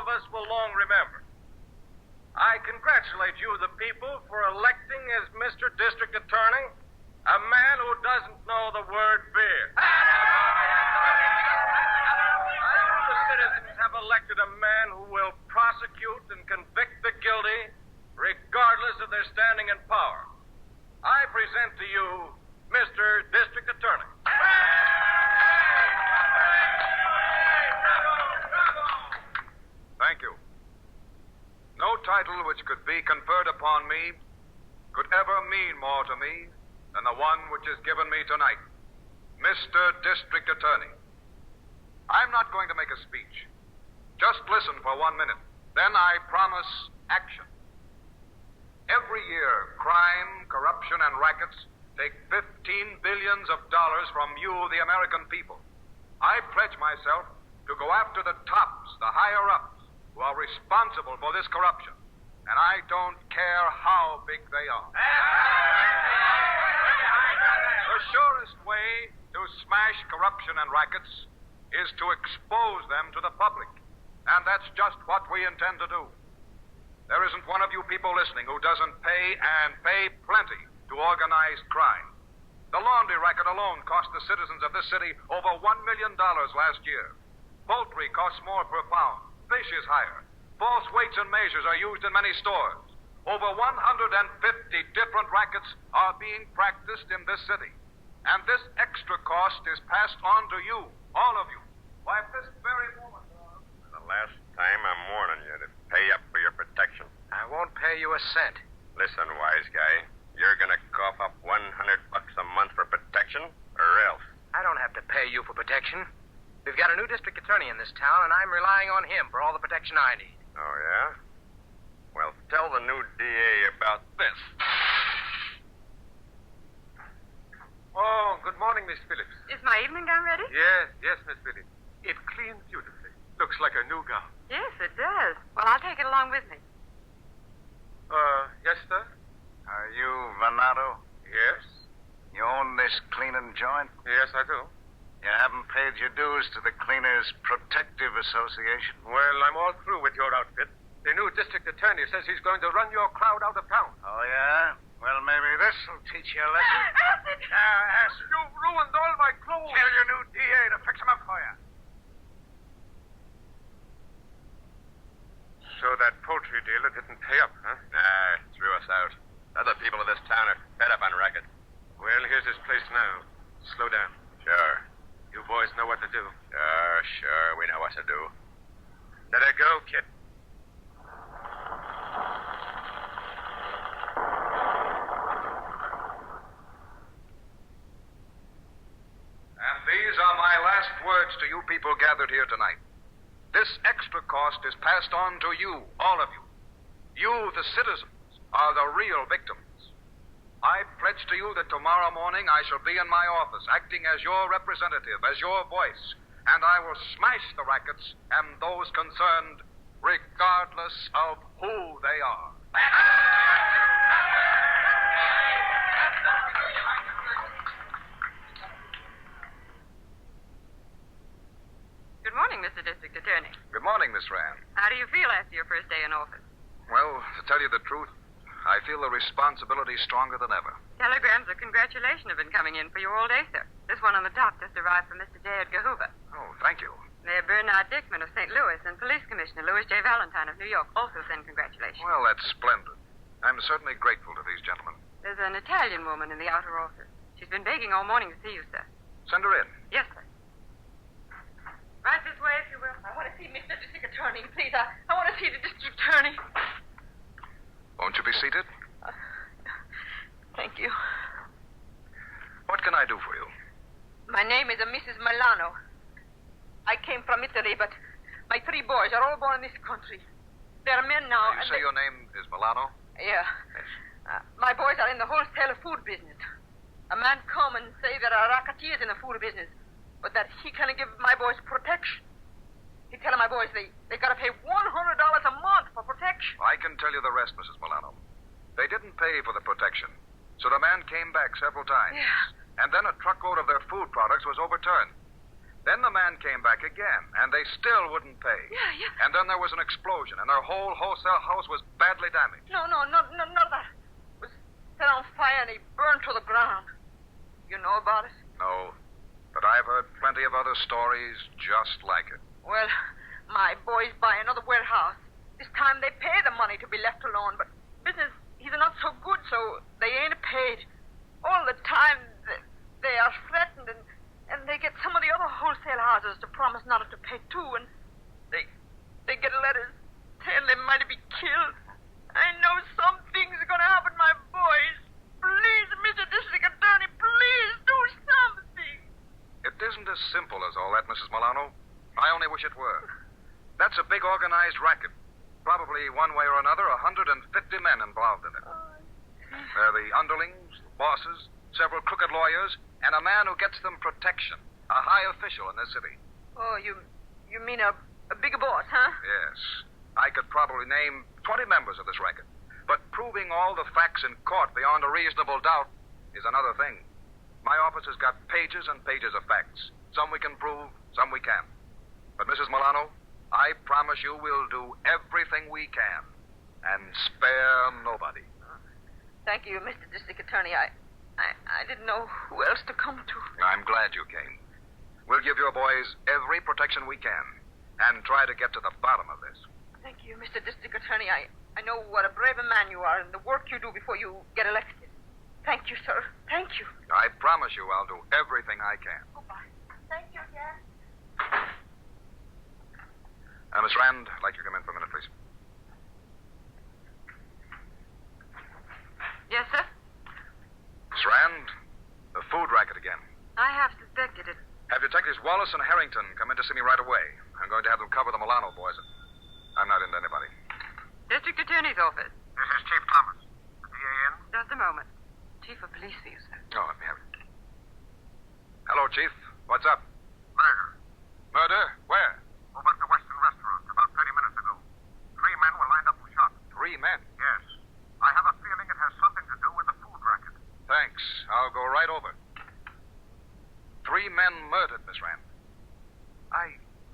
of us will long remember. I congratulate you, the people, for electing as Mr. District Attorney a man who doesn't know the word beer. The citizens have elected a man who will prosecute and convict the guilty regardless of their standing in power. I present to you Mr. District Attorney. Thank you. No title which could be conferred upon me could ever mean more to me than the one which is given me tonight. Mr. District Attorney. I'm not going to make a speech. Just listen for 1 minute. Then I promise action. Every year, crime, corruption, and rackets take $15 billion from you, the American people. I pledge myself to go after the tops, the higher-ups, who are responsible for this corruption. And I don't care how big they are. The surest way to smash corruption and rackets is to expose them to the public. And that's just what we intend to do. There isn't one of you people listening who doesn't pay, and pay plenty, to organized crime. The laundry racket alone cost the citizens of this city over $1 million last year. Poultry costs more per pound. Fish is higher. False weights and measures are used in many stores. Over 150 different rackets are being practiced in this city. And this extra cost is passed on to you, all of you. Why, at this very moment... The last time I'm warning you to pay up for your protection. I won't pay you a cent. Listen, wise guy. You're gonna cough up $100 a month for protection, or else. I don't have to pay you for protection. We've got a new district attorney in this town, and I'm relying on him for all the protection I need. Oh, yeah? Well, tell the new DA about this. Oh, good morning, Miss Phillips. Is my evening gown ready? Yes, Miss Phillips. It cleans beautifully. Looks like a new gown. Yes, it does. Well, I'll take it along with me. Yes, sir? Are you Venato? Yes. You own this cleaning joint? Yes, I do. You haven't paid your dues to the Cleaners Protective Association? Well, I'm all through with your outfit. The new district attorney says he's going to run your crowd out of town. Oh, yeah? Well, maybe this'll teach you a lesson. Acid! You ruined all my clothes! Tell your new DA to fix them up for you. So that poultry dealer didn't pay up, huh? Nah, threw us out. Other people of this town are fed up on racket. Well, here's his place now. Slow down. Sure. You boys know what to do. Sure. We know what to do. Let her go, kid. And these are my last words to you people gathered here tonight. This extra cost is passed on to you, all of you. You, the citizens, are the real victims. I pledge to you that tomorrow morning I shall be in my office, acting as your representative, as your voice, and I will smash the rackets and those concerned, regardless of who they are. Good morning, Mr. District Attorney. Good morning, Miss Rand. How do you feel after your first day in office? Well, to tell you the truth, I feel the responsibility stronger than ever. Telegrams of congratulation have been coming in for you all day, sir. This one on the top just arrived from Mr. J. Edgar Hoover. Oh, thank you. Mayor Bernard Dickman of St. Louis and Police Commissioner Louis J. Valentine of New York also send congratulations. Well, that's splendid. I'm certainly grateful to these gentlemen. There's an Italian woman in the outer office. She's been begging all morning to see you, sir. Send her in. Yes, sir. Right this way, if you will. I want to see Mr. District Attorney, please. I want to see the District Attorney. Won't you be seated? Thank you. What can I do for you? My name is Mrs. Milano. I came from Italy, but my 3 boys are all born in this country. They're men now. You say your name is Milano? Yeah. Yes. My boys are in the wholesale food business. A man come and say there are racketeers in the food business, but that he can give my boys protection. He tell my boys they gotta pay $100 a month for protection. I can tell you the rest, Mrs. Milano. They didn't pay for the protection, so the man came back several times. Yeah. And then a truckload of their food products was overturned. Then the man came back again, and they still wouldn't pay. Yeah. And then there was an explosion, and their whole wholesale house was badly damaged. No, not that. It was set on fire and he burned to the ground. You know about it? No, but I've heard plenty of other stories just like it. Well, my boys buy another warehouse. This time they pay the money to be left alone, but business is not so good, so they ain't paid. All the time they are threatened, and they get some of the other wholesale houses to promise not to pay too, and they get letters saying they might be killed. I know something's gonna happen, my boys. Please, Mr. District Attorney, please do something. It isn't as simple as all that, Mrs. Milano. I only wish it were. That's a big organized racket. Probably one way or another, 150 men involved in it. They're the underlings, the bosses, several crooked lawyers, and a man who gets them protection, a high official in this city. Oh, you mean a big boss, huh? Yes. I could probably name 20 members of this racket. But proving all the facts in court beyond a reasonable doubt is another thing. My office has got pages and pages of facts. Some we can prove, some we can't. But, Mrs. Milano, I promise you we'll do everything we can and spare nobody. Thank you, Mr. District Attorney. I didn't know who else to come to. I'm glad you came. We'll give your boys every protection we can and try to get to the bottom of this. Thank you, Mr. District Attorney. I know what a brave man you are and the work you do before you get elected. Thank you, sir. Thank you. I promise you I'll do everything I can. Goodbye. Thank you, Jack. Miss Rand, I'd like you to come in for a minute, please. Yes, sir? Miss Rand, the food racket again. I have suspected it. Have Detectives Wallace and Harrington come in to see me right away. I'm going to have them cover the Milano boys. I'm not into anybody. District Attorney's office. This is Chief Thomas. The DA in? Just a moment. Chief of Police for you, sir. Oh, let me have it. Hello, Chief. What's up? Murder. Murder? Where? Over at the Western Restaurant about 30 minutes ago. 3 men were lined up for shot. 3 men? Yes. I have a feeling it has something to do with the food racket. Thanks. I'll go right over. 3 men murdered, Miss Rand.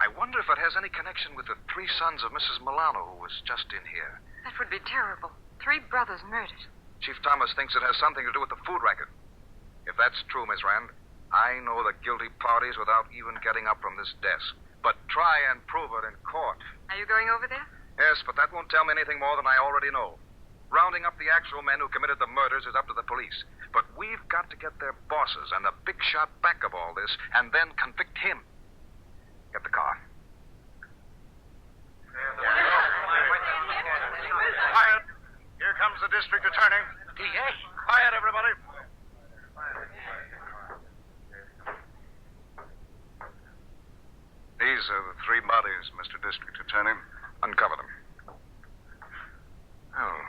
I wonder if it has any connection with the 3 sons of Mrs. Milano who was just in here. That would be terrible. 3 brothers murdered. Chief Thomas thinks it has something to do with the food racket. If that's true, Miss Rand, I know the guilty parties without even getting up from this desk. But try and prove it in court. Are you going over there? Yes, but that won't tell me anything more than I already know. Rounding up the actual men who committed the murders is up to the police. But we've got to get their bosses and the big shot back of all this, and then convict him. Get the car. Quiet. Here comes the district attorney. Yes. Quiet, everybody. These are the 3 bodies, Mr. District Attorney. Uncover them. Oh,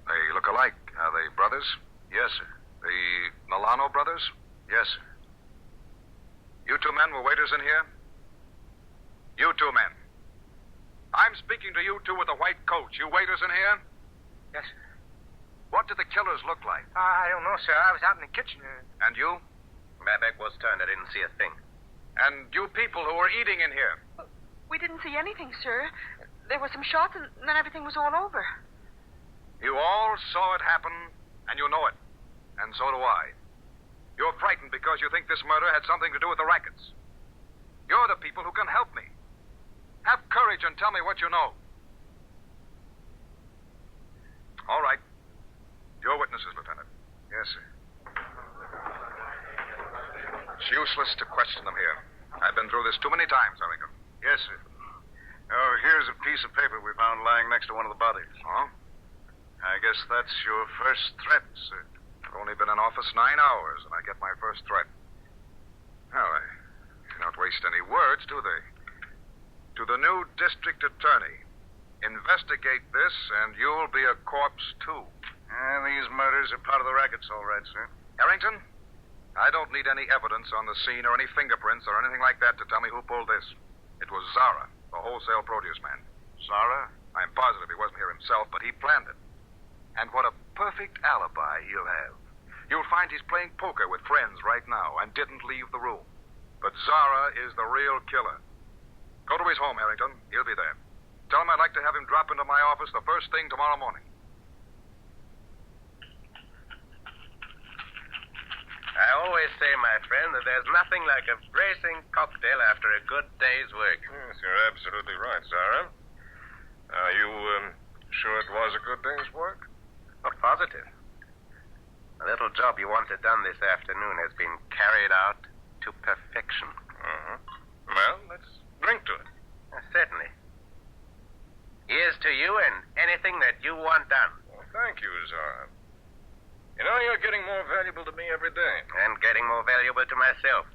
they look alike. Are they brothers? Yes, sir. The Milano brothers? Yes, sir. You 2 men were waiters in here? You 2 men. I'm speaking to you 2 with the white coats. You waiters in here? Yes, sir. What did the killers look like? I don't know, sir. I was out in the kitchen. And you? My back was turned. I didn't see a thing. And you people who were eating in here? We didn't see anything, sir. There were some shots, and then everything was all over. You all saw it happen, and you know it. And so do I. You're frightened because you think this murder had something to do with the rackets. You're the people who can help me. Have courage and tell me what you know. All right. Your witnesses, Lieutenant. Yes, sir. It's useless to question them here. I've been through this too many times, I reckon. Yes, sir. Oh, here's a piece of paper we found lying next to one of the bodies. Oh? I guess that's your first threat, sir. I've only been in office 9 hours, and I get my first threat. Well, they don't waste any words, do they? To the new district attorney, investigate this, and you'll be a corpse, too. These murders are part of the rackets, all right, sir. Harrington, I don't need any evidence on the scene or any fingerprints or anything like that to tell me who pulled this. It was Zara, the wholesale produce man. Zara? I'm positive he wasn't here himself, but he planned it. And what a perfect alibi he'll have. You'll find he's playing poker with friends right now and didn't leave the room. But Zara is the real killer. Go to his home, Harrington. He'll be there. Tell him I'd like to have him drop into my office the first thing tomorrow morning. I always say, my friend, that there's nothing like a bracing cocktail after a good day's work. Yes, you're absolutely right, Zara. Are you sure it was a good day's work? Oh, positive. The little job you wanted done this afternoon has been carried out to perfection. Uh-huh. Well, let's drink to it. Certainly. Here's to you and anything that you want done. Well, thank you, Zara. You know, you're getting more valuable to me every day. And getting more valuable to myself.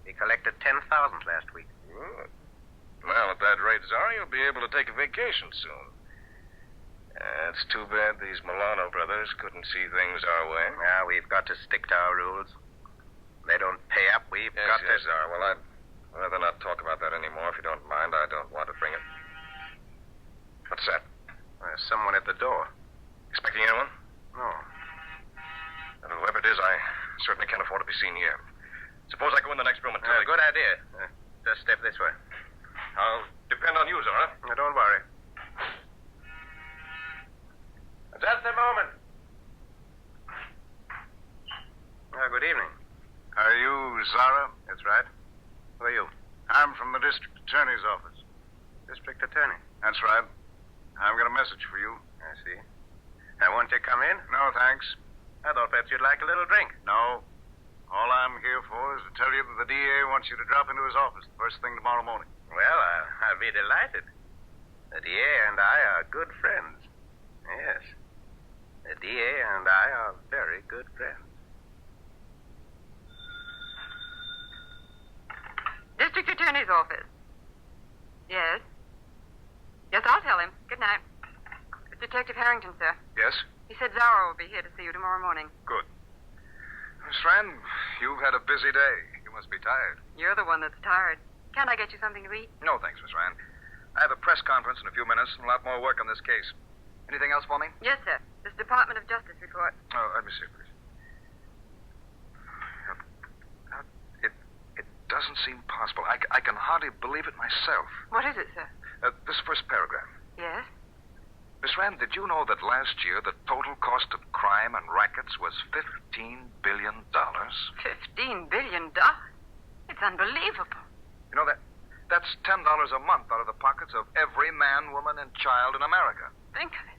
We collected 10,000 last week. Good. Well, at that rate, Zara, you'll be able to take a vacation soon. It's too bad these Milano Brothers couldn't see things our way. Now, we've got to stick to our rules. They don't pay up. We've got to... Yes, Zara. Well, I'd rather not talk about that anymore, if you don't mind. I don't want to bring it. What's that? There's someone at the door. Expecting anyone? No. And whoever it is, I certainly can't afford to be seen here. Suppose I go in the next room and tell you... Good idea. Just step this way. I'll depend on you, Zara. Don't worry. Just a moment. Good evening. Are you Zara? That's right. Who are you? I'm from the district attorney's office. District attorney. That's right. I've got a message for you. I see. Now, won't you come in? No, thanks. I thought perhaps you'd like a little drink. No. All I'm here for is to tell you that the DA wants you to drop into his office the first thing tomorrow morning. Well, I'll be delighted. The DA and I are good friends. Yes. The DA and I are very good friends. District Attorney's office. Yes. Yes, I'll tell him. Good night. It's Detective Harrington, sir. Yes? He said Zara will be here to see you tomorrow morning. Good. Miss Rand, you've had a busy day. You must be tired. You're the one that's tired. Can't I get you something to eat? No, thanks, Miss Rand. I have a press conference in a few minutes and a lot more work on this case. Anything else for me? Yes, sir. This Department of Justice report. Oh, let me see, please. It doesn't seem possible. I can hardly believe it myself. What is it, sir? This first paragraph. Yes? Miss Rand, did you know that last year the total cost of crime and rackets was $15 billion? $15 billion? It's unbelievable. You know, that's $10 a month out of the pockets of every man, woman, and child in America. Think of it.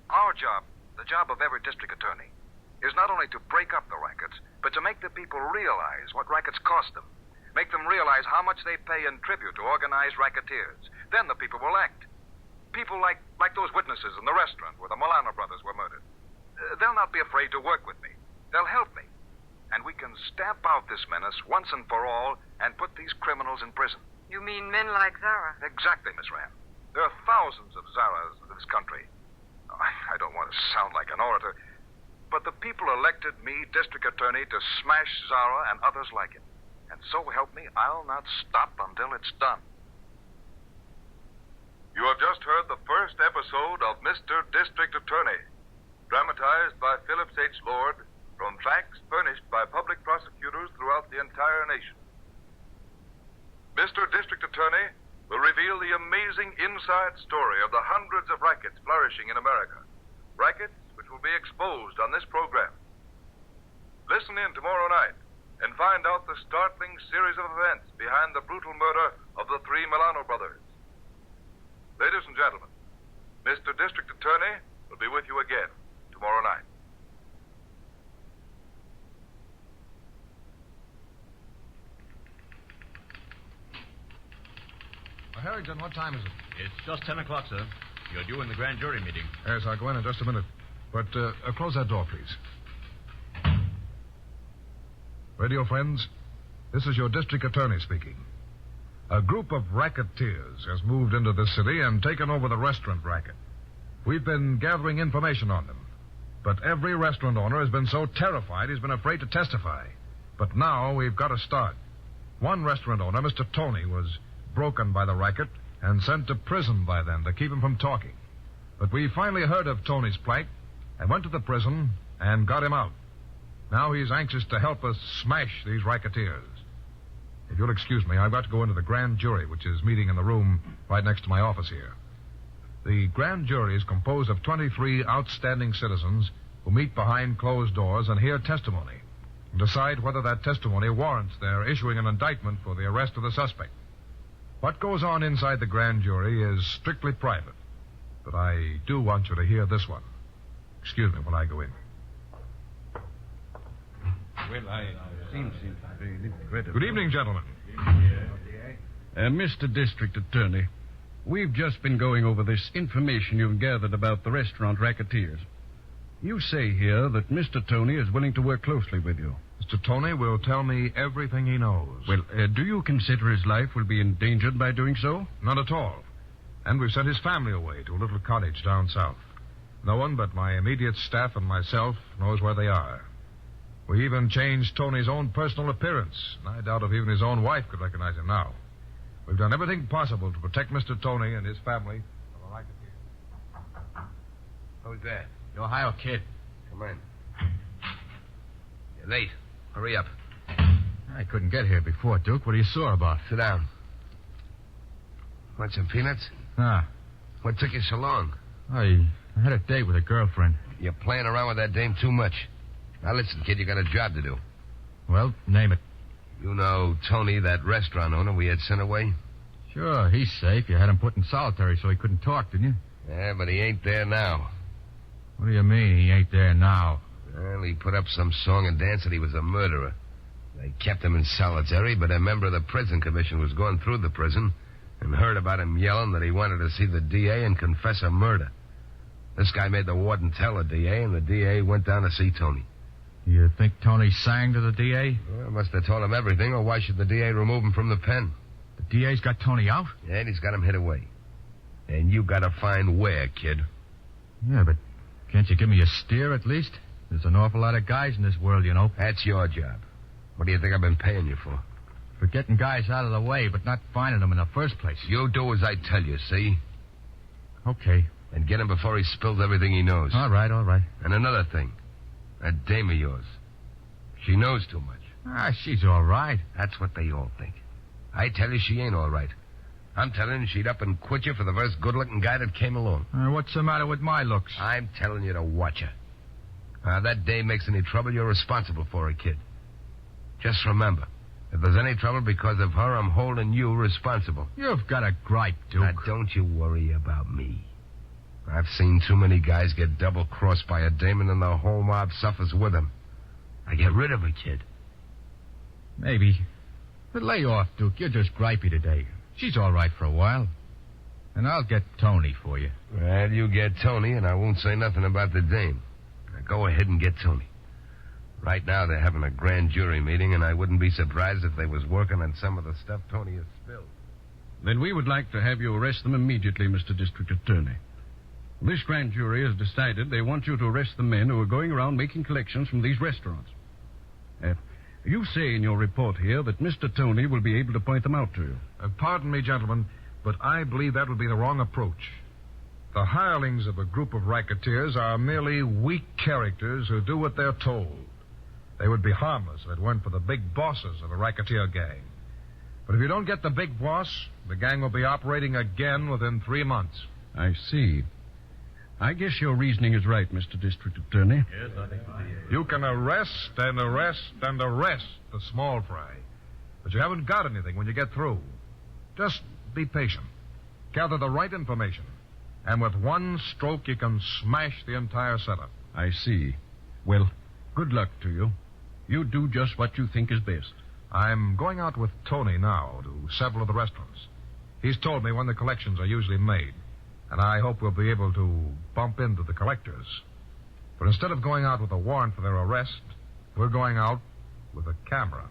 Our job, the job of every district attorney, is not only to break up the rackets, but to make the people realize what rackets cost them. Make them realize how much they pay in tribute to organized racketeers. Then the people will act. People like those witnesses in the restaurant where the Milano Brothers were murdered. They'll not be afraid to work with me. They'll help me. And we can stamp out this menace once and for all and put these criminals in prison. You mean men like Zara? Exactly, Miss Rand. There are thousands of Zaras in this country. I don't want to sound like an orator, but the people elected me district attorney to smash Zara and others like it. And so help me, I'll not stop until it's done. You have just heard the first episode of Mr. District Attorney, dramatized by Phillips H. Lord from facts furnished by public prosecutors throughout the entire nation. Mr. District Attorney will reveal the amazing inside story of the hundreds of rackets flourishing in America. Rackets which will be exposed on this program. Listen in tomorrow night and find out the startling series of events behind the brutal murder of the three Milano brothers. Ladies and gentlemen, Mr. District Attorney will be with you again tomorrow night. Harrington, what time is it? It's just 10 o'clock, sir. You're due in the grand jury meeting. Yes, I'll go in just a minute. But close that door, please. Radio friends, this is your district attorney speaking. A group of racketeers has moved into this city and taken over the restaurant racket. We've been gathering information on them. But every restaurant owner has been so terrified he's been afraid to testify. But now we've got to start. One restaurant owner, Mr. Tony, was broken by the racket and sent to prison by them to keep him from talking. But we finally heard of Tony's plight and went to the prison and got him out. Now he's anxious to help us smash these racketeers. If you'll excuse me, I've got to go into the grand jury, which is meeting in the room right next to my office here. The grand jury is composed of 23 outstanding citizens who meet behind closed doors and hear testimony and decide whether that testimony warrants their issuing an indictment for the arrest of the suspect. What goes on inside the grand jury is strictly private, but I do want you to hear this one. Excuse me while I go in. Well, I seems very incredible. Good evening, gentlemen. Mr. District Attorney, we've just been going over this information you've gathered about the restaurant racketeers. You say here that Mr. Tony is willing to work closely with you. Mr. Tony will tell me everything he knows. Well, do you consider his life will be endangered by doing so? Not at all. And we've sent his family away to a little cottage down south. No one but my immediate staff and myself knows where they are. We even changed Tony's own personal appearance, and I doubt if even his own wife could recognize him now. We've done everything possible to protect Mr. Tony and his family from the racketeers. Who's there? The Ohio kid. Come in. You're late. Hurry up. I couldn't get here before, Duke. What are you sore about? Sit down. Want some peanuts? Ah. What took you so long? I had a date with a girlfriend. You're playing around with that dame too much. Now listen, kid, you got a job to do. Well, name it. You know Tony, that restaurant owner we had sent away? Sure, he's safe. You had him put in solitary so he couldn't talk, didn't you? Yeah, but he ain't there now. What do you mean he ain't there now? Well, he put up some song and dance that he was a murderer. They kept him in solitary, but a member of the prison commission was going through the prison and heard about him yelling that he wanted to see the DA and confess a murder. This guy made the warden tell the DA, and the DA went down to see Tony. You think Tony sang to the DA? Well, must have told him everything, or why should the DA remove him from the pen? The DA's got Tony out? Yeah, and he's got him hid away. And you got to find where, kid. Yeah, but can't you give me a steer at least? There's an awful lot of guys in this world, you know. That's your job. What do you think I've been paying you for? For getting guys out of the way, but not finding them in the first place. You do as I tell you, see? Okay. And get him before he spills everything he knows. All right. And another thing. That dame of yours. She knows too much. Ah, she's all right. That's what they all think. I tell you she ain't all right. I'm telling you she'd up and quit you for the first good-looking guy that came along. What's the matter with my looks? I'm telling you to watch her. That dame makes any trouble, you're responsible for her, kid. Just remember, if there's any trouble because of her, I'm holding you responsible. You've got a gripe, Duke. Now, don't you worry about me. I've seen too many guys get double-crossed by a dame, and then the whole mob suffers with them. I get rid of her, kid. Maybe. But lay off, Duke. You're just gripey today. She's all right for a while. And I'll get Tony for you. Well, you get Tony, and I won't say nothing about the dame. Now, go ahead and get Tony. Right now, they're having a grand jury meeting, and I wouldn't be surprised if they was working on some of the stuff Tony has spilled. Then we would like to have you arrest them immediately, Mr. District Attorney. This grand jury has decided they want you to arrest the men who are going around making collections from these restaurants. You say in your report here that Mr. Tony will be able to point them out to you. Pardon me, gentlemen, but I believe that would be the wrong approach. The hirelings of a group of racketeers are merely weak characters who do what they're told. They would be harmless if it weren't for the big bosses of a racketeer gang. But if you don't get the big boss, the gang will be operating again within 3 months. I see. I guess your reasoning is right, Mr. District Attorney. Yes, I think so. You can arrest and arrest and arrest the small fry. But you haven't got anything when you get through. Just be patient. Gather the right information. And with one stroke, you can smash the entire setup. I see. Well, good luck to you. You do just what you think is best. I'm going out with Tony now to several of the restaurants. He's told me when the collections are usually made. And I hope we'll be able to bump into the collectors. But instead of going out with a warrant for their arrest, we're going out with a camera.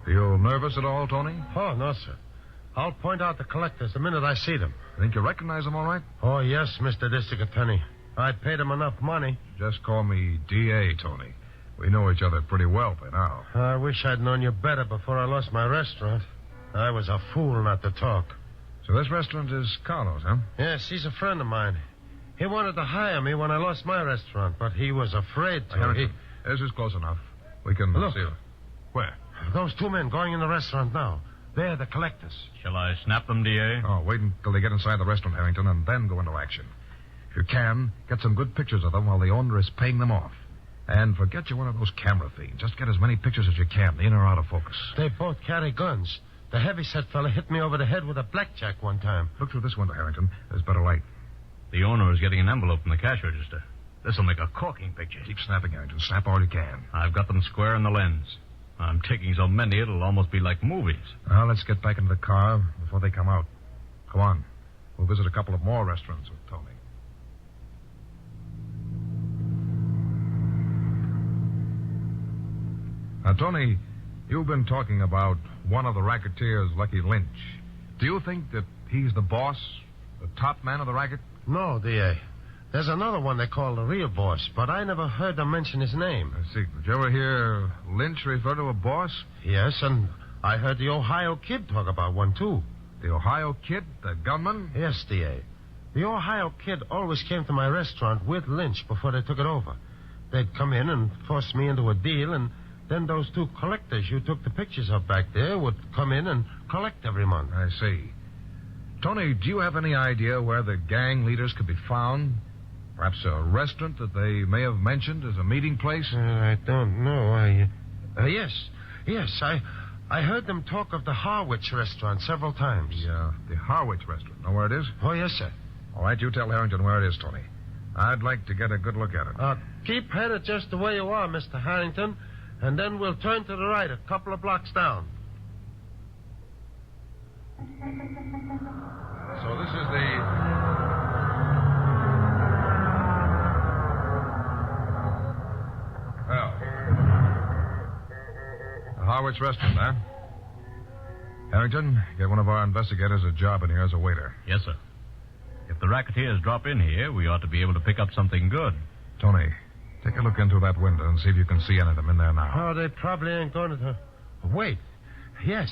Feel nervous at all, Tony? Oh, no, sir. I'll point out the collectors the minute I see them. Think you recognize them all right? Oh, yes, Mr. District Attorney. I paid them enough money. Just call me D.A., Tony. We know each other pretty well by now. I wish I'd known you better before I lost my restaurant. I was a fool not to talk. So this restaurant is Carlos, huh? Yes, he's a friend of mine. He wanted to hire me when I lost my restaurant, but he was afraid to. Harrington, this is close enough. We can Look. see it. Where? Those two men going in the restaurant now. They're the collectors. Shall I snap them, D.A.? Oh, wait until they get inside the restaurant, Harrington, and then go into action. If you can, get some good pictures of them while the owner is paying them off. And forget you one of those camera things. Just get as many pictures as you can, in or out of focus. They both carry guns. The heavyset fella hit me over the head with a blackjack one time. Look through this window, Harrington. There's better light. The owner is getting an envelope from the cash register. This'll make a corking picture. Keep snapping, Harrington. Snap all you can. I've got them square in the lens. I'm taking so many it'll almost be like movies. Now, let's get back into the car before they come out. Come on. We'll visit a couple of more restaurants with Tony. Now, Tony, you've been talking about one of the racketeers, Lucky Lynch. Do you think that he's the boss, the top man of the racket? No, D.A. There's another one they call the real boss, but I never heard them mention his name. I see. Did you ever hear Lynch refer to a boss? Yes, and I heard the Ohio Kid talk about one, too. The Ohio Kid, the gunman? Yes, D.A. The Ohio Kid always came to my restaurant with Lynch before they took it over. They'd come in and force me into a deal, and then those two collectors you took the pictures of back there would come in and collect every month. I see. Tony, do you have any idea where the gang leaders could be found? Perhaps a restaurant that they may have mentioned as a meeting place? I don't know. Yes. I heard them talk of the Harwich restaurant several times. The Harwich restaurant. Know where it is? Oh, yes, sir. All right, you tell Harrington where it is, Tony. I'd like to get a good look at it. Keep headed just the way you are, Mr. Harrington, and then we'll turn to the right a couple of blocks down. So this is the... Well, the Harwich restaurant, huh? Harrington, get one of our investigators a job in here as a waiter. Yes, sir. If the racketeers drop in here, we ought to be able to pick up something good. Tony, take a look into that window and see if you can see any of them in there now. Oh, they probably ain't going to... Wait. Yes.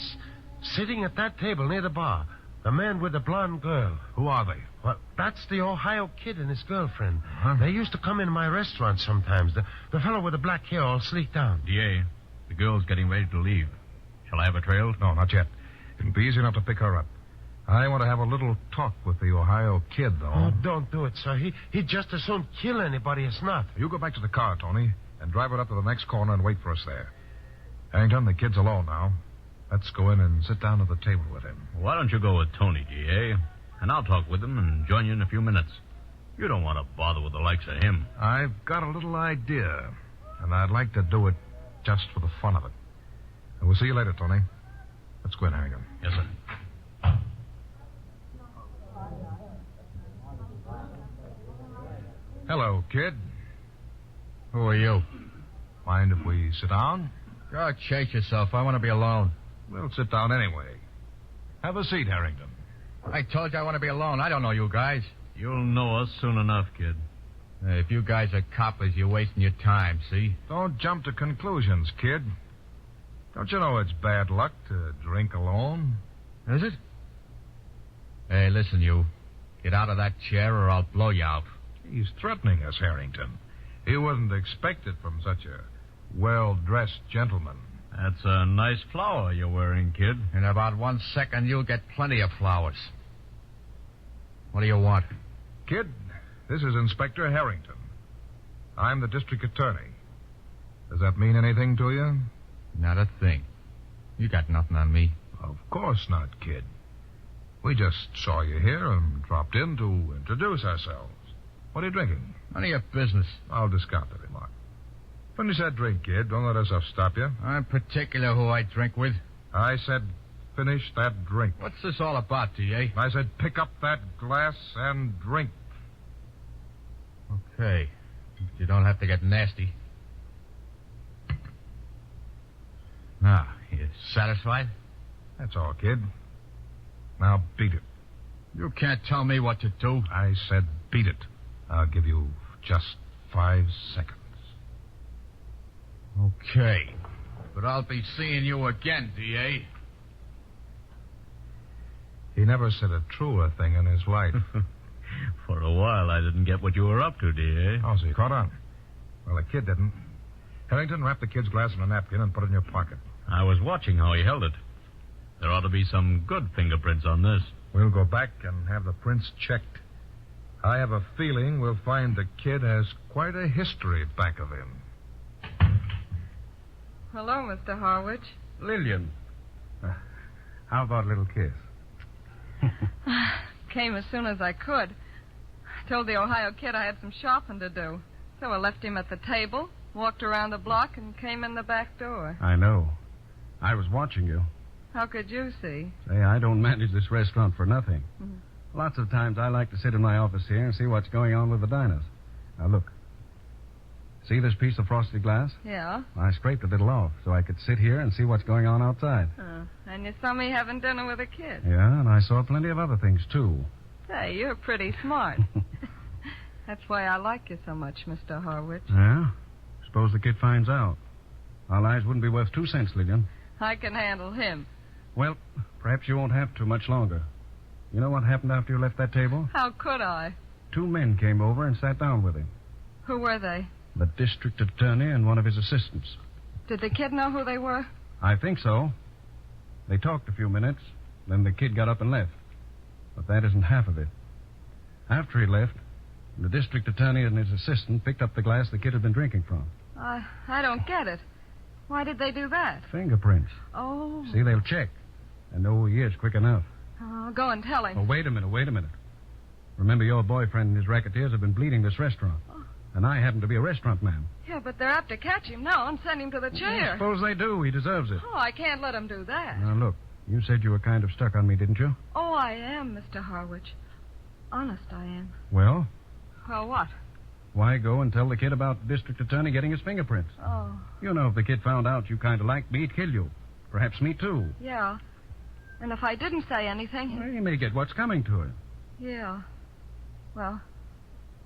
Sitting at that table near the bar. The man with the blonde girl. Who are they? Well, that's the Ohio Kid and his girlfriend. Huh? They used to come in my restaurant sometimes. The fellow with the black hair all sleeked down. D.A., the girl's getting ready to leave. Shall I have her trailed? No, not yet. It'll be easy enough to pick her up. I want to have a little talk with the Ohio Kid, though. Oh, don't do it, sir. He'd just as soon kill anybody as not. You go back to the car, Tony, and drive it up to the next corner and wait for us there. Harrington, the kid's alone now. Let's go in and sit down at the table with him. Why don't you go with Tony, D.A., and I'll talk with him and join you in a few minutes. You don't want to bother with the likes of him. I've got a little idea, and I'd like to do it just for the fun of it. And we'll see you later, Tony. Let's go in, Harrington. Yes, sir. Hello, kid. Who are you? Mind if we sit down? Go chase yourself. I want to be alone. We'll sit down anyway. Have a seat, Harrington. I told you I want to be alone. I don't know you guys. You'll know us soon enough, kid. Hey, if you guys are coppers, you're wasting your time, see? Don't jump to conclusions, kid. Don't you know it's bad luck to drink alone? Is it? Hey, listen, you. Get out of that chair or I'll blow you out. He's threatening us, Harrington. He wasn't expected from such a well-dressed gentleman. That's a nice flower you're wearing, kid. In about 1 second, you'll get plenty of flowers. What do you want? Kid, this is Inspector Harrington. I'm the district attorney. Does that mean anything to you? Not a thing. You got nothing on me. Of course not, kid. We just saw you here and dropped in to introduce ourselves. What are you drinking? None of your business. I'll discount the remark. Finish that drink, kid. Don't let us stop you. I'm particular who I drink with. I said finish that drink. What's this all about, D.A.? I said pick up that glass and drink. Okay. You don't have to get nasty. Now, you satisfied? That's all, kid. Now beat it. You can't tell me what to do. I said beat it. I'll give you just 5 seconds. Okay. But I'll be seeing you again, D.A. He never said a truer thing in his life. For a while, I didn't get what you were up to, D.A. Oh, so you caught on. Well, the kid didn't. Harrington, wrap the kid's glass in a napkin and put it in your pocket. I was watching how he held it. There ought to be some good fingerprints on this. We'll go back and have the prints checked. I have a feeling we'll find the kid has quite a history back of him. Hello, Mr. Harwich. Lillian. How about a little kiss? Came as soon as I could. Told the Ohio kid I had some shopping to do. So I left him at the table, walked around the block, and came in the back door. I know. I was watching you. How could you see? Say, I don't manage this restaurant for nothing. Mm-hmm. Lots of times I like to sit in my office here and see what's going on with the diners. Now, look. See this piece of frosted glass? Yeah? I scraped a little off so I could sit here and see what's going on outside. And you saw me having dinner with a kid. Yeah, and I saw plenty of other things, too. Say, you're pretty smart. That's why I like you so much, Mr. Harwich. Yeah? Suppose the kid finds out. Our lives wouldn't be worth 2 cents, Lillian. I can handle him. Well, perhaps you won't have to much longer. You know what happened after you left that table? How could I? 2 men came over and sat down with him. Who were they? The district attorney and one of his assistants. Did the kid know who they were? I think so. They talked a few minutes, then the kid got up and left. But that isn't half of it. After he left, the district attorney and his assistant picked up the glass the kid had been drinking from. I don't get it. Why did they do that? Fingerprints. Oh. See, they'll check and know who he is quick enough. I'll go and tell him. Oh, wait a minute. Remember, your boyfriend and his racketeers have been bleeding this restaurant. And I happen to be a restaurant man. Yeah, but they're apt to catch him now and send him to the chair. Suppose they do. He deserves it. Oh, I can't let him do that. Now, look, you said you were kind of stuck on me, didn't you? Oh, I am, Mr. Harwich. Honest, I am. Well? Well, what? Why go and tell the kid about the district attorney getting his fingerprints? Oh. You know, if the kid found out you kind of liked me, he'd kill you. Perhaps me, too. Yeah. And if I didn't say anything... Well, you may get what's coming to it. Yeah. Well,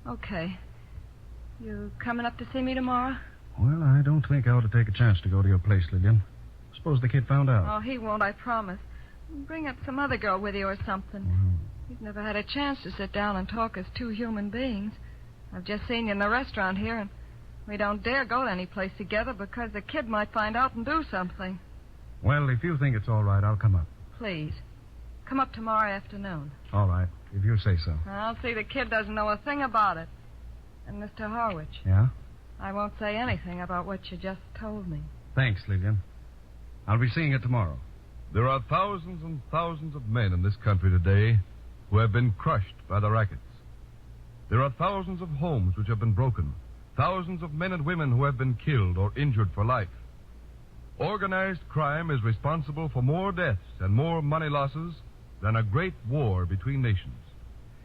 okay. You coming up to see me tomorrow? Well, I don't think I ought to take a chance to go to your place, Lillian. Suppose the kid found out. Oh, he won't, I promise. Bring up some other girl with you or something. We've never had a chance to sit down and talk as 2 human beings. I've just seen you in the restaurant here, and we don't dare go to any place together because the kid might find out and do something. Well, if you think it's all right, I'll come up. Please. Come up tomorrow afternoon. All right, if you say so. I'll see the kid doesn't know a thing about it. And Mr. Harwich. Yeah? I won't say anything about what you just told me. Thanks, Lillian. I'll be seeing you tomorrow. There are thousands and thousands of men in this country today who have been crushed by the rackets. There are thousands of homes which have been broken, thousands of men and women who have been killed or injured for life. Organized crime is responsible for more deaths and more money losses than a great war between nations.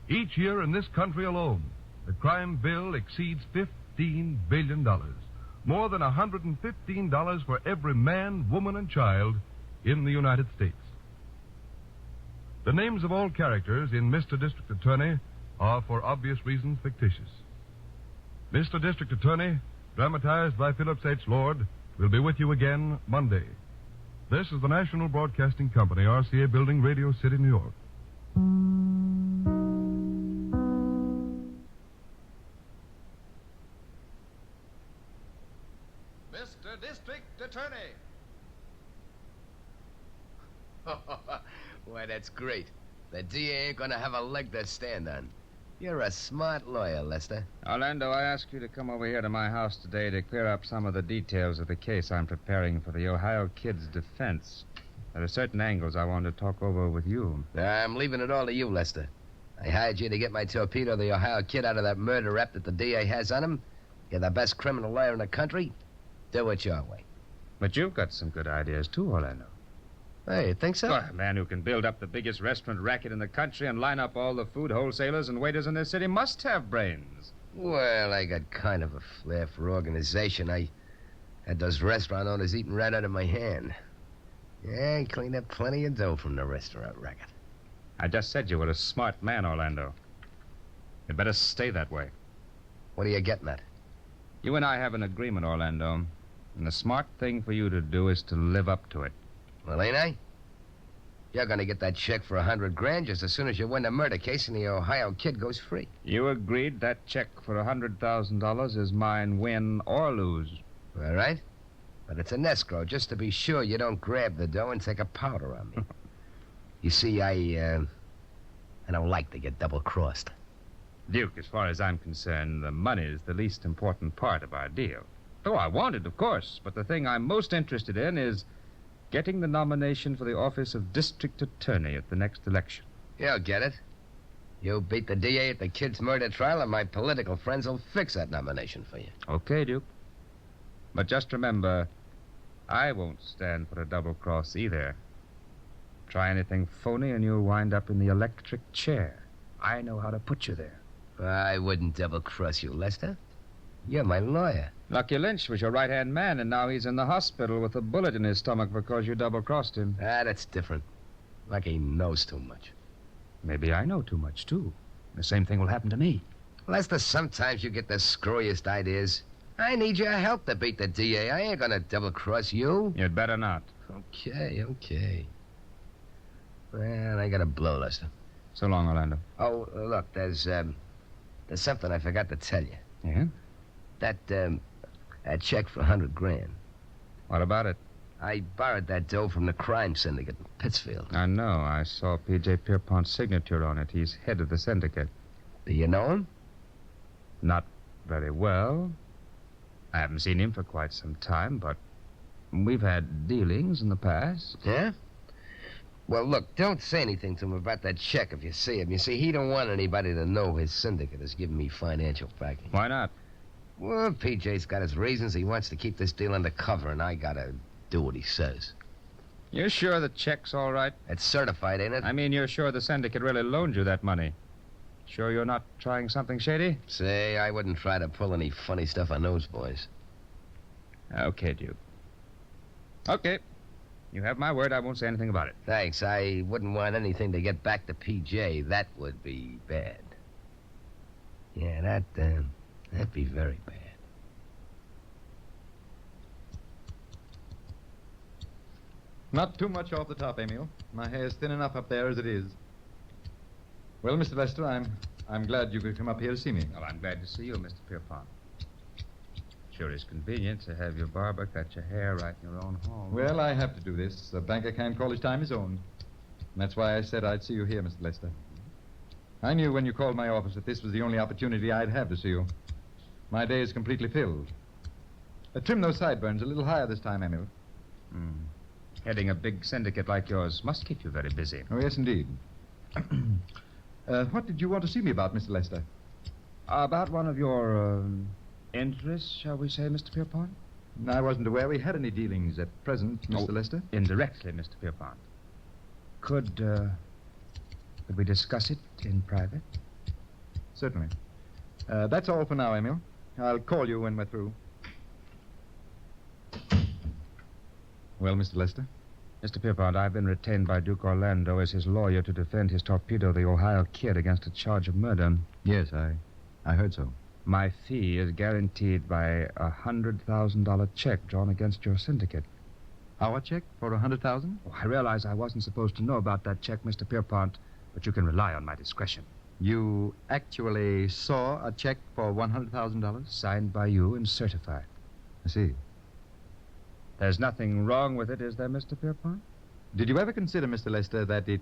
Each year in this country alone, the crime bill exceeds $15 billion, more than $115 for every man, woman, and child in the United States. The names of all characters in Mr. District Attorney are, for obvious reasons, fictitious. Mr. District Attorney, dramatized by Phillips H. Lord, will be with you again Monday. This is the National Broadcasting Company, RCA Building, Radio City, New York. Mr. District Attorney. Why, that's great. The DA ain't gonna have a leg to stand on. You're a smart lawyer, Lester. Orlando, I asked you to come over here to my house today to clear up some of the details of the case I'm preparing for the Ohio kid's defense. There are certain angles I wanted to talk over with you. I'm leaving it all to you, Lester. I hired you to get my torpedo the Ohio kid out of that murder rep that the DA has on him. You're the best criminal lawyer in the country. Do it your way. But you've got some good ideas, too, Orlando. Hey, you think so? Well, a man who can build up the biggest restaurant racket in the country and line up all the food wholesalers and waiters in this city must have brains. Well, I got kind of a flair for organization. I had those restaurant owners eating right out of my hand. Yeah, I cleaned up plenty of dough from the restaurant racket. I just said you were a smart man, Orlando. You'd better stay that way. What are you getting at? You and I have an agreement, Orlando. And the smart thing for you to do is to live up to it. Well, ain't I? You're going to get that check for $100,000 just as soon as you win the murder case and the Ohio Kid goes free. You agreed that check for $100,000 is mine, win or lose. All right? But it's an escrow, just to be sure you don't grab the dough and take a powder on me. You see, I don't like to get double-crossed. Duke, as far as I'm concerned, the money is the least important part of our deal. Oh, I want it, of course, but the thing I'm most interested in is getting the nomination for the office of district attorney at the next election. You'll get it. You beat the DA at the kid's murder trial, and my political friends will fix that nomination for you. Okay, Duke. But just remember, I won't stand for a double cross either. Try anything phony and you'll wind up in the electric chair. I know how to put you there. I wouldn't double-cross you, Lester. You're my lawyer. Lucky Lynch was your right-hand man, and now he's in the hospital with a bullet in his stomach because you double-crossed him. That's different. Lucky knows too much. Maybe I know too much, too. The same thing will happen to me. Lester, sometimes you get the screwiest ideas. I need your help to beat the DA. I ain't gonna double-cross you. You'd better not. Okay. Well, I gotta blow, Lester. So long, Orlando. Oh, look, there's something I forgot to tell you. Yeah? That check for $100,000. What about it? I borrowed that dough from the crime syndicate in Pittsfield. I know. I saw P.J. Pierpont's signature on it. He's head of the syndicate. Do you know him? Not very well. I haven't seen him for quite some time, but we've had dealings in the past. Yeah? Well, look, don't say anything to him about that check if you see him. You see, he don't want anybody to know his syndicate has given me financial backing. Why not? Well, PJ's got his reasons. He wants to keep this deal undercover, and I gotta do what he says. You're sure the check's all right? It's certified, ain't it? I mean, you're sure the syndicate really loaned you that money? Sure you're not trying something shady? Say, I wouldn't try to pull any funny stuff on those boys. Okay, Duke. Okay. You have my word. I won't say anything about it. Thanks. I wouldn't want anything to get back to PJ. That would be bad. Yeah, that'd be very bad. Not too much off the top, Emil. My hair's thin enough up there as it is. Well, Mr. Lester, I'm glad you could come up here to see me. Well, I'm glad to see you, Mr. Pierpont. Sure is convenient to have your barber cut your hair right in your own home. Well, I have to do this. A banker can't call his time his own. And that's why I said I'd see you here, Mr. Lester. I knew when you called my office that this was the only opportunity I'd have to see you. My day is completely filled. Trim those sideburns a little higher this time, Emil. Heading a big syndicate like yours must keep you very busy. Oh, yes, indeed. What did you want to see me about, Mr. Lester? About one of your interests, shall we say, Mr. Pierpont? I wasn't aware we had any dealings at present, Mr. Lester. Indirectly, Mr. Pierpont. Could we discuss it in private? Certainly. That's all for now, Emil. I'll call you when we're through. Well, Mr. Lester? Mr. Pierpont, I've been retained by Duke Orlando as his lawyer to defend his torpedo, the Ohio Kid, against a charge of murder. Yes, I heard so. My fee is guaranteed by a $100,000 check drawn against your syndicate. Our check for $100,000? Oh, I realize I wasn't supposed to know about that check, Mr. Pierpont, but you can rely on my discretion. You actually saw a check for $100,000? Signed by you and certified. I see. There's nothing wrong with it, is there, Mr. Pierpont? Did you ever consider, Mr. Lester, that it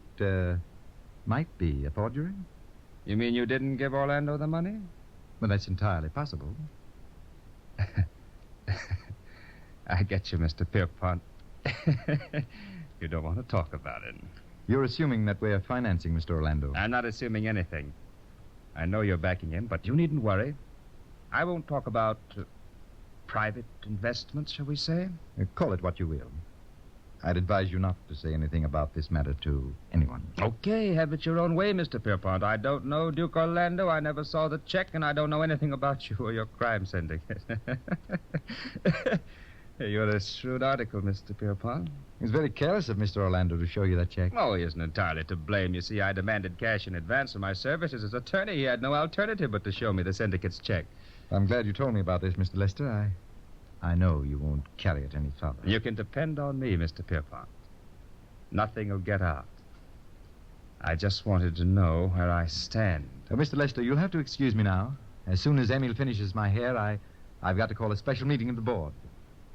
might be a forgery? You mean you didn't give Orlando the money? Well, that's entirely possible. I get you, Mr. Pierpont. You don't want to talk about it. You're assuming that we're financing Mr. Orlando. I'm not assuming anything. I know you're backing him, but you needn't worry. I won't talk about private investments, shall we say? Call it what you will. I'd advise you not to say anything about this matter to anyone. Okay, have it your own way, Mr. Pierpont. I don't know Duke Orlando. I never saw the check, and I don't know anything about you or your crime syndicate. You're a shrewd article, Mr. Pierpont. It was very careless of Mr. Orlando to show you that check. Oh, he isn't entirely to blame. You see, I demanded cash in advance for my services as attorney. He had no alternative but to show me the syndicate's check. I'm glad you told me about this, Mr. Lester. I know you won't carry it any further. You can depend on me, Mr. Pierpont. Nothing will get out. I just wanted to know where I stand. Mr. Lester, you'll have to excuse me now. As soon as Emil finishes my hair, I've got to call a special meeting of the board.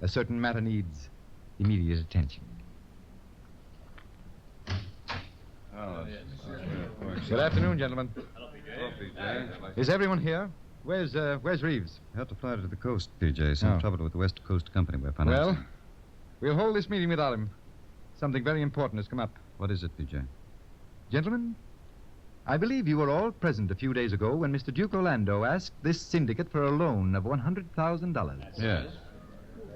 A certain matter needs immediate attention. Good afternoon, gentlemen. Is everyone here? Where's Reeves? Had to fly to the coast, PJ. Some trouble with the West Coast Company we're financing. Well, we'll hold this meeting without him. Something very important has come up. What is it, PJ? Gentlemen, I believe you were all present a few days ago when Mr. Duke Orlando asked this syndicate for a loan of $100,000. Yes.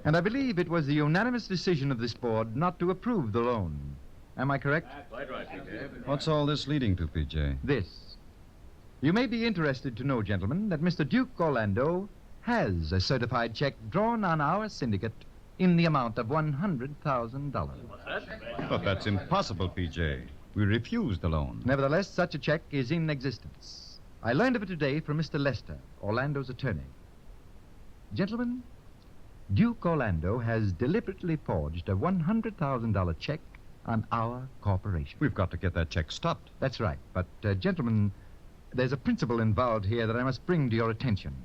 And I believe it was the unanimous decision of this board not to approve the loan. Am I correct? Quite right, PJ. What's all this leading to, PJ? This. You may be interested to know, gentlemen, that Mr. Duke Orlando has a certified check drawn on our syndicate in the amount of $100,000. But that's impossible, PJ. We refused the loan. Nevertheless, such a check is in existence. I learned of it today from Mr. Lester, Orlando's attorney. Gentlemen, Duke Orlando has deliberately forged a $100,000 check on our corporation. We've got to get that check stopped. That's right. But, gentlemen, there's a principle involved here that I must bring to your attention.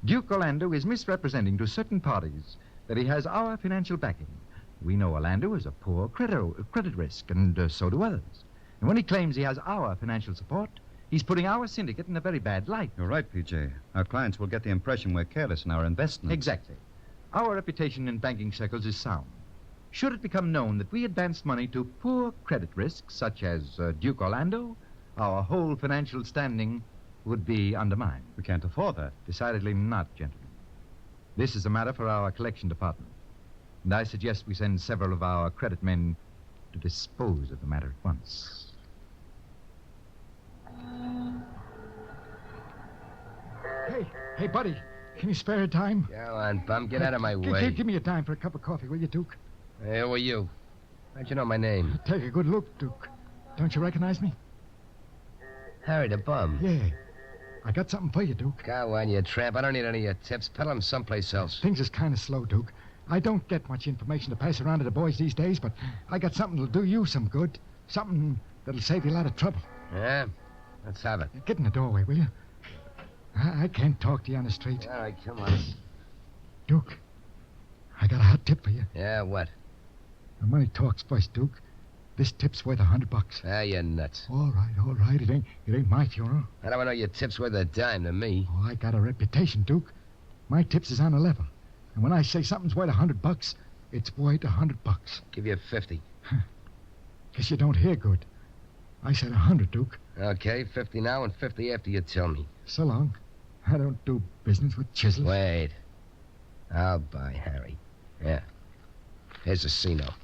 Duke Orlando is misrepresenting to certain parties that he has our financial backing. We know Orlando is a poor credit risk, and so do others. And when he claims he has our financial support, he's putting our syndicate in a very bad light. You're right, PJ. Our clients will get the impression we're careless in our investments. Exactly. Our reputation in banking circles is sound. Should it become known that we advance money to poor credit risks, such as Duke Orlando, our whole financial standing would be undermined. We can't afford that. Decidedly not, gentlemen. This is a matter for our collection department. And I suggest we send several of our credit men to dispose of the matter at once. Hey, buddy. Can you spare a time? Go on, bum. Get out of my way. Give me a dime for a cup of coffee, will you, Duke? Hey, who are you? How'd you know my name? Take a good look, Duke. Don't you recognize me? Harry the bum. Yeah. I got something for you, Duke. Go on, you tramp. I don't need any of your tips. Peddle them someplace else. Things is kind of slow, Duke. I don't get much information to pass around to the boys these days, but I got something that'll do you some good. Something that'll save you a lot of trouble. Yeah? Let's have it. Get in the doorway, will you? I can't talk to you on the street. All right, come on. Duke, I got a hot tip for you. Yeah, what? The money talks first, Duke. This tip's worth $100. Ah, you're nuts. All right. It ain't my funeral. How do I know your tip's worth a dime to me? Oh, I got a reputation, Duke. My tips is on a level. And when I say something's worth $100, it's worth $100. Give you 50. Guess you don't hear good. I said 100, Duke. Okay, 50 now and 50 after you tell me. So long. I don't do business with chisels. Wait. I'll buy Harry. Yeah. Here's the C-note.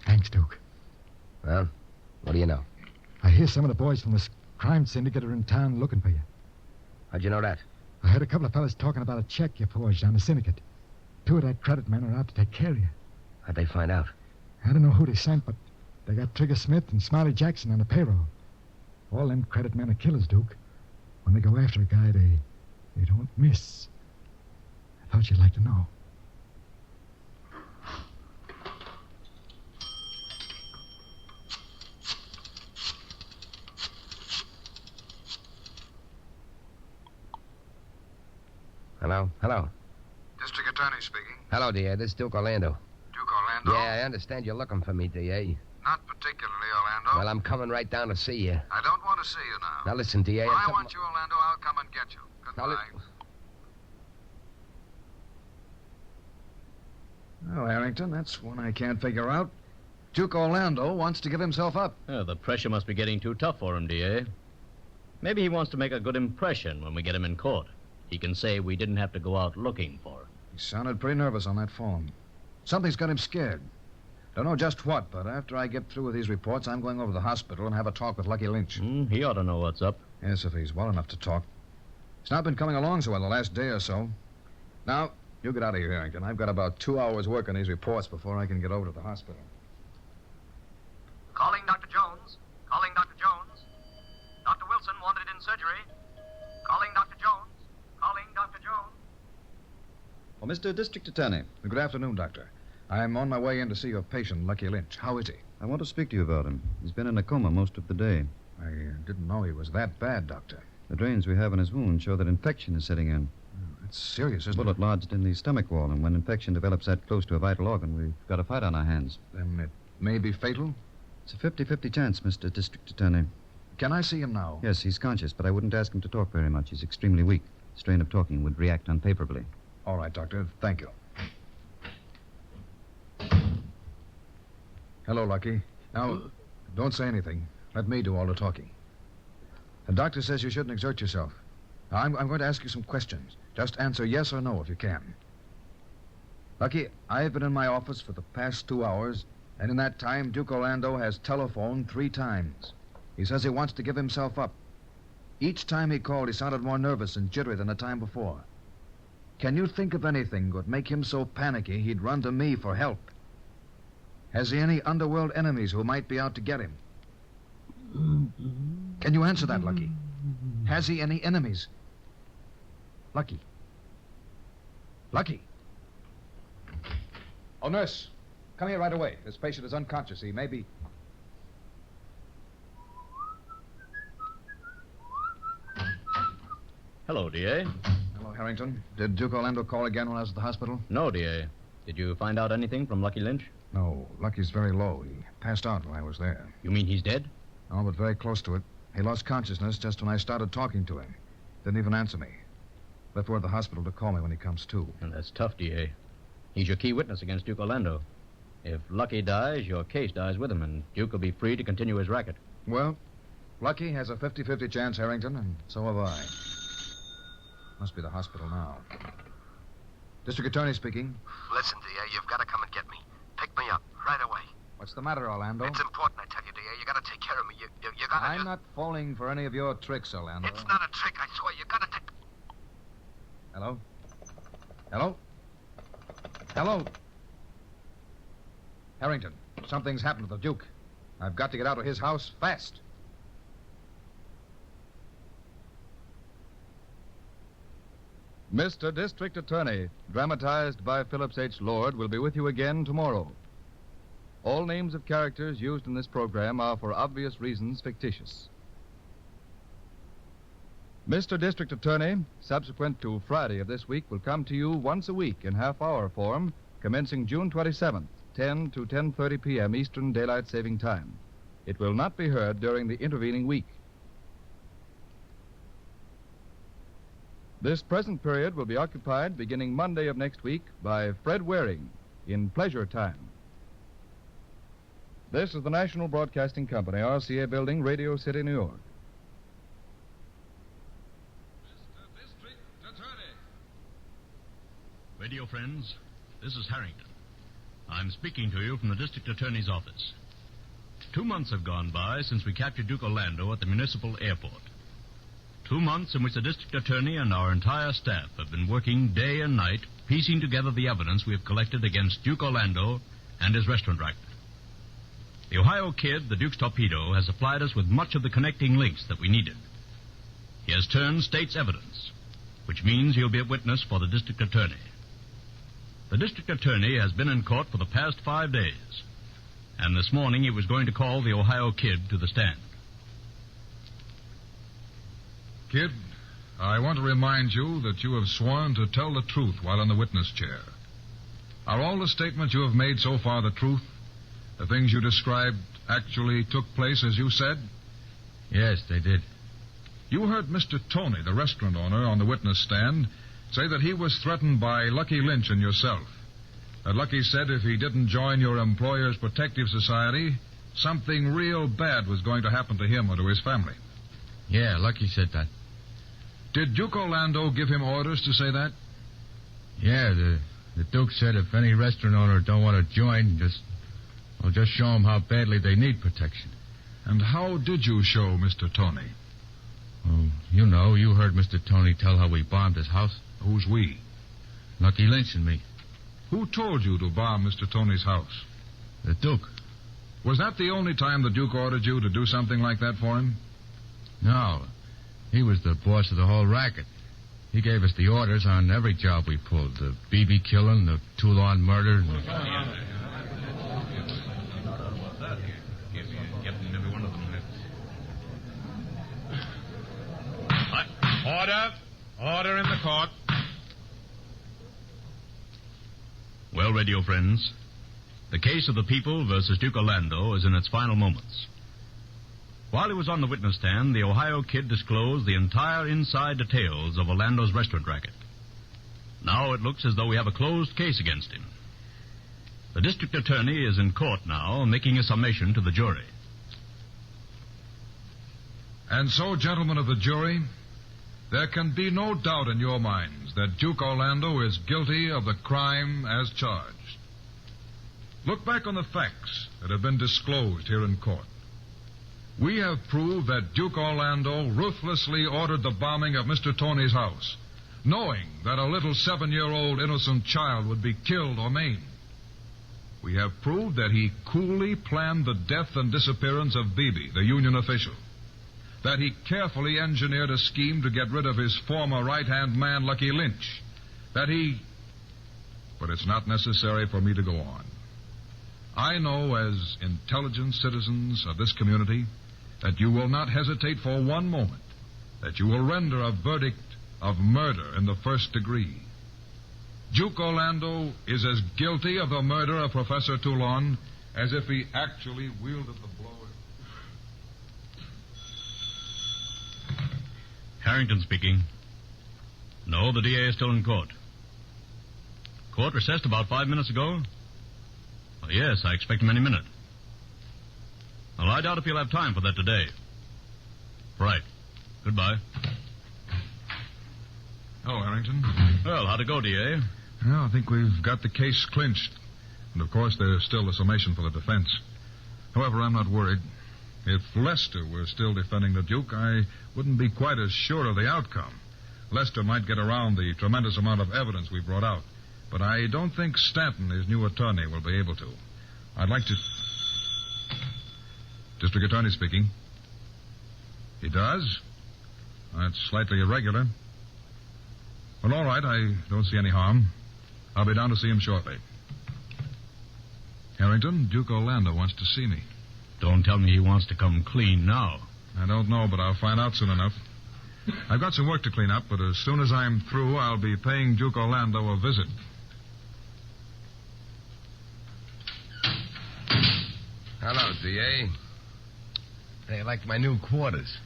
Thanks, Duke. Well, what do you know? I hear some of the boys from this crime syndicate are in town looking for you. How'd you know that? I heard a couple of fellas talking about a check you forged on the syndicate. 2 of their credit men are out to take care of you. How'd they find out? I don't know who they sent, but they got Trigger Smith and Smiley Jackson on the payroll. All them credit men are killers, Duke. When they go after a guy, they don't miss. I thought you'd like to know. Hello. District Attorney speaking. Hello, D.A. This is Duke Orlando. Duke Orlando? Yeah, I understand you're looking for me, D.A. Not particularly, Orlando. Well, I'm coming right down to see you. I don't want to see you now. Now, listen, D.A. When I want you, Orlando, I'll come and get you. Goodbye. Well, Harrington, that's one I can't figure out. Duke Orlando wants to give himself up. The pressure must be getting too tough for him, D.A. Maybe he wants to make a good impression when we get him in court. He can say we didn't have to go out looking for him. He sounded pretty nervous on that phone. Something's got him scared. Don't know just what, but after I get through with these reports, I'm going over to the hospital and have a talk with Lucky Lynch. He ought to know what's up. Yes, if he's well enough to talk. He's not been coming along so well the last day or so. Now, you get out of here, Harrington. I've got about 2 hours work on these reports before I can get over to the hospital. Calling Dr. Jones. Calling Dr. Jones. Dr. Wilson wanted in surgery. Calling Dr. Jones. Calling Dr. Jones. Well, Mr. District Attorney. Good afternoon, Doctor. I'm on my way in to see your patient, Lucky Lynch. How is he? I want to speak to you about him. He's been in a coma most of the day. I didn't know he was that bad, Doctor. The drains we have in his wound show that infection is setting in. It's serious, isn't Bullet lodged in the stomach wall, and when infection develops that close to a vital organ, we've got a fight on our hands. Then it may be fatal? It's a 50-50 chance, Mr. District Attorney. Can I see him now? Yes, he's conscious, but I wouldn't ask him to talk very much. He's extremely weak. The strain of talking would react unfavorably. All right, Doctor. Thank you. Hello, Lucky. Now, don't say anything. Let me do all the talking. The doctor says you shouldn't exert yourself. Now, I'm going to ask you some questions. Just answer yes or no if you can. Lucky, I've been in my office for the past 2 hours, and in that time, Duke Orlando has telephoned 3 times. He says he wants to give himself up. Each time he called, he sounded more nervous and jittery than the time before. Can you think of anything that would make him so panicky he'd run to me for help? Has he any underworld enemies who might be out to get him? Can you answer that, Lucky? Has he any enemies? Lucky. Lucky. Oh, nurse, come here right away. This patient is unconscious. He may be... Hello, D.A. Hello, Harrington. Did Duke Orlando call again when I was at the hospital? No, D.A. Did you find out anything from Lucky Lynch? No, Lucky's very low. He passed out while I was there. You mean he's dead? No, but very close to it. He lost consciousness just when I started talking to him. Didn't even answer me. Left word at the hospital to call me when he comes to. And that's tough, D.A. He's your key witness against Duke Orlando. If Lucky dies, your case dies with him, and Duke will be free to continue his racket. Well, Lucky has a 50-50 chance, Harrington, and so have I. Must be the hospital now. District Attorney speaking. Listen, D.A., you've got to come and get me. Pick me up right away. What's the matter, Orlando? It's important, I tell you, D.A. You got to take care of me. You got to... I'm not falling for any of your tricks, Orlando. It's not a trick, I swear. You got to take... Hello? Hello? Hello? Harrington, something's happened to the Duke. I've got to get out of his house fast. Mr. District Attorney, dramatized by Phillips H. Lord, will be with you again tomorrow. All names of characters used in this program are, for obvious reasons, fictitious. Mr. District Attorney, subsequent to Friday of this week, will come to you once a week in half-hour form, commencing June 27th, 10 to 10:30 p.m. Eastern Daylight Saving Time. It will not be heard during the intervening week. This present period will be occupied beginning Monday of next week by Fred Waring in Pleasure Time. This is the National Broadcasting Company, RCA Building, Radio City, New York. Radio friends, this is Harrington. I'm speaking to you from the District Attorney's office. 2 months have gone by since we captured Duke Orlando at the municipal airport. 2 months in which the District Attorney and our entire staff have been working day and night, piecing together the evidence we have collected against Duke Orlando and his restaurant racket. The Ohio Kid, the Duke's torpedo, has supplied us with much of the connecting links that we needed. He has turned state's evidence, which means he'll be a witness for the District Attorney. The District Attorney has been in court for the past 5 days, and this morning he was going to call the Ohio Kid to the stand. Kid, I want to remind you that you have sworn to tell the truth while in the witness chair. Are all the statements you have made so far the truth? The things you described actually took place as you said? Yes, they did. You heard Mr. Tony, the restaurant owner, on the witness stand, say that he was threatened by Lucky Lynch and yourself. That Lucky said if he didn't join your employer's protective society, something real bad was going to happen to him or to his family. Yeah, Lucky said that. Did Duke Orlando give him orders to say that? Yeah, the Duke said if any restaurant owner don't want to join, just show them how badly they need protection. And how did you show Mr. Tony? Oh, you know, you heard Mr. Tony tell how we bombed his house. Who's we? Lucky Lynch and me. Who told you to bomb Mr. Tony's house? The Duke. Was that the only time the Duke ordered you to do something like that for him? No. He was the boss of the whole racket. He gave us the orders on every job we pulled. The BB killing, the Toulon murder. Order in the court. Well, radio friends, the case of the people versus Duke Orlando is in its final moments. While he was on the witness stand, the Ohio Kid disclosed the entire inside details of Orlando's restaurant racket. Now it looks as though we have a closed case against him. The district attorney is in court now, making a summation to the jury. And so, gentlemen of the jury, there can be no doubt in your minds that Duke Orlando is guilty of the crime as charged. Look back on the facts that have been disclosed here in court. We have proved that Duke Orlando ruthlessly ordered the bombing of Mr. Tony's house, knowing that a little 7-year-old innocent child would be killed or maimed. We have proved that he coolly planned the death and disappearance of Beebe, the union official, that he carefully engineered a scheme to get rid of his former right-hand man, Lucky Lynch, that he... But it's not necessary for me to go on. I know, as intelligent citizens of this community, that you will not hesitate for one moment, that you will render a verdict of murder in the first degree. Duke Orlando is as guilty of the murder of Professor Toulon as if he actually wielded the blow. Harrington speaking. No, the DA is still in court. Court recessed about 5 minutes ago? Oh, yes, I expect him any minute. Well, I doubt if he'll have time for that today. Right. Goodbye. Oh, Harrington. Well, how'd it go, DA? Well, I think we've got the case clinched. And, of course, there's still a summation for the defense. However, I'm not worried. If Lester were still defending the Duke, I wouldn't be quite as sure of the outcome. Lester might get around the tremendous amount of evidence we brought out. But I don't think Stanton, his new attorney, will be able to. I'd like to... District Attorney speaking. He does? That's slightly irregular. Well, all right, I don't see any harm. I'll be down to see him shortly. Harrington, Duke Orlando wants to see me. Don't tell me he wants to come clean now. I don't know, but I'll find out soon enough. I've got some work to clean up, but as soon as I'm through, I'll be paying Duke Orlando a visit. Hello, D.A. Hey, I like my new quarters.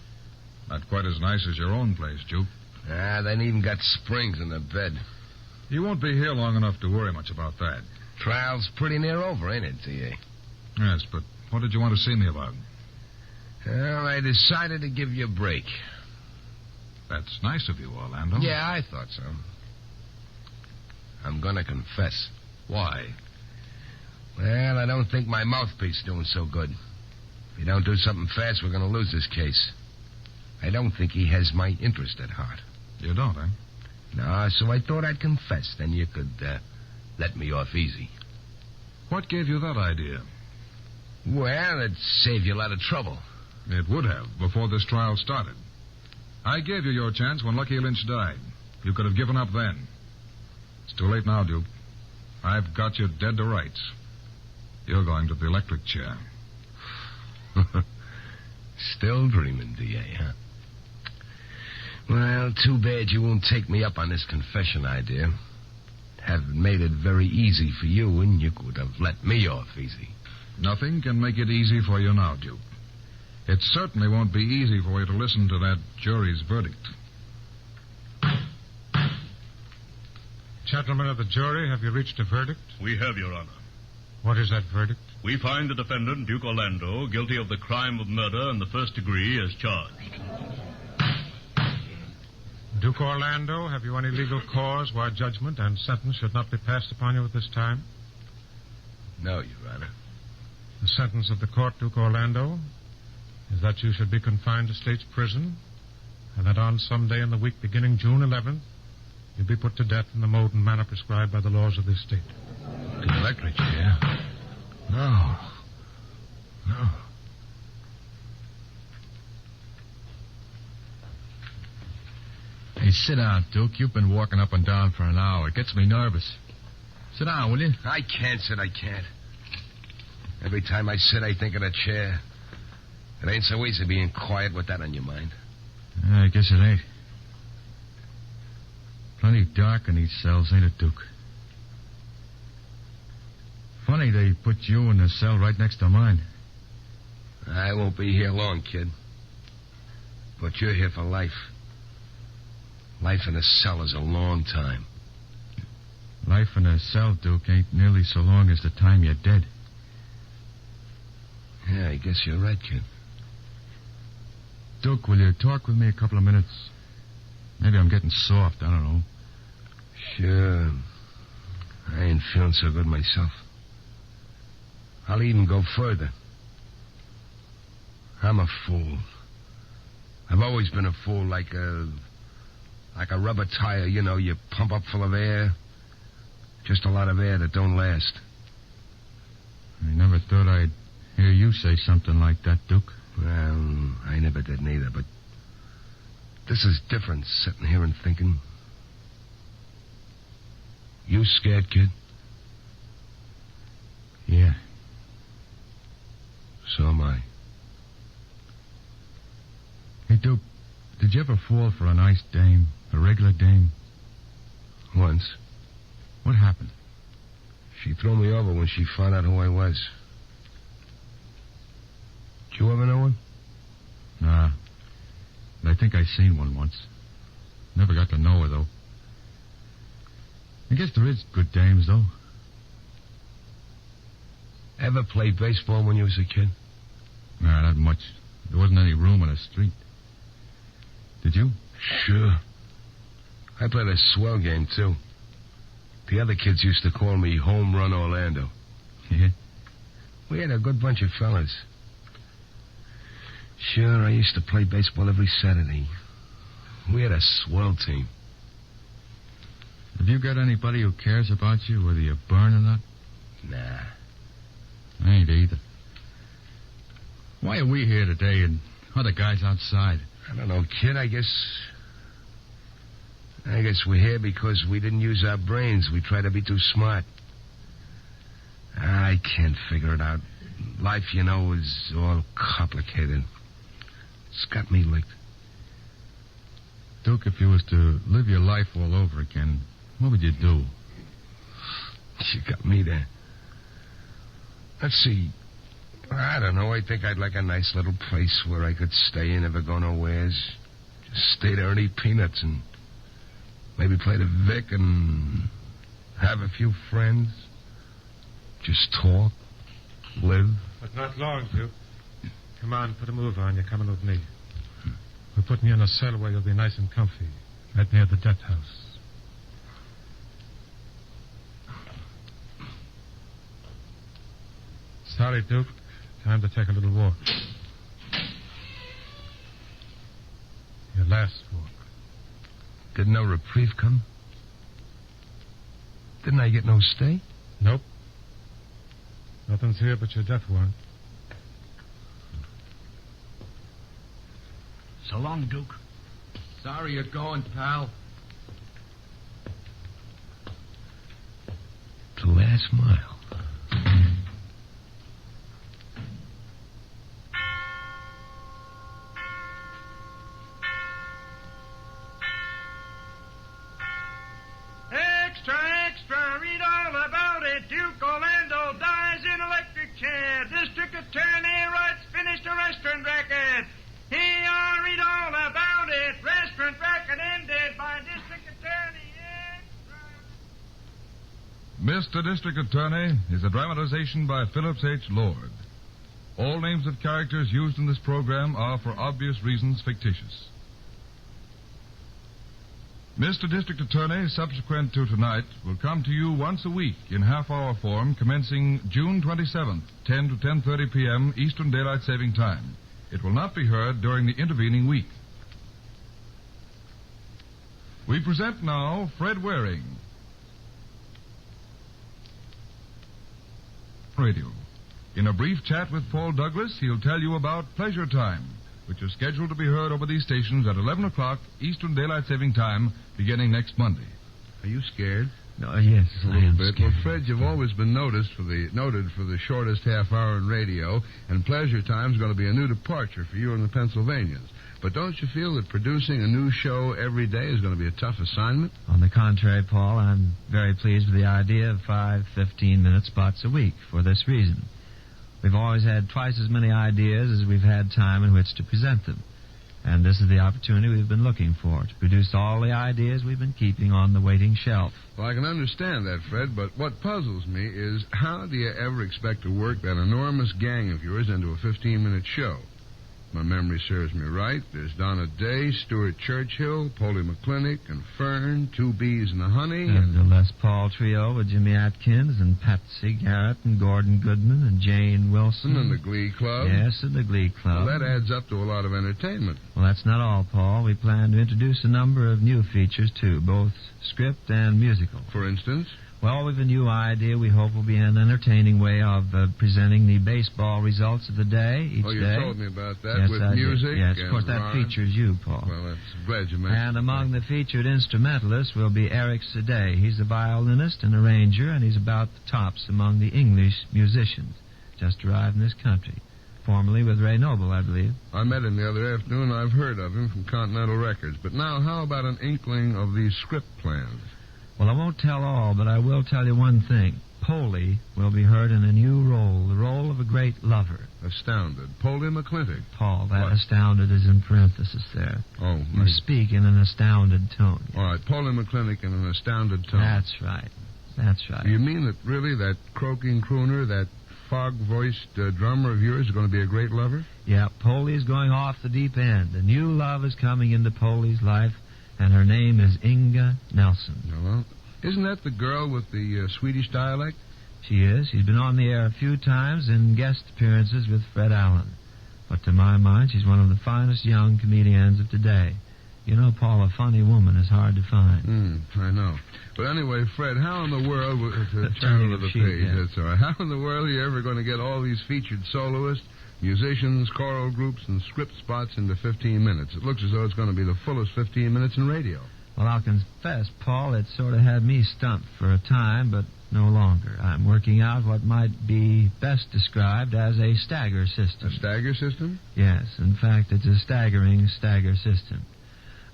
Not quite as nice as your own place, Duke. Ah, they even got springs in the bed. You won't be here long enough to worry much about that. Trial's pretty near over, ain't it, D.A.? Yes, but what did you want to see me about? Well, I decided to give you a break. That's nice of you, Orlando. Yeah, I thought so. I'm gonna confess. Why? Well, I don't think my mouthpiece is doing so good. If you don't do something fast, we're gonna lose this case. I don't think he has my interest at heart. You don't, eh? No, so I thought I'd confess. Then you could let me off easy. What gave you that idea? Well, it'd save you a lot of trouble. It would have, before this trial started. I gave you your chance when Lucky Lynch died. You could have given up then. It's too late now, Duke. I've got you dead to rights. You're going to the electric chair. Still dreaming, D.A., huh? Well, too bad you won't take me up on this confession idea. Have made it very easy for you, and you could have let me off easy. Nothing can make it easy for you now, Duke. It certainly won't be easy for you to listen to that jury's verdict. Gentlemen of the jury, have you reached a verdict? We have, Your Honor. What is that verdict? We find the defendant, Duke Orlando, guilty of the crime of murder in the first degree as charged. Duke Orlando, have you any legal cause why judgment and sentence should not be passed upon you at this time? No, Your Honor. The sentence of the court, Duke Orlando, is that you should be confined to state's prison, and that on some day in the week beginning June 11th, you'll be put to death in the mode and manner prescribed by the laws of this state. The electric chair? No. No. Hey, Hey, sit down, Duke. You've been walking up and down for an hour. It gets me nervous. Sit down, will you? I can't sit, I can't. Every time I sit, I think of the chair. It ain't so easy being quiet with that on your mind. I guess it ain't. Plenty dark in these cells, ain't it, Duke? Funny they put you in the cell right next to mine. I won't be here long, kid. But you're here for life. Life in a cell is a long time. Life in a cell, Duke, ain't nearly so long as the time you're dead. Yeah, I guess you're right, kid. Duke, will you talk with me a couple of minutes? Maybe I'm getting soft, I don't know. Sure. I ain't feeling so good myself. I'll even go further. I'm a fool. I've always been a fool, like a rubber tire, you know, you pump up full of air. Just a lot of air that don't last. I never thought I'd hear you say something like that, Duke. Well, I never did neither, but this is different, sitting here and thinking. You scared, kid? Yeah. So am I. Hey, Duke, did you ever fall for a nice dame? A regular dame? Once. What happened? She threw me over when she found out who I was. Did you ever know one? Nah. But I think I seen one once. Never got to know her, though. I guess there is good dames, though. Ever play baseball when you was a kid? Nah, not much. There wasn't any room in the street. Did you? Sure. I played a swell game, too. The other kids used to call me Home Run Orlando. Yeah? We had a good bunch of fellas. Sure, I used to play baseball every Saturday. We had a swell team. Have you got anybody who cares about you, whether you burn or not? Nah. I ain't either. Why are we here today and other guys outside? I don't know, kid. I guess we're here because we didn't use our brains. We tried to be too smart. I can't figure it out. Life, you know, is all complicated. It's got me licked. Duke, if you was to live your life all over again, what would you do? You got me there. Let's see. I don't know. I think I'd like a nice little place where I could stay and never go nowheres. Just stay there and eat peanuts and maybe play the Vic and have a few friends. Just talk, live. But not long, Duke. Come on, put a move on. You're coming with me. We're putting you in a cell where you'll be nice and comfy, right near the death house. Sorry, Duke. Time to take a little walk. Your last walk. Did no reprieve come? Didn't I get no stay? Nope. Nothing's here but your death warrant. So long, Duke. Sorry you're going, pal. The last mile. Extra, extra, read all about it. Duke Orlando dies in electric chair. District Attorney writes finished a restaurant racket. Here, read all about it. Restaurant racket ended by District Attorney. Mr. District Attorney is a dramatization by Phillips H. Lord. All names of characters used in this program are, for obvious reasons, fictitious. Mr. District Attorney, subsequent to tonight, will come to you once a week in half-hour form commencing June 27th, 10 to 10:30 p.m. Eastern Daylight Saving Time. It will not be heard during the intervening week. We present now Fred Waring. Radio. In a brief chat with Paul Douglas, he'll tell you about Pleasure Time, which are scheduled to be heard over these stations at 11 o'clock Eastern Daylight Saving Time beginning next Monday. Are you scared? No, yes, a little bit. Well, Fred, you've always been noted for the shortest half hour in radio, and Pleasure Time's going to be a new departure for you and the Pennsylvanians. But don't you feel that producing a new show every day is going to be a tough assignment? On the contrary, Paul, I'm very pleased with the idea of 5 15-minute spots a week for this reason. We've always had twice as many ideas as we've had time in which to present them. And this is the opportunity we've been looking for, to produce all the ideas we've been keeping on the waiting shelf. Well, I can understand that, Fred, but what puzzles me is how do you ever expect to work that enormous gang of yours into a 15-minute show? If my memory serves me right, there's Donna Day, Stuart Churchill, Polly McClintock, and Fern, Two Bees and a Honey, And the Les Paul trio with Jimmy Atkins and Patsy Garrett and Gordon Goodman and Jane Wilson. And the Glee Club. Yes, and the Glee Club. Well, that adds up to a lot of entertainment. Well, that's not all, Paul. We plan to introduce a number of new features, too, both script and musical. For instance? Well, we've a new idea we hope will be an entertaining way of presenting the baseball results of the day each day. Oh, you told me about that, yes, with I music. Did. Yes, of course, that rhyme. features you, Paul. Well, that's glad you mentioned. And among the featured instrumentalists will be Eric Sadeh. He's a violinist and arranger, and he's about the tops among the English musicians. Just arrived in this country. Formerly with Ray Noble, I believe. I met him the other afternoon. I've heard of him from Continental Records. But now, how about an inkling of these script plans? Well, I won't tell all, but I will tell you one thing. Polly will be heard in a new role, the role of a great lover. Astounded. Polly McClintock. Paul, that What? astounded is in parenthesis there. Oh, You speak in an astounded tone. All right, Polly McClintock in an astounded tone. That's right. That's right. Do you mean that really that croaking crooner, that fog-voiced drummer of yours is going to be a great lover? Yeah, Polly's going off the deep end. A new love is coming into Polly's life, and her name is Inga Nelson. Well, isn't that the girl with the Swedish dialect? She is. She's been on the air a few times in guest appearances with Fred Allen. But to my mind, she's one of the finest young comedians of today. You know, Paul, a funny woman is hard to find. I know. But anyway, Fred, how in the world... turn to the page, yeah. that's all right. How in the world are you ever going to get all these featured soloists, musicians, choral groups, and script spots into 15 minutes? It looks as though it's going to be the fullest 15 minutes in radio. Well, I'll confess, Paul, it sort of had me stumped for a time, but no longer. I'm working out what might be best described as a stagger system. A stagger system? Yes. In fact, it's a staggering stagger system.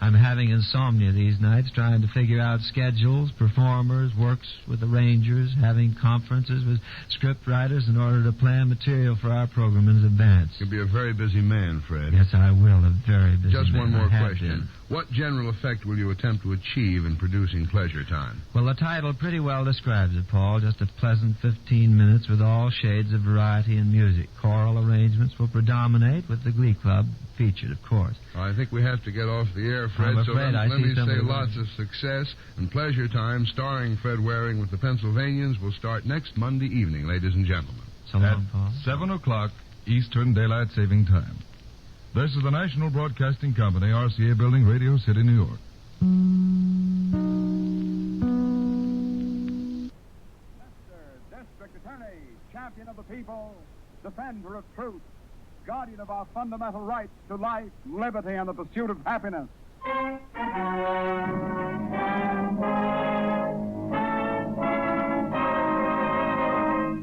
I'm having insomnia these nights, trying to figure out schedules, performers, works with arrangers, having conferences with script writers in order to plan material for our program in advance. You'll be a very busy man, Fred. Yes, I will. A very busy Just man. one more I have question. been. What general effect will you attempt to achieve in producing Pleasure Time? Well, the title pretty well describes it, Paul. Just a pleasant 15 minutes with all shades of variety in music. Choral arrangements will predominate, with the Glee Club featured, of course. I think we have to get off the air, Fred. I'm so afraid let I me see say somebody lots of success. And Pleasure Time, starring Fred Waring with the Pennsylvanians, will start next Monday evening, ladies and gentlemen. So long, Paul. 7 o'clock Eastern Daylight Saving Time. This is the National Broadcasting Company, RCA Building, Radio City, New York. District Attorney, champion of the people, defender of truth, guardian of our fundamental rights to life, liberty, and the pursuit of happiness.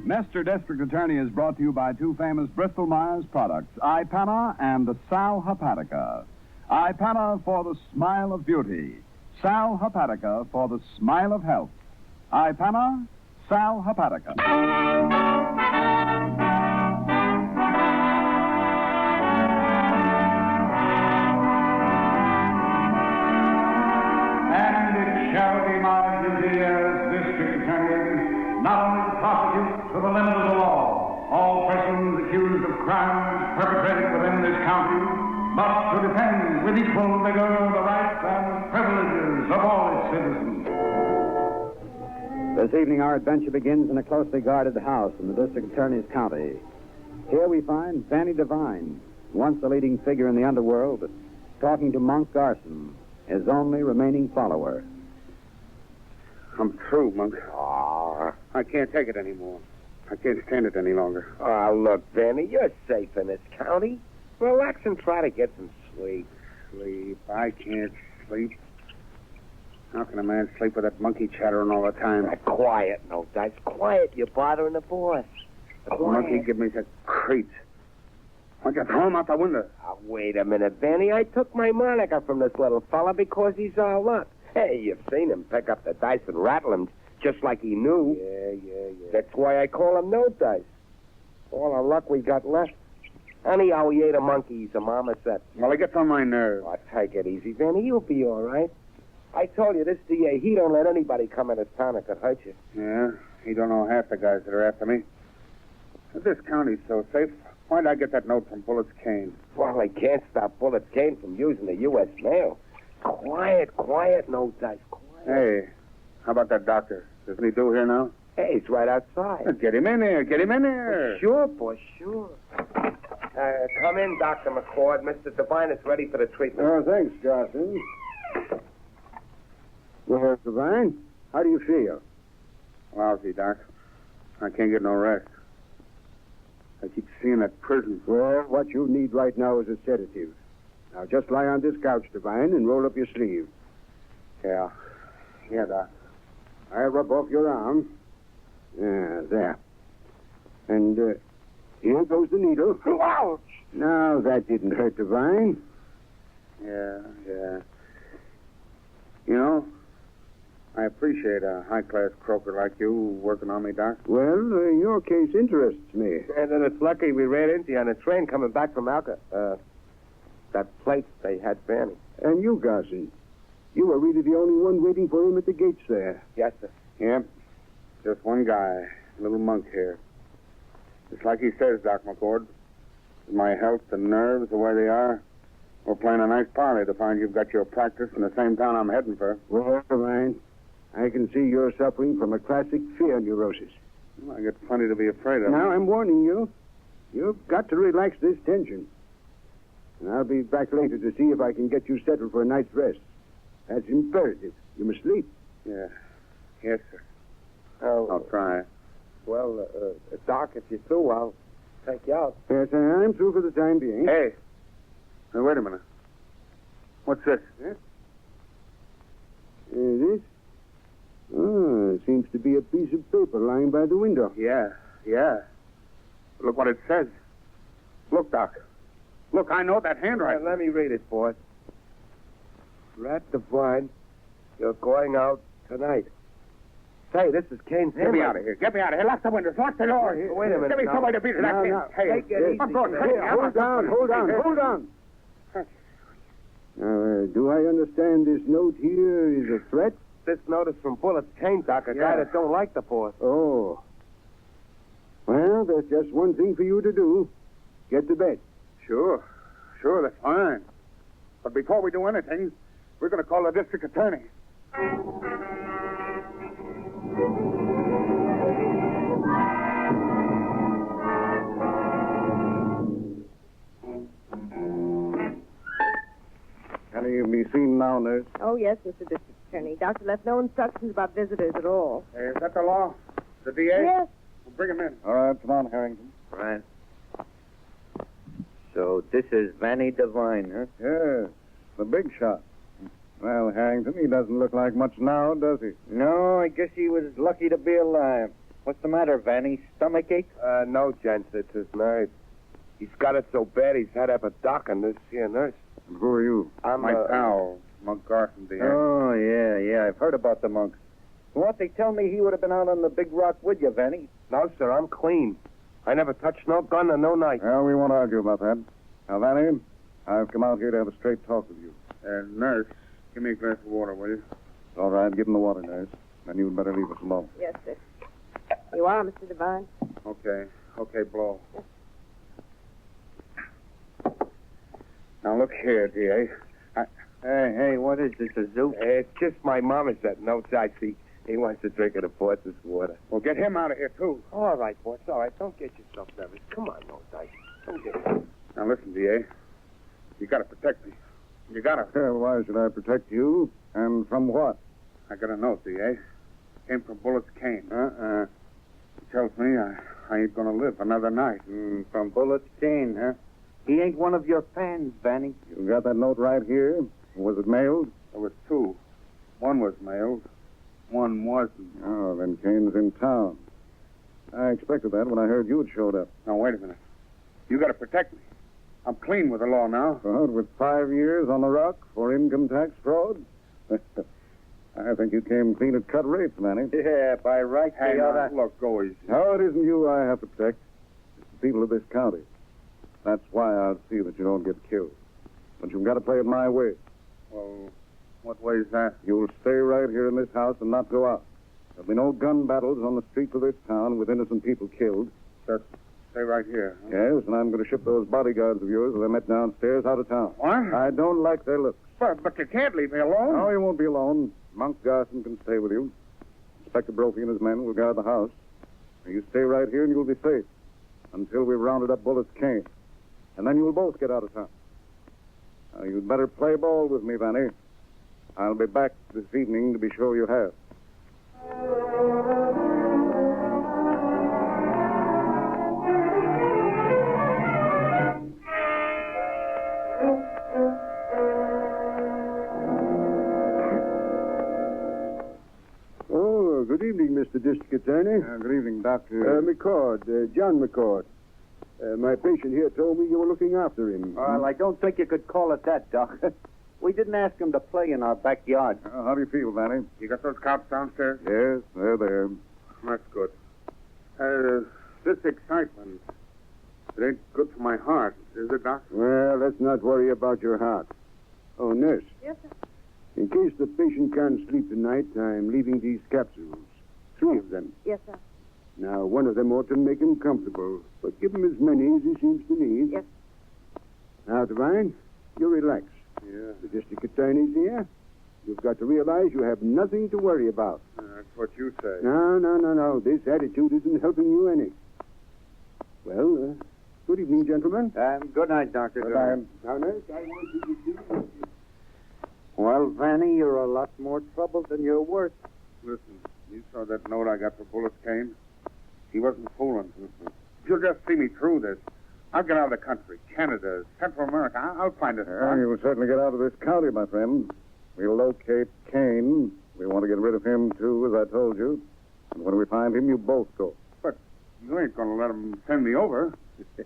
Mr. District Attorney is brought to you by two famous Bristol-Myers products, Ipana and the Sal Hepatica. Ipana for the smile of beauty, Sal Hepatica for the smile of health. Ipana, Sal Hepatica. And it shall be my duty as District Attorney not only to prosecute to the limit of the law all persons accused of crimes perpetrated within this county, but to defend with equal vigor the rights and privileges of all its citizens. This evening, our adventure begins in a closely guarded house in the District Attorney's county. Here we find Vanny Devine, once a leading figure in the underworld, talking to Monk Garson, his only remaining follower. I'm through, Monk. I can't take it anymore. I can't stand it any longer. Oh, look, Vanny, you're safe in this county. Relax and try to get some sleep. Sleep? I can't sleep. How can a man sleep with that monkey chattering all the time? Quiet, no dice. Quiet. You're bothering the boss. The monkey give me the creeps. Why don't you throw him out the window? Oh, wait a minute, Vanny. I took my moniker from this little fella because he's all luck. Hey, you've seen him pick up the dice and rattle them just like he knew. Yeah. That's why I call him No Dice. All the luck we got left. Anyhow, he ate a monkey, he's a marmoset. Well, he gets on my nerves. Oh, take it easy, Vanny. You'll be all right. I told you, this DA, he don't let anybody come into town that could hurt you. Yeah, he don't know half the guys that are after me. If this county's so safe, why'd I get that note from Bullet's Cane? Well, they can't stop Bullet's Cane from using the U.S. mail. Quiet, No Dice, quiet. Hey, how about that doctor? Doesn't he do here now? Hey, he's right outside. Get him in here. Sure, boss, sure. Come in, Dr. McCord. Mr. Devine is ready for the treatment. Oh, thanks, Garson. Well, Devine, how do you feel? Lousy, Doc. I can't get no rest. I keep seeing that prison. Well, what you need right now is a sedative. Now, just lie on this couch, Devine, and roll up your sleeve. Yeah, Doc. I'll rub off your arm. Yeah, there. And, here goes the needle. Ouch! Now, that didn't hurt, Devine. Yeah. You know, I appreciate a high-class croaker like you working on me, Doc. Well, your case interests me. And then it's lucky we ran into you on a train coming back from that place they had Vanny. And you, Garson. You were really the only one waiting for him at the gates there. Yes, sir. Yep. Just one guy, little monk here. It's like he says, Doc McCord. With my health and nerves the way they are, we're playing a nice party to find you've got your practice in the same town I'm heading for. Well, Devine, I can see you're suffering from a classic fear neurosis. Well, I get plenty to be afraid of. Now, I'm warning you. You've got to relax this tension. And I'll be back later to see if I can get you settled for a night's rest. That's imperative. You must sleep. Yeah. Yes, sir. Oh, I'll try. Well, Doc, if you're through, I'll take you out. Yes, I'm through for the time being. Hey, wait a minute. What's this? Huh? This? Oh, it seems to be a piece of paper lying by the window. Yeah. Look what it says. Look, Doc. Look, I know that handwriting. Let me read it, boss. Rat Devine, you're going out tonight. Say, this is Kane's Get me out of here. Lock the windows. Lock the door. Wait a minute. Give me now. somebody to beat it. Now. Hey, take it easy. I'm going. Hold on. Do I understand this note here is a threat? This note is from Bullet's Cane, Doc, a guy that don't like the boss. Oh. Well, there's just one thing for you to do. Get to bed. Sure, that's fine. But before we do anything, we're going to call the district attorney. Can you be seen now, nurse? Oh, yes, Mr. District Attorney. Doctor left no instructions about visitors at all. Is that the law? The DA? Yes. We'll bring him in. All right, come on, Harrington. Right. So this is Vanny Devine, huh? Yes, the big shot. Well, Harrington, he doesn't look like much now, does he? No, I guess he was lucky to be alive. What's the matter, Vanny? Stomachache? No, gents, it's his nerves. He's got it so bad he's had to have a doc on this here nurse. And who are you? I'm my pal, Monk Garson, DA. Oh, yeah, I've heard about the monk. What, they tell me he would have been out on the big rock with you, Vanny? No, sir, I'm clean. I never touched no gun or no knife. Well, we won't argue about that. Now, Vanny, I've come out here to have a straight talk with you. Nurse, give me a glass of water, will you? All right, give him the water, nurse. Then you'd better leave us alone. Yes, sir. You are, Mr. Devine. Okay, blow. Now, look here, DA. Hey, what is this, a zoo? It's just my marmoset. No dice. He wants to drink of the boss's water. Well, get him out of here, too. All right, boss. All right. Don't get yourself nervous. Come on, no dice. Don't get it. Now, listen, DA. You got to protect me. You got to. Well, why should I protect you? And from what? I got a note, DA. Came from Bullet's Cane. He tells me I ain't going to live another night. From Bullet's Cane, huh? He ain't one of your fans, Vanny. You got that note right here? Was it mailed? There was two. One was mailed. One wasn't. Oh, then Kane's in town. I expected that when I heard you had showed up. Now, wait a minute. You got to protect me. I'm clean with the law now. What, with 5 years on the rock for income tax fraud? I think you came clean at cut rates, Manny. Yeah, by right, Hey, now, look, go easy. No, it isn't you I have to protect. It's the people of this county. That's why I'll see that you don't get killed. But you've got to play it my way. Well, what way is that? You'll stay right here in this house and not go out. There'll be no gun battles on the streets of this town with innocent people killed. Just stay right here. Huh? Yes, and I'm going to ship those bodyguards of yours that I met downstairs out of town. What? I don't like their looks. But you can't leave me alone. No, you won't be alone. Monk Garson can stay with you. Inspector Brophy and his men will guard the house. You stay right here and you'll be safe until we've rounded up Bullets Kane. And then you'll both get out of town. Now, you'd better play ball with me, Vanny. I'll be back this evening to be sure you have. Oh, good evening, Mr. District Attorney. Good evening, Dr. McCord, John McCord. My patient here told me you were looking after him. Well, I don't think you could call it that, Doc. We didn't ask him to play in our backyard. How do you feel, Vanny? You got those cops downstairs? Yes, they're there. That's good. This excitement, it ain't good for my heart, is it, Doc? Well, let's not worry about your heart. Oh, nurse. Yes, sir. In case the patient can't sleep tonight, I'm leaving these capsules. 3 of them. Yes, sir. Now, one of them ought to make him comfortable, but give him as many as he seems to need. Yes. Now, Devine, you relax. Yeah. The district attorney's here. You've got to realize you have nothing to worry about. That's what you say. No. This attitude isn't helping you any. Well, good evening, gentlemen. Good night, Doctor. Good night. Now, nurse, I want you to see... Well, Vanny, you're a lot more trouble than you're worth. Listen, you saw that note I got for Bullets Kane? He wasn't fooling. You'll just see me through this. I'll get out of the country. Canada, Central America. I'll find it. You'll certainly get out of this county, my friend. We'll locate Kane. We want to get rid of him, too, as I told you. And when we find him, you both go. But you ain't going to let him send me over.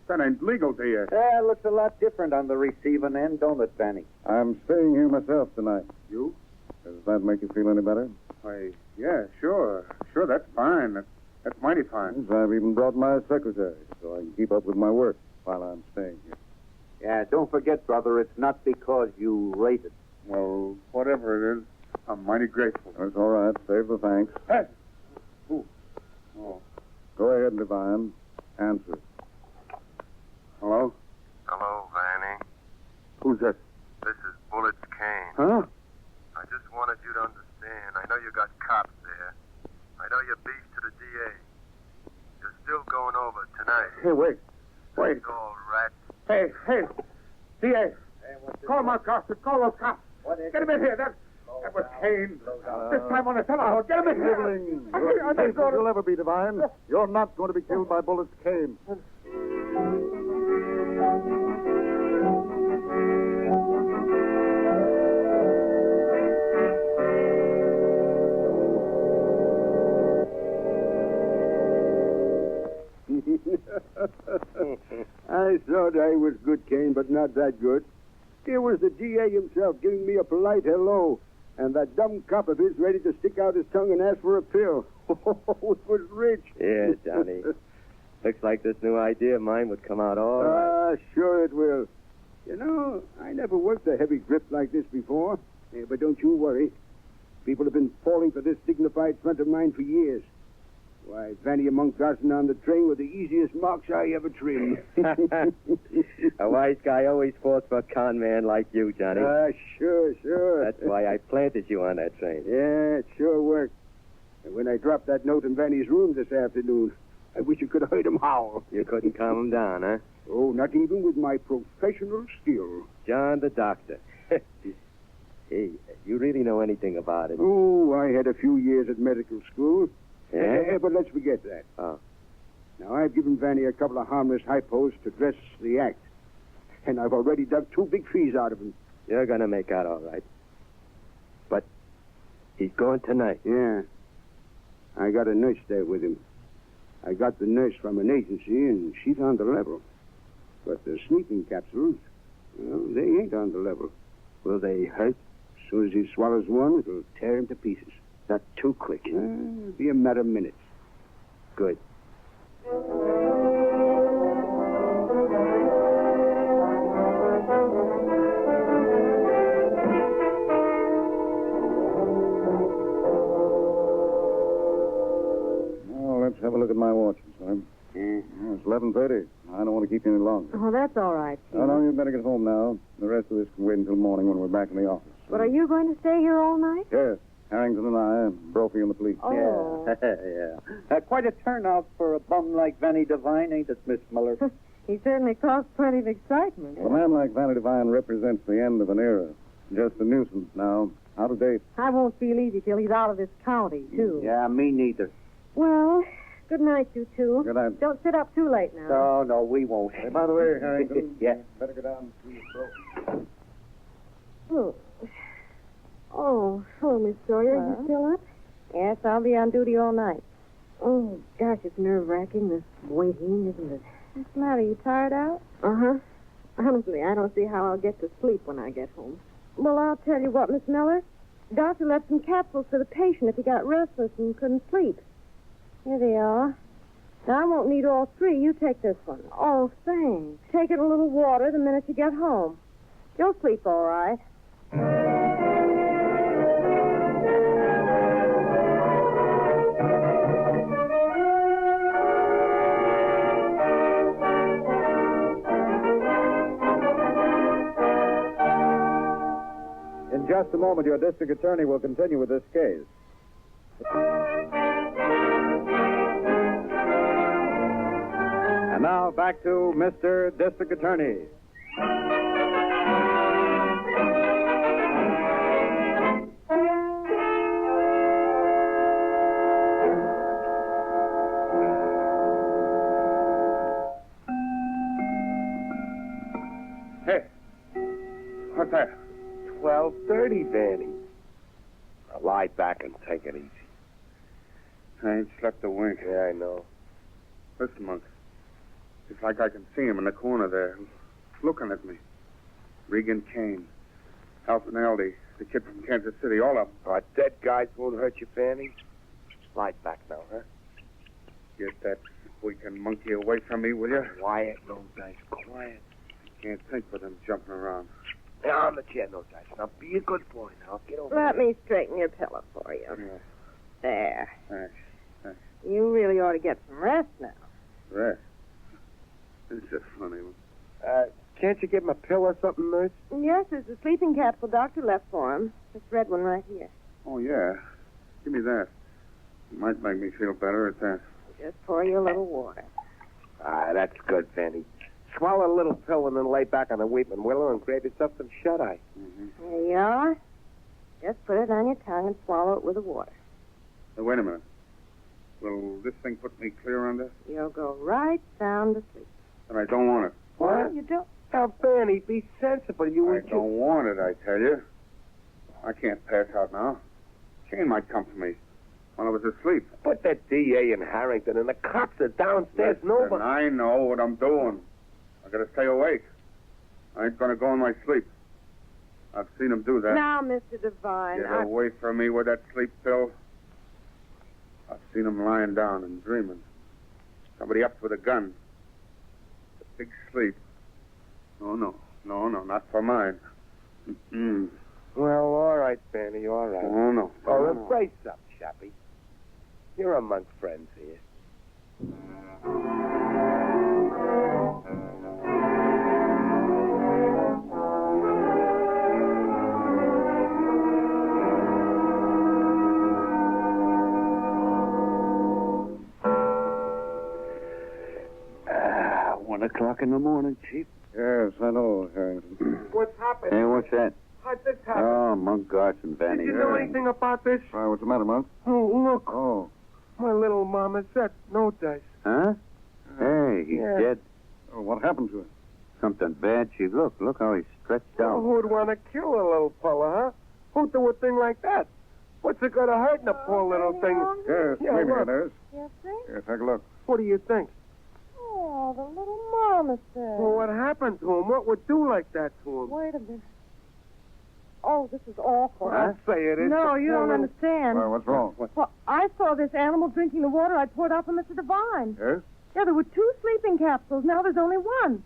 That ain't legal to you. Yeah, it looks a lot different on the receiving end, don't it, Vanny? I'm staying here myself tonight. You? Does that make you feel any better? Why, yeah, sure. Sure, that's fine. That's mighty fine. Yes, I've even brought my secretary, so I can keep up with my work while I'm staying here. Yeah, don't forget, brother, it's not because you rate it. Well, whatever it is, I'm mighty grateful. That's all right. Save the thanks. Hey! Who? Oh. Go ahead, Devine. Answer. Hello? Hello, Vanny. Who's that? This is Bullets Kane. Huh? I just wanted you to understand. I know you got cops there. I know you're beef to the DA. You're still going over tonight. Hey, wait. That's all right. Hey, DA. Call my cops. Call those cops. Get him in here. That was Kane. This time on the telephone. Get him in here. You'll ever be, Devine. You're not going to be killed by Bullets Kane. I thought I was good, Kane, but not that good. Here was the DA himself giving me a polite hello, and that dumb cop of his ready to stick out his tongue and ask for a pill. Oh, it was rich. Yeah, Johnny. Looks like this new idea of mine would come out all right. Sure it will. You know, I never worked a heavy grip like this before. But don't you worry. People have been falling for this dignified front of mine for years. Why, Vanny and Monk Garson on the train were the easiest marks I ever trimmed. A wise guy always falls for a con man like you, Johnny. Sure. That's why I planted you on that train. Yeah, it sure worked. And when I dropped that note in Vanny's room this afternoon, I wish you could have heard him howl. You couldn't calm him down, huh? Oh, not even with my professional skill. John the doctor. Hey, you really know anything about it? Oh, I had a few years at medical school. Yeah? But let's forget that. Oh. Now, I've given Vanny a couple of harmless hypos to dress the act. And I've already dug 2 big trees out of him. You're going to make out all right. But he's going tonight. Yeah. I got a nurse there with him. I got the nurse from an agency, and she's on the level. But the sleeping capsules, well, they ain't on the level. Will they hurt? As soon as he swallows one, it'll tear him to pieces. Not too quick. It'll be a matter of minutes. Good. Well, let's have a look at my watch, son. It's 11:30. I don't want to keep you any longer. Oh, that's all right. Oh, no, you'd better get home now. The rest of this can wait until morning when we're back in the office. But are you going to stay here all night? Yes. Harrington and I, Brophy and the police. Oh. Yeah. Quite a turnout for a bum like Vanny Devine, ain't it, Miss Miller? He certainly caused plenty of excitement. A man like Vanny Devine represents the end of an era. Just a nuisance now. Out of date. I won't feel easy till he's out of this county, too. Yeah, me neither. Well, good night, you two. Good night. Don't sit up too late now. No, we won't. Hey, by the way, Harrington. Yeah. Better go down and see Brophy. Oh, hello, Miss Sawyer. You still up? Yes, I'll be on duty all night. Oh, gosh, it's nerve-wracking, this waiting, isn't it? What's the matter? You tired out? Uh-huh. Honestly, I don't see how I'll get to sleep when I get home. Well, I'll tell you what, Miss Miller. Doctor left some capsules for the patient if he got restless and couldn't sleep. Here they are. Now, I won't need all 3. You take this one. Oh, thanks. Take it in a little water the minute you get home. You'll sleep all right. In just a moment, your district attorney will continue with this case. And now back to Mr. District Attorney. Hey, what's that? 12:30, Vanny. Now lie back and take it easy. I ain't slept a wink. Yeah, I know. Listen, Monk. It's like I can see him in the corner there, looking at me. Regan Kane, Alf and Aldy, the kid from Kansas City, all of them. Our dead guys won't hurt you, Vanny. Lie back now, huh? Get that weekend monkey away from me, will you? Quiet, no dice. Quiet. Can't think with him jumping around. Now on the chair, no dice. Now be a good boy now. Get over Let there. me straighten your pillow for you. Yeah. There. Thanks. Thanks. You really ought to get some rest now. Rest. This is a funny one. Can't you give him a pill or something, nurse? Yes, there's a sleeping capsule doctor left for him. This red one right here. Oh, yeah. Give me that. It might make me feel better at that. Just pour you a little water. That's good, Vanny. Swallow a little pill and then lay back on the weeping willow and grab yourself some shut-eye. Mm-hmm. There you are. Just put it on your tongue and swallow it with the water. Now, wait a minute. Will this thing put me clear under? You'll go right down to sleep. And I don't want it. What? You don't. Now, Vanny, be sensible. I don't want it, I tell you. I can't pass out now. Kane might come for me while I was asleep. Put that DA in Harrington, and the cops are downstairs. Listen, I know what I'm doing. I gotta stay awake. I ain't gonna go in my sleep. I've seen him do that. Now, Mr. Devine, Get away from me with that sleep pill. I've seen him lying down and dreaming. Somebody up with a gun. A big sleep. No, not for mine. Mm-mm. Well, all right, Vanny, all right. Oh, no. Oh, then brace up, Chappie. You're among friends here. O'clock in the morning, Chief. Yes, I know, Harrington. What's happened? Hey, what's that? How'd this happen? Oh, Monk Garson, Vanny. Did you know anything about this? Why, what's the matter, Monk? Oh, look. Oh. My little mama said no dice. Huh? Hey, he's dead. Oh, what happened to him? Something bad, Chief. Look how he's stretched Well, out. who'd want to kill a little fella, huh? Who'd do a thing like that? What's it going to hurt in a poor little thing? Yes, Yeah, maybe look. it is. Yes, sir? Here, take a look. What do you think? Oh, the little marmoset. Well, what happened to him? What would do like that to him? Wait a minute. Oh, this is awful. I'll say it is. No, you don't Well, understand. Well, what's wrong? Well, I saw this animal drinking the water I poured out for Mr. Devine. Yes? Yeah, there were 2 sleeping capsules. Now there's only 1.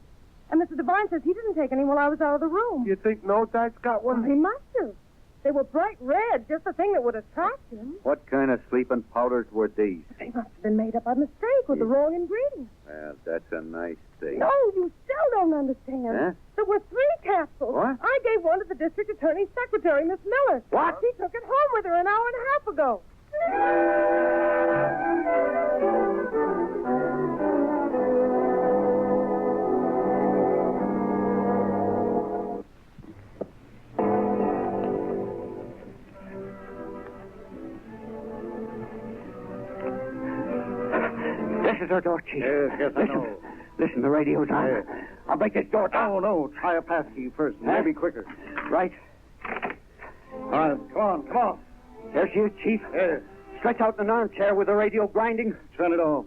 And Mr. Devine says he didn't take any while I was out of the room. You think No Dice got one? Well, he must have. They were bright red, just the thing that would attract him. What kind of sleeping powders were these? They must have been made up by mistake with the wrong ingredients. Well, that's a nice thing. No, you still don't understand. Huh? There were 3 capsules. What? I gave one to the district attorney's secretary, Miss Miller. What? She took it home with her an hour and a half ago. This is our door, Chief. Yes, I know. Listen, the radio's on. Yes. I'll break this door down. Oh, no. Try a pass key first. Huh? Maybe quicker. Right. All right, come on. There she is, Chief. Yes. Stretch out in an armchair with the radio grinding. Turn it off.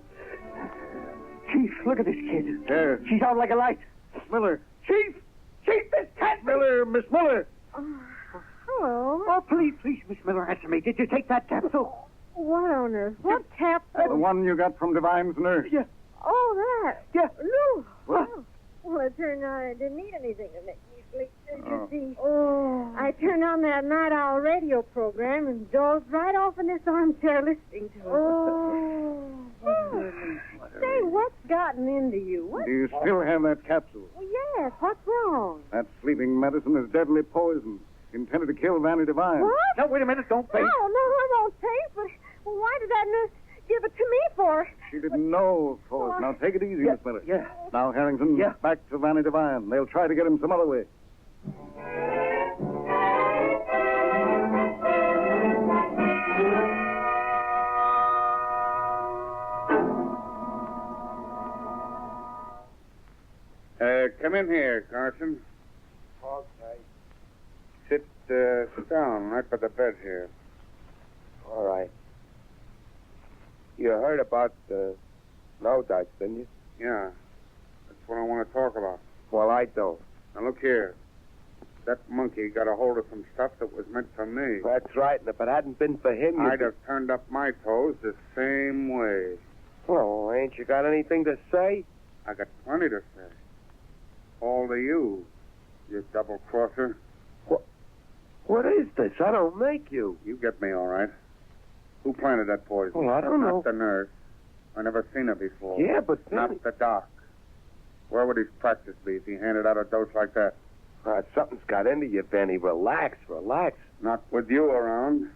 Chief, look at this kid. There. She's out like a light. Miller. Chief! Chief, this cat! Miller, Miss Miller. Hello. Oh, please, Miss Miller, answer me. Did you take that capsule? What on earth? What capsule? The one you got from Devine's nurse. Yeah. Oh, that. Yeah. No. What? Well, it turned out I didn't need anything to make me sleep. Oh. You see, I turned on that night owl radio program and dozed right off in this armchair listening to it. Say, what's gotten into you? What? Do you still have that capsule? Well, yes. What's wrong? That sleeping medicine is deadly poison, intended to kill Vanny Devine. What? No, wait a minute. Don't No, faint. I won't taste. But why did that nurse give it to me for? She didn't know, of course. Now, take it easy, Yeah, Miss Miller. yeah. Now, Harrington, Yeah. back to Vanny Devine. They'll try to get him some other way. Come in here, Carson. Okay. Sit down right by the bed here. All right. You heard about the No Dice, didn't you? Yeah. That's what I want to talk about. Well, I don't. Now, look here. That monkey got a hold of some stuff that was meant for me. That's right, and if it hadn't been for him, I'd have turned up my toes the same way. Well, ain't you got anything to say? I got plenty to say. All to you, you double-crosser. What is this? I don't make you. You get me, all right. Who planted that poison? Well, I don't know. Not the nurse. I never seen her before. Yeah, but... Not the doc. Where would his practice be if he handed out a dose like that? Something's got into you, Benny. Relax. Not with you around.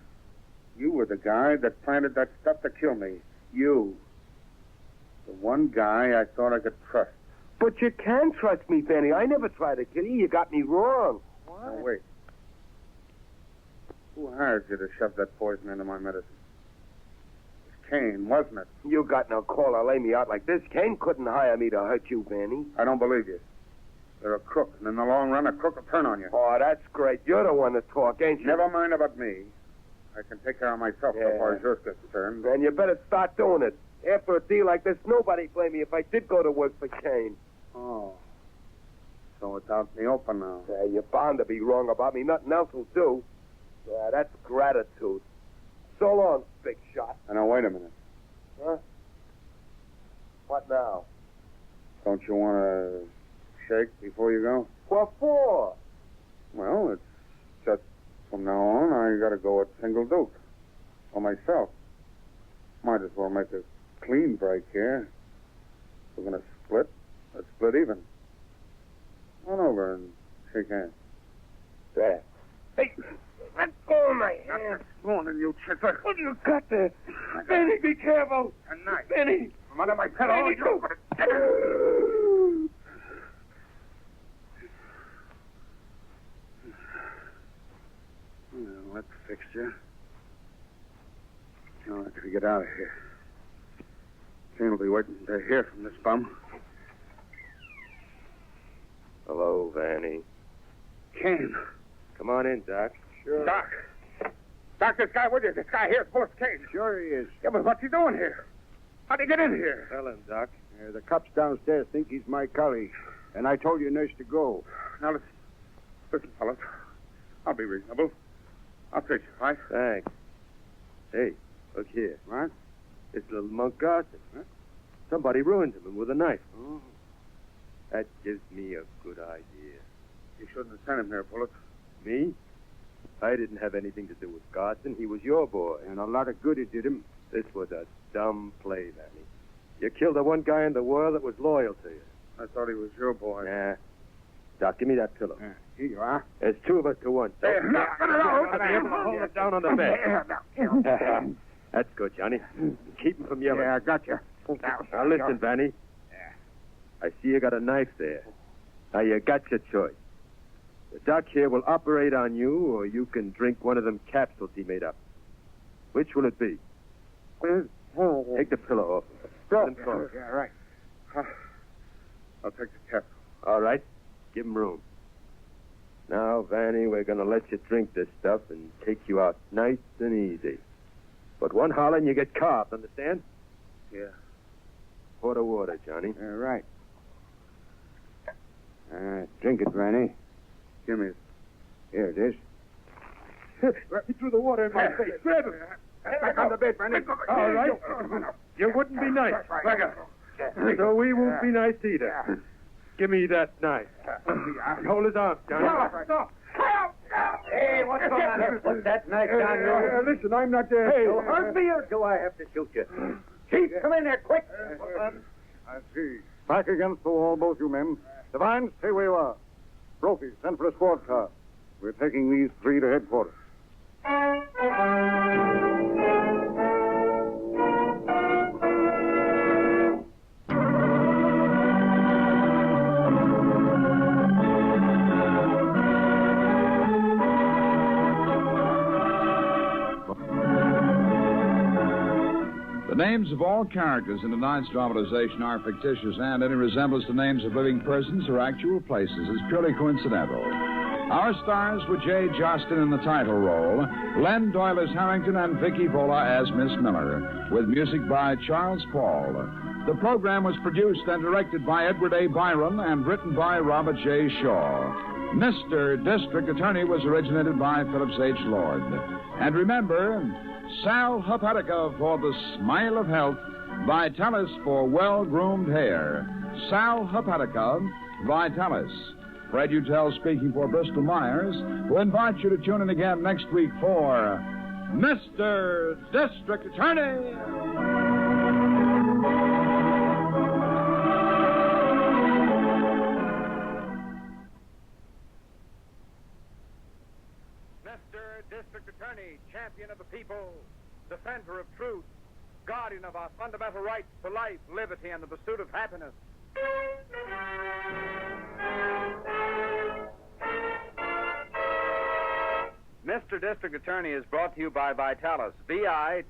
You were the guy that planted that stuff to kill me. You. The one guy I thought I could trust. But you can trust me, Benny. I never tried to kill you. You got me wrong. Now, wait. Who hired you to shove that poison into my medicine? It was Kane, wasn't it? You got no call to lay me out like this. Kane couldn't hire me to hurt you, Benny. I don't believe you. You're a crook, and in the long run, a crook will turn on you. Oh, that's great. You're the one to talk, ain't you? Never mind about me. I can take care of myself so far as you're concerned. Then you better start doing it. After a deal like this, nobody'd blame me if I did go to work for Kane. Oh. So it's out in the open now. Yeah, you're bound to be wrong about me. Nothing else will do. Yeah, that's gratitude. So long, big shot. Now, wait a minute. Huh? What now? Don't you want to shake before you go? What for? Well, it's just from now on, I got to go at single duke. For myself. Might as well make a clean break here. If we're going to split, let's split even. Run over and shake hands. There. Hey, let go of my hand. Not this morning, you chitter. What do you got there? Benny, be careful. A knife. Benny. From under my pillow. Benny, You open it. Well, that fixed you. Now I gotta get out of here. Jane will be waiting to hear from this bum. Vanny. Kane. Come on in, Doc. Sure. Doc, this guy with you. This guy here's Bullis Kane. Sure he is. Yeah, but what's he doing here? How'd he get in here? Tell him, Doc. The cops downstairs think he's my colleague. And I told you, nurse, to go. Now, listen, fellas. I'll be reasonable. I'll treat you, right? Thanks. Hey, look here. What? It's little Monk Garson. Huh? Somebody ruined him with a knife. Oh. That gives me a good idea. You shouldn't have sent him here, Bullis. Me? I didn't have anything to do with Garson. He was your boy. And a lot of good it did him. This was a dumb play, Vanny. You killed the one guy in the world that was loyal to you. I thought he was your boy. Nah. Doc, give me that pillow. Here you are. There's two of us to one. Hey, Hold it down on the bed. That's good, Johnny. Keep him from yelling. Yeah, I got you. Now listen, Vanny. I see you got a knife there. Now you got your choice. The doc here will operate on you, or you can drink one of them capsules he made up. Which will it be? Take the pillow off. Let him talk. Yeah, right. I'll take the cap. All right. Give him room. Now, Vanny, we're going to let you drink this stuff and take you out nice and easy. But one holler and you get carved, understand? Yeah. Pour the water, Johnny. Right. Drink it, Vanny. Give me it. Here it is. He threw the water in my face. Grab him. Back on the bed, Vanny. All right. You wouldn't be nice. So we won't be nice either. Give me that knife. Hold his arm, Johnny. Hey, what's going on here? Put that knife down, you. Listen, I'm not there. Hey, you hurt me or do I have to shoot you? Chief, come in there, quick. I see. Back against the wall, both you men. Devine, stay where you are. Brophy, send for a squad car. We're taking these three to headquarters. The names of all characters in tonight's dramatization are fictitious, and any resemblance to names of living persons or actual places is purely coincidental. Our stars were Jay Jostin in the title role, Len Doyle as Harrington, and Vicky Vola as Miss Miller, with music by Charles Paul. The program was produced and directed by Edward A. Byron and written by Robert J. Shaw. Mr. District Attorney was originated by Phillips H. Lord. And remember, Sal Hepatica for the smile of health, Vitalis for well-groomed hair. Sal Hepatica, Vitalis. Fred Utel speaking for Bristol Myers, who invites you to tune in again next week for Mr. District Attorney. District Attorney, champion of the people, defender of truth, guardian of our fundamental rights to life, liberty, and the pursuit of happiness. Mr. District Attorney is brought to you by Vitalis, Vitalis.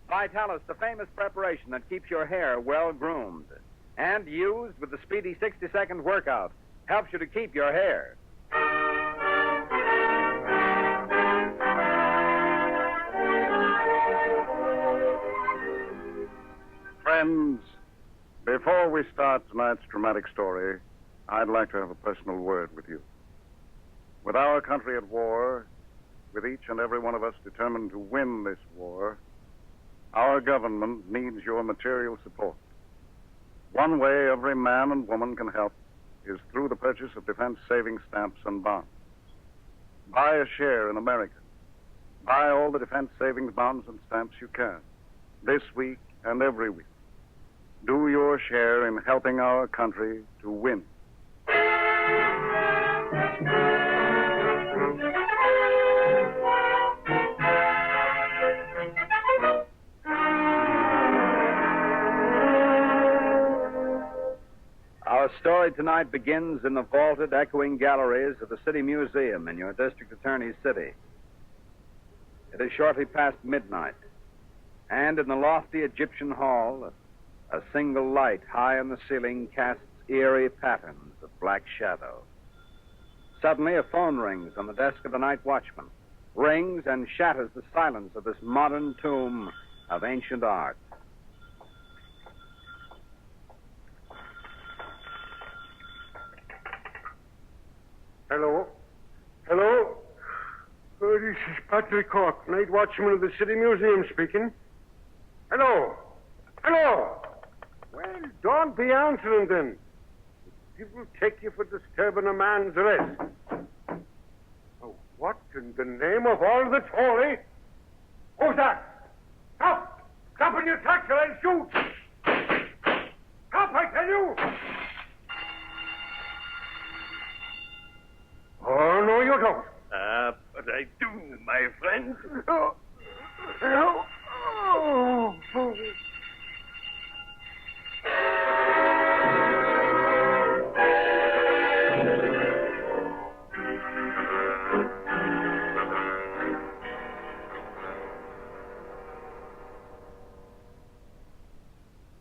Vitalis, the famous preparation that keeps your hair well-groomed. And used with the speedy 60-second workout, helps you to keep your hair. Friends, before we start tonight's dramatic story, I'd like to have a personal word with you. With our country at war, with each and every one of us determined to win this war, our government needs your material support. One way every man and woman can help is through the purchase of defense savings stamps and bonds. Buy a share in America. Buy all the defense savings bonds and stamps you can, this week and every week. Do your share in helping our country to win. Our story tonight begins in the vaulted, echoing galleries of the City Museum in your District Attorney's city. It is shortly past midnight, and in the lofty Egyptian hall, a single light high on the ceiling casts eerie patterns of black shadow. Suddenly, a phone rings on the desk of the night watchman. Rings and shatters the silence of this modern tomb of ancient art. Hello? Hello? This is Patrick Cork, night watchman of the City Museum speaking. Hello? Hello? Well, don't be answering then. People take you for disturbing a man's rest. Oh, what in the name of all that's holy? Who's that? Stop! Stop in your tracks or I'll shoot! Stop, I tell you! Oh, no, you don't. But I do, my friend. Oh. Oh. Oh.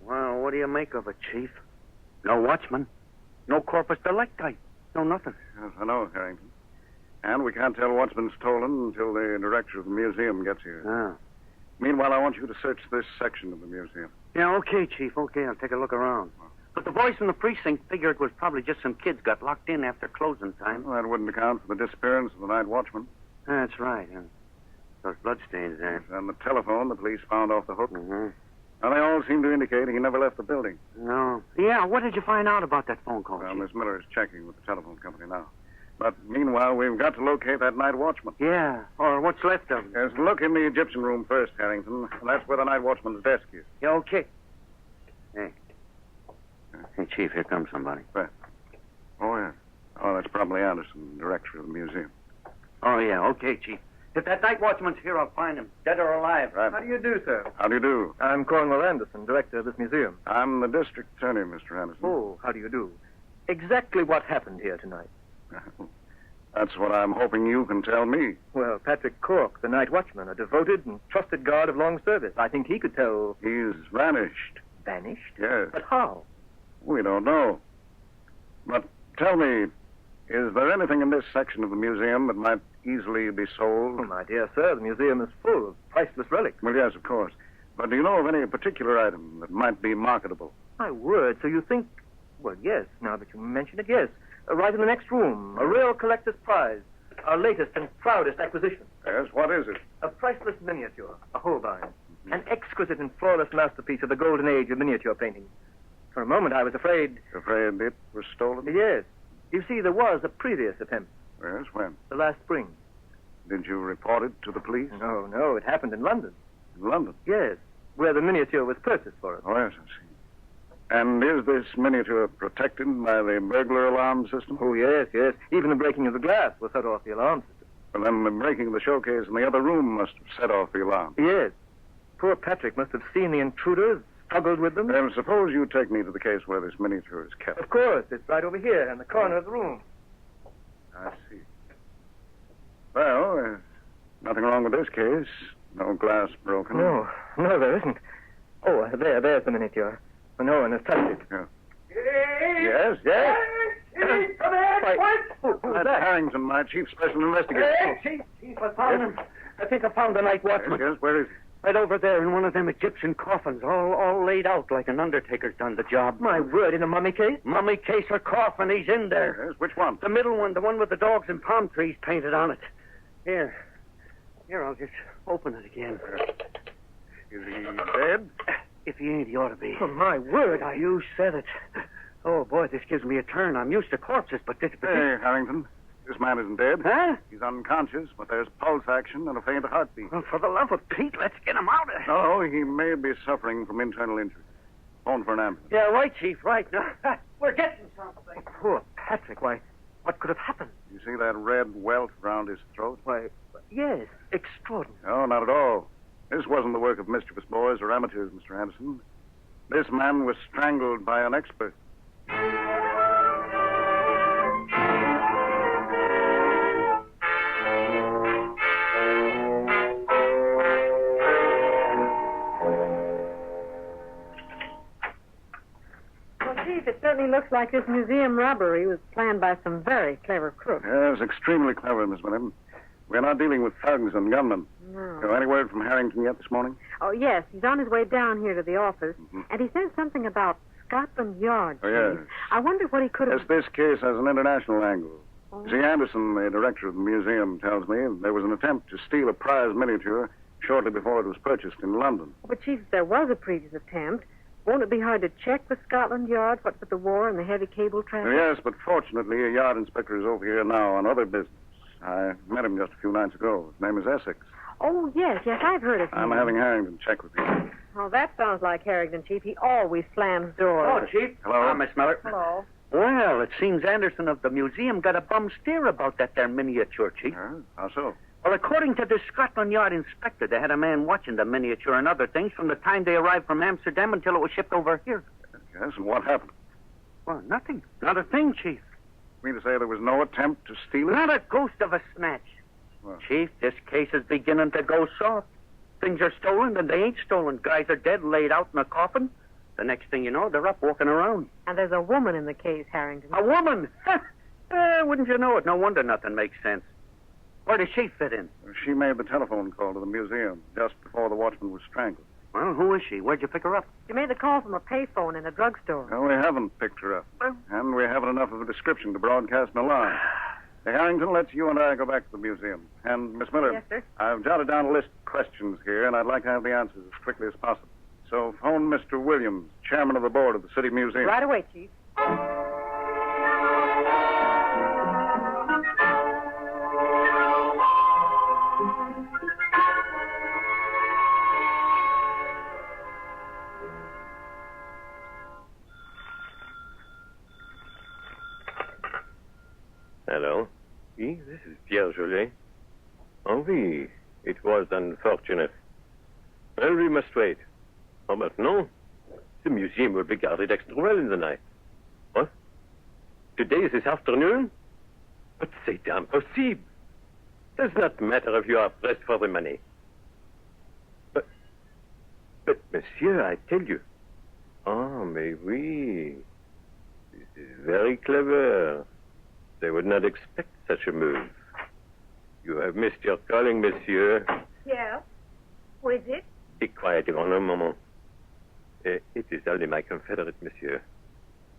Well, what do you make of it, Chief? No watchman. No corpus delicti. No nothing. Yes, I know, Harrington. And we can't tell what's been stolen until the director of the museum gets here. Ah. Meanwhile, I want you to search this section of the museum. Yeah, okay, Chief. Okay, I'll take a look around. But the boys from the precinct figure it was probably just some kids got locked in after closing time. Well, that wouldn't account for the disappearance of the night watchman. That's right. And those bloodstains there. And the telephone the police found off the hook. Mm-hmm. Now, they all seem to indicate he never left the building. No. Yeah, what did you find out about that phone call, Well, Chief? Miss Miller is checking with the telephone company now. But meanwhile, we've got to locate that night watchman. Yeah, or what's left of him. Yes, look in the Egyptian room first, Harrington. That's where the night watchman's desk is. Yeah, okay. Hey. Hey, Chief, here comes somebody. Where? Oh, yeah. Oh, that's probably Anderson, director of the museum. Oh, yeah, okay, Chief. If that night watchman's here, I'll find him, dead or alive. Right. How do you do, sir? How do you do? I'm Cornwell Anderson, director of this museum. I'm the district attorney, Mr. Anderson. Oh, how do you do? Exactly what happened here tonight? That's what I'm hoping you can tell me. Well, Patrick Cork, the night watchman, a devoted and trusted guard of long service. I think he could tell... He's vanished. Vanished? Yes. But how? We don't know. But tell me, is there anything in this section of the museum that might easily be sold? Oh, my dear sir, the museum is full of priceless relics. Well, yes, of course. But do you know of any particular item that might be marketable? My word, so you think... Well, yes, now that you mention it, yes. Right in the next room, a real collector's prize. Our latest and proudest acquisition. Yes, what is it? A priceless miniature, a Holbein. An exquisite and flawless masterpiece of the golden age of miniature painting. For a moment, I was afraid... Afraid it was stolen? Yes. You see, there was a previous attempt. Yes, when? The last spring. Did you report it to the police? No, it happened in London. In London? Yes, where the miniature was purchased for us. Oh, yes, I see. And is this miniature protected by the burglar alarm system? Oh, yes. Even the breaking of the glass will set off the alarm system. Well, then the breaking of the showcase in the other room must have set off the alarm. Yes. Poor Patrick must have seen the intruders, struggled with them. Then suppose you take me to the case where this miniature is kept. Of course. It's right over here in the corner of the room. I see. Well, there's nothing wrong with this case. No glass broken. No, there isn't. Oh, there's the miniature. No one has touched it. Yeah. Yes. Chief, come here, Who's That's that? Harrington, my chief special investigator. Chief, I found him. I think I found the night watchman. Yes, where is he? Right over there in one of them Egyptian coffins, all laid out like an undertaker's done the job. My word, in a mummy case? Mummy case or coffin, he's in there. Yes, which one? The middle one, the one with the dogs and palm trees painted on it. Here, I'll just open it again. Is he dead? If he ain't, he ought to be. Oh, my word. You said it. Oh, boy, this gives me a turn. I'm used to corpses, but this... Hey, Harrington, this man isn't dead. Huh? He's unconscious, but there's pulse action and a faint heartbeat. Well, for the love of Pete, let's get him out of here. No, he may be suffering from internal injury. Phone for an ambulance. Yeah, right, Chief, right. No, we're getting something. Poor Patrick, why, what could have happened? You see that red welt round his throat? Why, yes, extraordinary. No, not at all. This wasn't the work of mischievous boys or amateurs, Mr. Anderson. This man was strangled by an expert. Well, Chief, it certainly looks like this museum robbery was planned by some very clever crooks. Yes, extremely clever, Miss Williams. We're not dealing with thugs and gunmen. No. Any word from Harrington yet this morning? Oh, yes. He's on his way down here to the office. And he said something about Scotland Yard. Oh, yes. Chief. I wonder what he could have... Yes, this case has an international angle. Oh. See, Anderson, the director of the museum, tells me there was an attempt to steal a prize miniature shortly before it was purchased in London. But, Chief, if there was a previous attempt, won't it be hard to check with Scotland Yard, what with the war and the heavy cable traffic? Yes, but fortunately, a yard inspector is over here now on other business. I met him just a few nights ago. His name is Essex. Oh, yes, I've heard of him. I'm having Harrington check with you. Oh, that sounds like Harrington, Chief. He always slams doors. Oh, Chief. Hello. Miss Miller. Hello. Well, it seems Anderson of the museum got a bum steer about that there miniature, Chief. How so? Well, according to this Scotland Yard inspector, they had a man watching the miniature and other things from the time they arrived from Amsterdam until it was shipped over here. Yes, and what happened? Well, nothing. Not a thing, Chief. You mean to say there was no attempt to steal it? Not a ghost of a snatch. Well. Chief, this case is beginning to go soft. Things are stolen, and they ain't stolen. Guys are dead, laid out in a coffin. The next thing you know, they're up walking around. And there's a woman in the case, Harrington. A woman? Wouldn't you know it? No wonder nothing makes sense. Where does she fit in? She made the telephone call to the museum just before the watchman was strangled. Well, who is she? Where'd you pick her up? She made the call from a payphone in a drugstore. Well, we haven't picked her up. And we haven't enough of a description to broadcast Milan. Hey, Harrington, let's you and I go back to the museum. And, Miss Miller, Yes, sir. I've jotted down a list of questions here, and I'd like to have the answers as quickly as possible. So phone Mr. Williams, chairman of the board of the City Museum. Right away, Chief. Hello. Oui, this is Pierre Jolet. Oh, oui. It was unfortunate. Well, we must wait. Oh, but no. The museum will be guarded extra well in the night. What? Today is this afternoon? But c'est impossible. Does not matter if you are pressed for the money. But, monsieur, I tell you. Oh, mais oui. This is very clever. They would not expect such a move. You have missed your calling, monsieur. Yeah. Who is it? Be quiet, Yvonne, un moment. It is only my confederate, monsieur.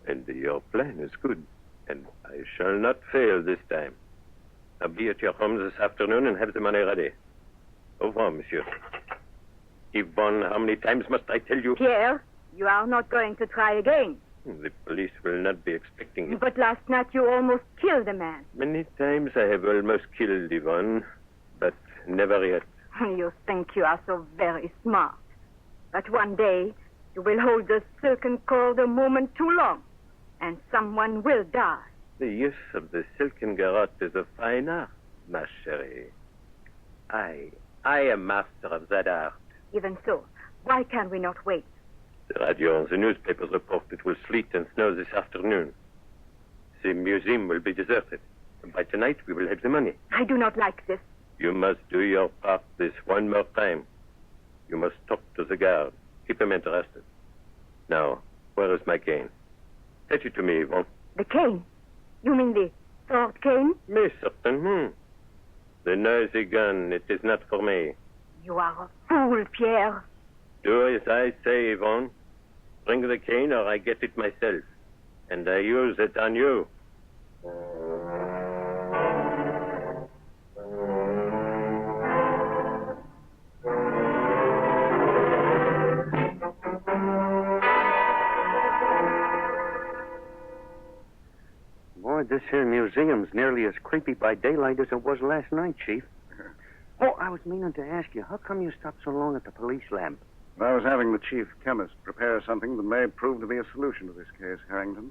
And your plan is good. And I shall not fail this time. I'll be at your home this afternoon and have the money ready. Au revoir, monsieur. Yvonne, how many times must I tell you? Pierre, you are not going to try again. The police will not be expecting it. But last night you almost killed a man. Many times I have almost killed Yvonne, but never yet. You think you are so very smart. But one day you will hold the silken cord a moment too long, and someone will die. The use of the silken garrote is a fine art, ma chérie. I am master of that art. Even so, why can we not wait? The radio and the newspapers report it will sleet and snow this afternoon. The museum will be deserted. By tonight, we will have the money. I do not like this. You must do your part this one more time. You must talk to the guard. Keep him interested. Now, where is my cane? Fetch it to me, Yvonne. The cane? You mean the sword cane? Mais certainement. The noisy gun, it is not for me. You are a fool, Pierre. Do as I say, Yvonne. Bring the cane or I get it myself. And I use it on you. Boy, this here museum's nearly as creepy by daylight as it was last night, Chief. Oh, I was meaning to ask you, how come you stopped so long at the police lab? I was having the chief chemist prepare something that may prove to be a solution to this case, Harrington.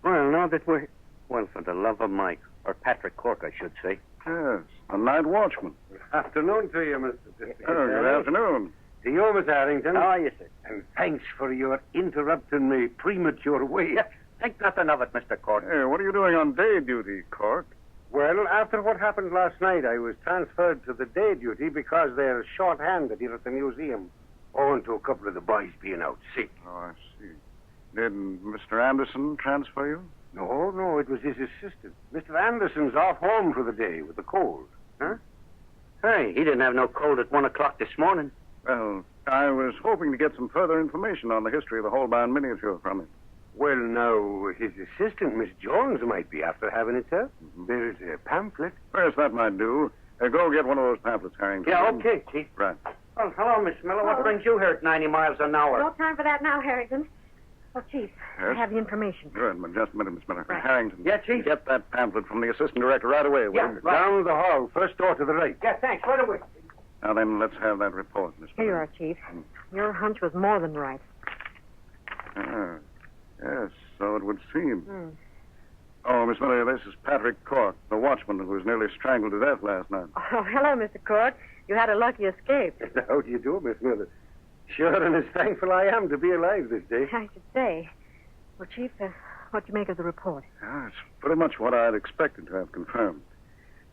Well, now that we're... Well, for the love of Mike, or Patrick Cork, I should say. Yes, a night watchman. Afternoon to you, Mr. District Attorney. Good afternoon. To you, Miss Harrington. How are you, sir? And thanks for your interrupting me premature wait. Think nothing of it, Mr. Cork. Hey, what are you doing on day duty, Cork? Well, after what happened last night, I was transferred to the day duty because they're short-handed here at the museum, owing to a couple of the boys being out sick. Oh, I see. Did Mr. Anderson transfer you? No, it was his assistant. Mr. Anderson's off home for the day with a cold. Huh? Hey, he didn't have no cold at 1 o'clock this morning. Well, I was hoping to get some further information on the history of the Holbein miniature from him. Well, now, his assistant, Miss Jones, might be after having it, sir. There's a pamphlet. Yes, that might do. Go get one of those pamphlets, Harrington. Yeah, okay, Chief. Right. Well, hello, Miss Miller. What brings you here at 90 miles an hour? No time for that now, Harrington. Oh, Chief, I Yes? have the information. Good, but just a minute, Miss Miller. Right. Harrington. Yeah, Chief? Get that pamphlet from the assistant director right away, will you? Down the hall, first door to the right. Yeah, thanks. Right away. Now then, let's have that report, Miss Here you Miller. are, Chief. Your hunch was more than right. Ah, yes, so it would seem. Hmm. Oh, Miss Miller, this is Patrick Cork, the watchman who was nearly strangled to death last night. Oh, hello, Mr. Court. You had a lucky escape. How do you do, Miss Miller? Sure, and as thankful I am to be alive this day. I should say. Well, Chief, what do you make of the report? Ah, it's pretty much what I'd expected to have confirmed.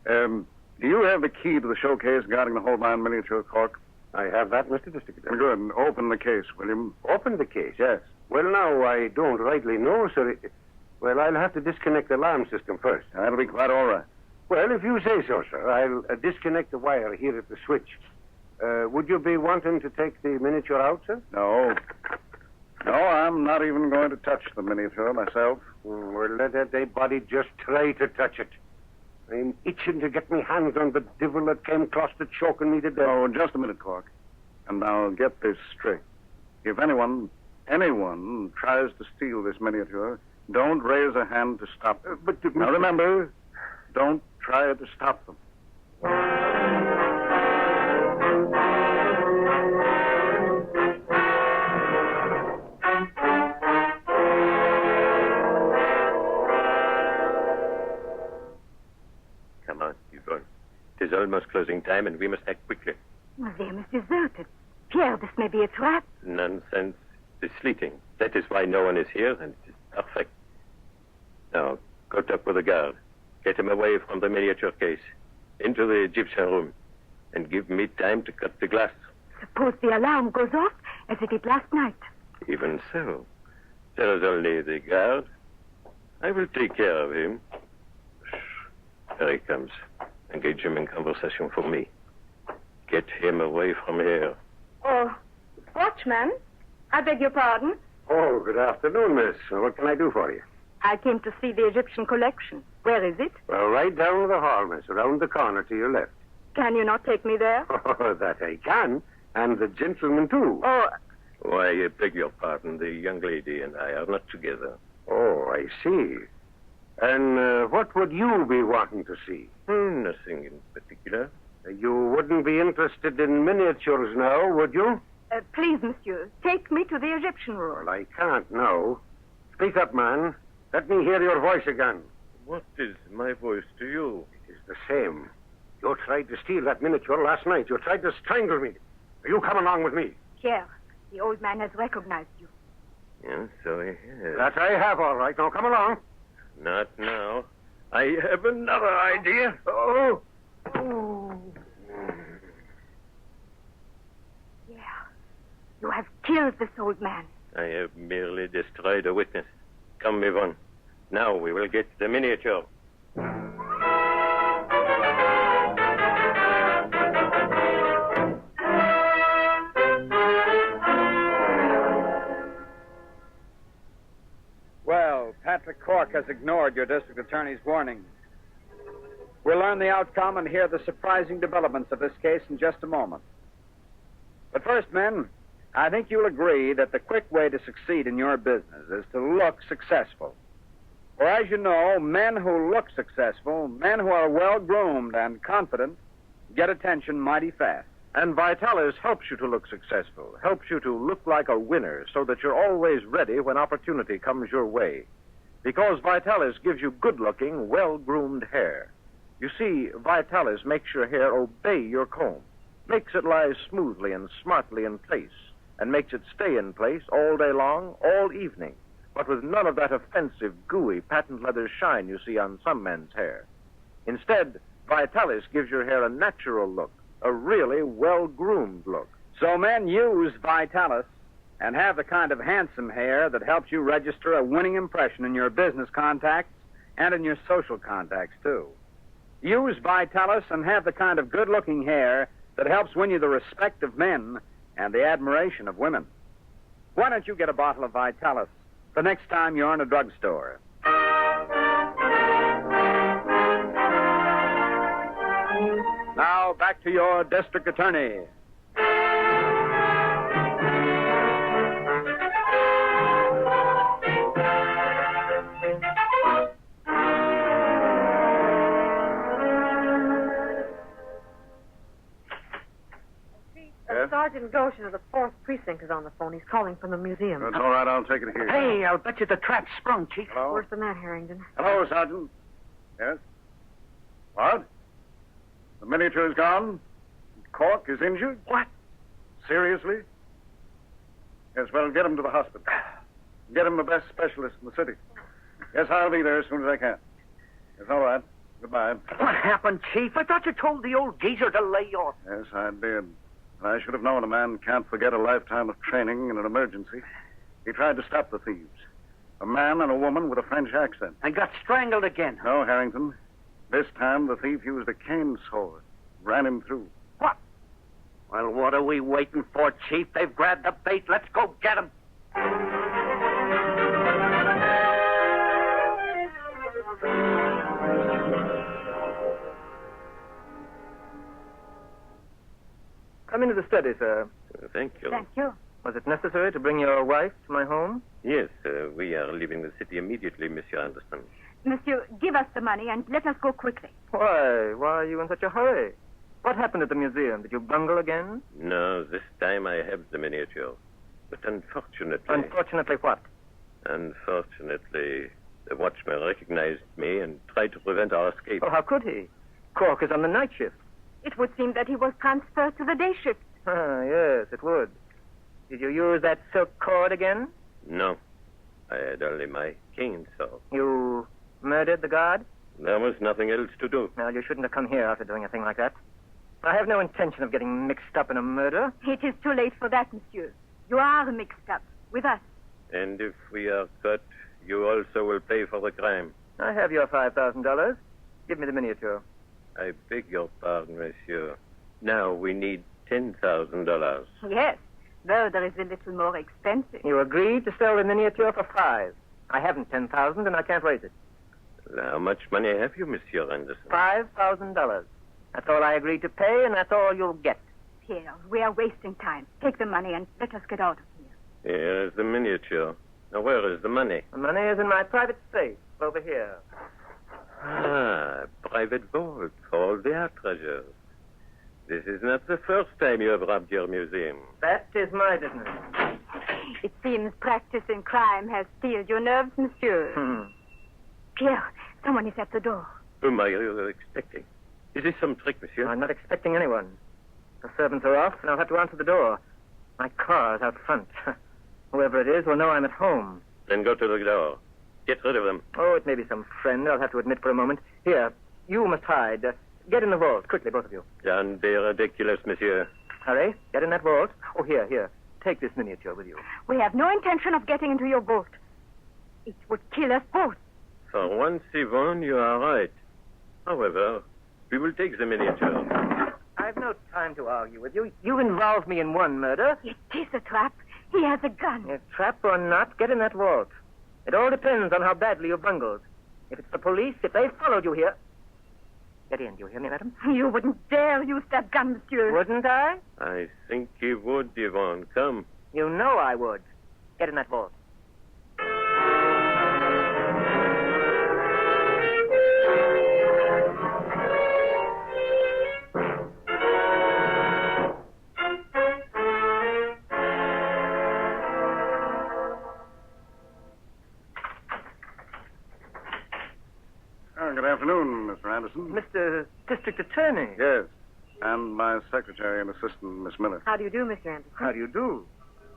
Do you have the key to the showcase guarding the Holbein miniature, Cork? I have that, Mr. District Attorney. Good. Open the case, William. Open the case? Yes. Well, now, I don't rightly know, sir. Well, I'll have to disconnect the alarm system first. That'll be quite all right. Well, if you say so, sir, I'll disconnect the wire here at the switch. Would you be wanting to take the miniature out, sir? No. No, I'm not even going to touch the miniature myself. Well, let anybody just try to touch it. I'm itching to get my hands on the devil that came close to choking me to death. Oh, just a minute, Cork. And now get this straight. If anyone tries to steal this miniature, don't raise a hand to stop them. Now remember, don't try to stop them. Come on, Yvonne. It is almost closing time, and we must act quickly. Museum is deserted. Pierre, this may be a trap. Nonsense. It's sleeting. That is why no one is here, and it is perfect. Now, go talk with the guard. Get him away from the miniature case, into the Egyptian room, and give me time to cut the glass. Suppose the alarm goes off as it did last night. Even so, there is only the guard. I will take care of him. Shh. Here he comes. Engage him in conversation for me. Get him away from here. Oh, watchman, I beg your pardon. Oh, good afternoon, miss. What can I do for you? I came to see the Egyptian collection. Where is it? Well, right down the hall, miss, around the corner to your left. Can you not take me there? Oh, that I can. And the gentleman, too. Oh, Why, I beg your pardon. The young lady and I are not together. Oh, I see. And what would you be wanting to see? Nothing in particular. You wouldn't be interested in miniatures now, would you? please, monsieur, take me to the Egyptian room. Well, I can't now. Speak up, man. Let me hear your voice again. What is my voice to you? It is the same. You tried to steal that miniature last night. You tried to strangle me. You come along with me. Pierre, the old man has recognized you. Yes, so he has. That I have, all right. Now, come along. Not now. I have another idea. Oh. Oh. Yeah. You have killed this old man. I have merely destroyed a witness. Come, Yvonne. Now we will get the miniature. Well, Patrick Cork has ignored your district attorney's warning. We'll learn the outcome and hear the surprising developments of this case in just a moment. But first, men, I think you'll agree that the quick way to succeed in your business is to look successful. For as you know, men who look successful, men who are well-groomed and confident, get attention mighty fast. And Vitalis helps you to look successful, helps you to look like a winner so that you're always ready when opportunity comes your way. Because Vitalis gives you good-looking, well-groomed hair. You see, Vitalis makes your hair obey your comb, makes it lie smoothly and smartly in place, and makes it stay in place all day long, all evening, but with none of that offensive, gooey, patent leather shine you see on some men's hair. Instead, Vitalis gives your hair a natural look, a really well-groomed look. So men use Vitalis And have the kind of handsome hair that helps you register a winning impression in your business contacts and in your social contacts, too. Use Vitalis and have the kind of good-looking hair that helps win you the respect of men and the admiration of women. Why don't you get a bottle of Vitalis the next time you're in a drugstore? Now, back to your district attorney. Sergeant Goshen of the 4th Precinct is on the phone. He's calling from the museum. That's all right. I'll take it here. Hey, I'll bet you the trap's sprung, Chief. Hello? Worse than that, Harrington. Hello, Sergeant. Yes? What? The miniature is gone? Cork is injured? What? Seriously? Yes, well, get him to the hospital. Get him the best specialist in the city. Yes, I'll be there as soon as I can. Yes, all right. Goodbye. What happened, Chief? I thought you told the old geezer to lay off. Yes, I did. I should have known a man can't forget a lifetime of training in an emergency. He tried to stop the thieves. A man and a woman with a French accent. And got strangled again. No, Harrington. This time the thief used a cane saw. Ran him through. What? Well, what are we waiting for, Chief? They've grabbed the bait. Let's go get them. Come into the study, sir. Thank you. Thank you. Was it necessary to bring your wife to my home? Yes, we are leaving the city immediately, Monsieur Anderson. Monsieur, give us the money and let us go quickly. Why? Why are you in such a hurry? What happened at the museum? Did you bungle again? No, this time I have the miniature. But unfortunately... Unfortunately what? Unfortunately, the watchman recognized me and tried to prevent our escape. Oh, how could he? Cork is on the night shift. It would seem that he was transferred to the day shift. Ah, yes, it would. Did you use that silk cord again? No. I had only my cane saw. You murdered the guard? There was nothing else to do. Well, you shouldn't have come here after doing a thing like that. I have no intention of getting mixed up in a murder. It is too late for that, monsieur. You are mixed up with us. And if we are caught, you also will pay for the crime. I have your $5,000. Give me the miniature. I beg your pardon, monsieur. Now we need $10,000. Yes, though there is a little more expensive. You agreed to sell the miniature for $5,000. I haven't $10,000 and I can't raise it. How much money have you, Monsieur Anderson? $5,000. That's all I agreed to pay, and that's all you'll get. Pierre, we are wasting time. Take the money and let us get out of here. Here is the miniature. Now, where is the money? The money is in my private safe over here. Ah, private vault for all their treasures. This is not the first time you have robbed your museum. That is my business. It seems practicing crime has steeled your nerves, monsieur. Pierre, someone is at the door. Whom are you expecting? Is this some trick, monsieur? I'm not expecting anyone. The servants are off, and I'll have to answer the door. My car is out front. Whoever it is will know I'm at home. Then go to the door. Get rid of them. Oh, it may be some friend, I'll have to admit for a moment. Here, you must hide. Get in the vault, quickly, both of you. Don't be ridiculous, monsieur. Hurry, get in that vault. Oh, here. Take this miniature with you. We have no intention of getting into your vault. It would kill us both. For once, Yvonne, you are right. However, we will take the miniature. I've no time to argue with you. You involved me in one murder. It is a trap. He has a gun. A trap or not, get in that vault. It all depends on how badly you bungled. If it's the police, if they followed you here... Get in, do you hear me, madam? You wouldn't dare use that gun, monsieur. Wouldn't I? I think you would, Yvonne. Come. You know I would. Get in that vault. Good afternoon, Mr. Anderson. Mr. District Attorney. Yes. And my secretary and assistant, Miss Miller. How do you do, Mr. Anderson? How do you do?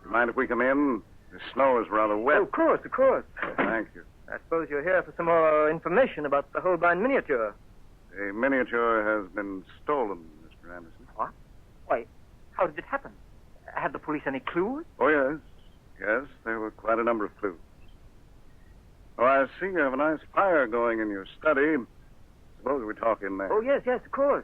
You mind if we come in? The snow is rather wet. Oh, of course. Thank you. I suppose you're here for some more information about the Holbein miniature. The miniature has been stolen, Mr. Anderson. What? Why, how did it happen? Have the police any clues? Oh, yes. Yes, there were quite a number of clues. Oh, I see you have a nice fire going in your study. Suppose we talk in there. Oh, yes, of course.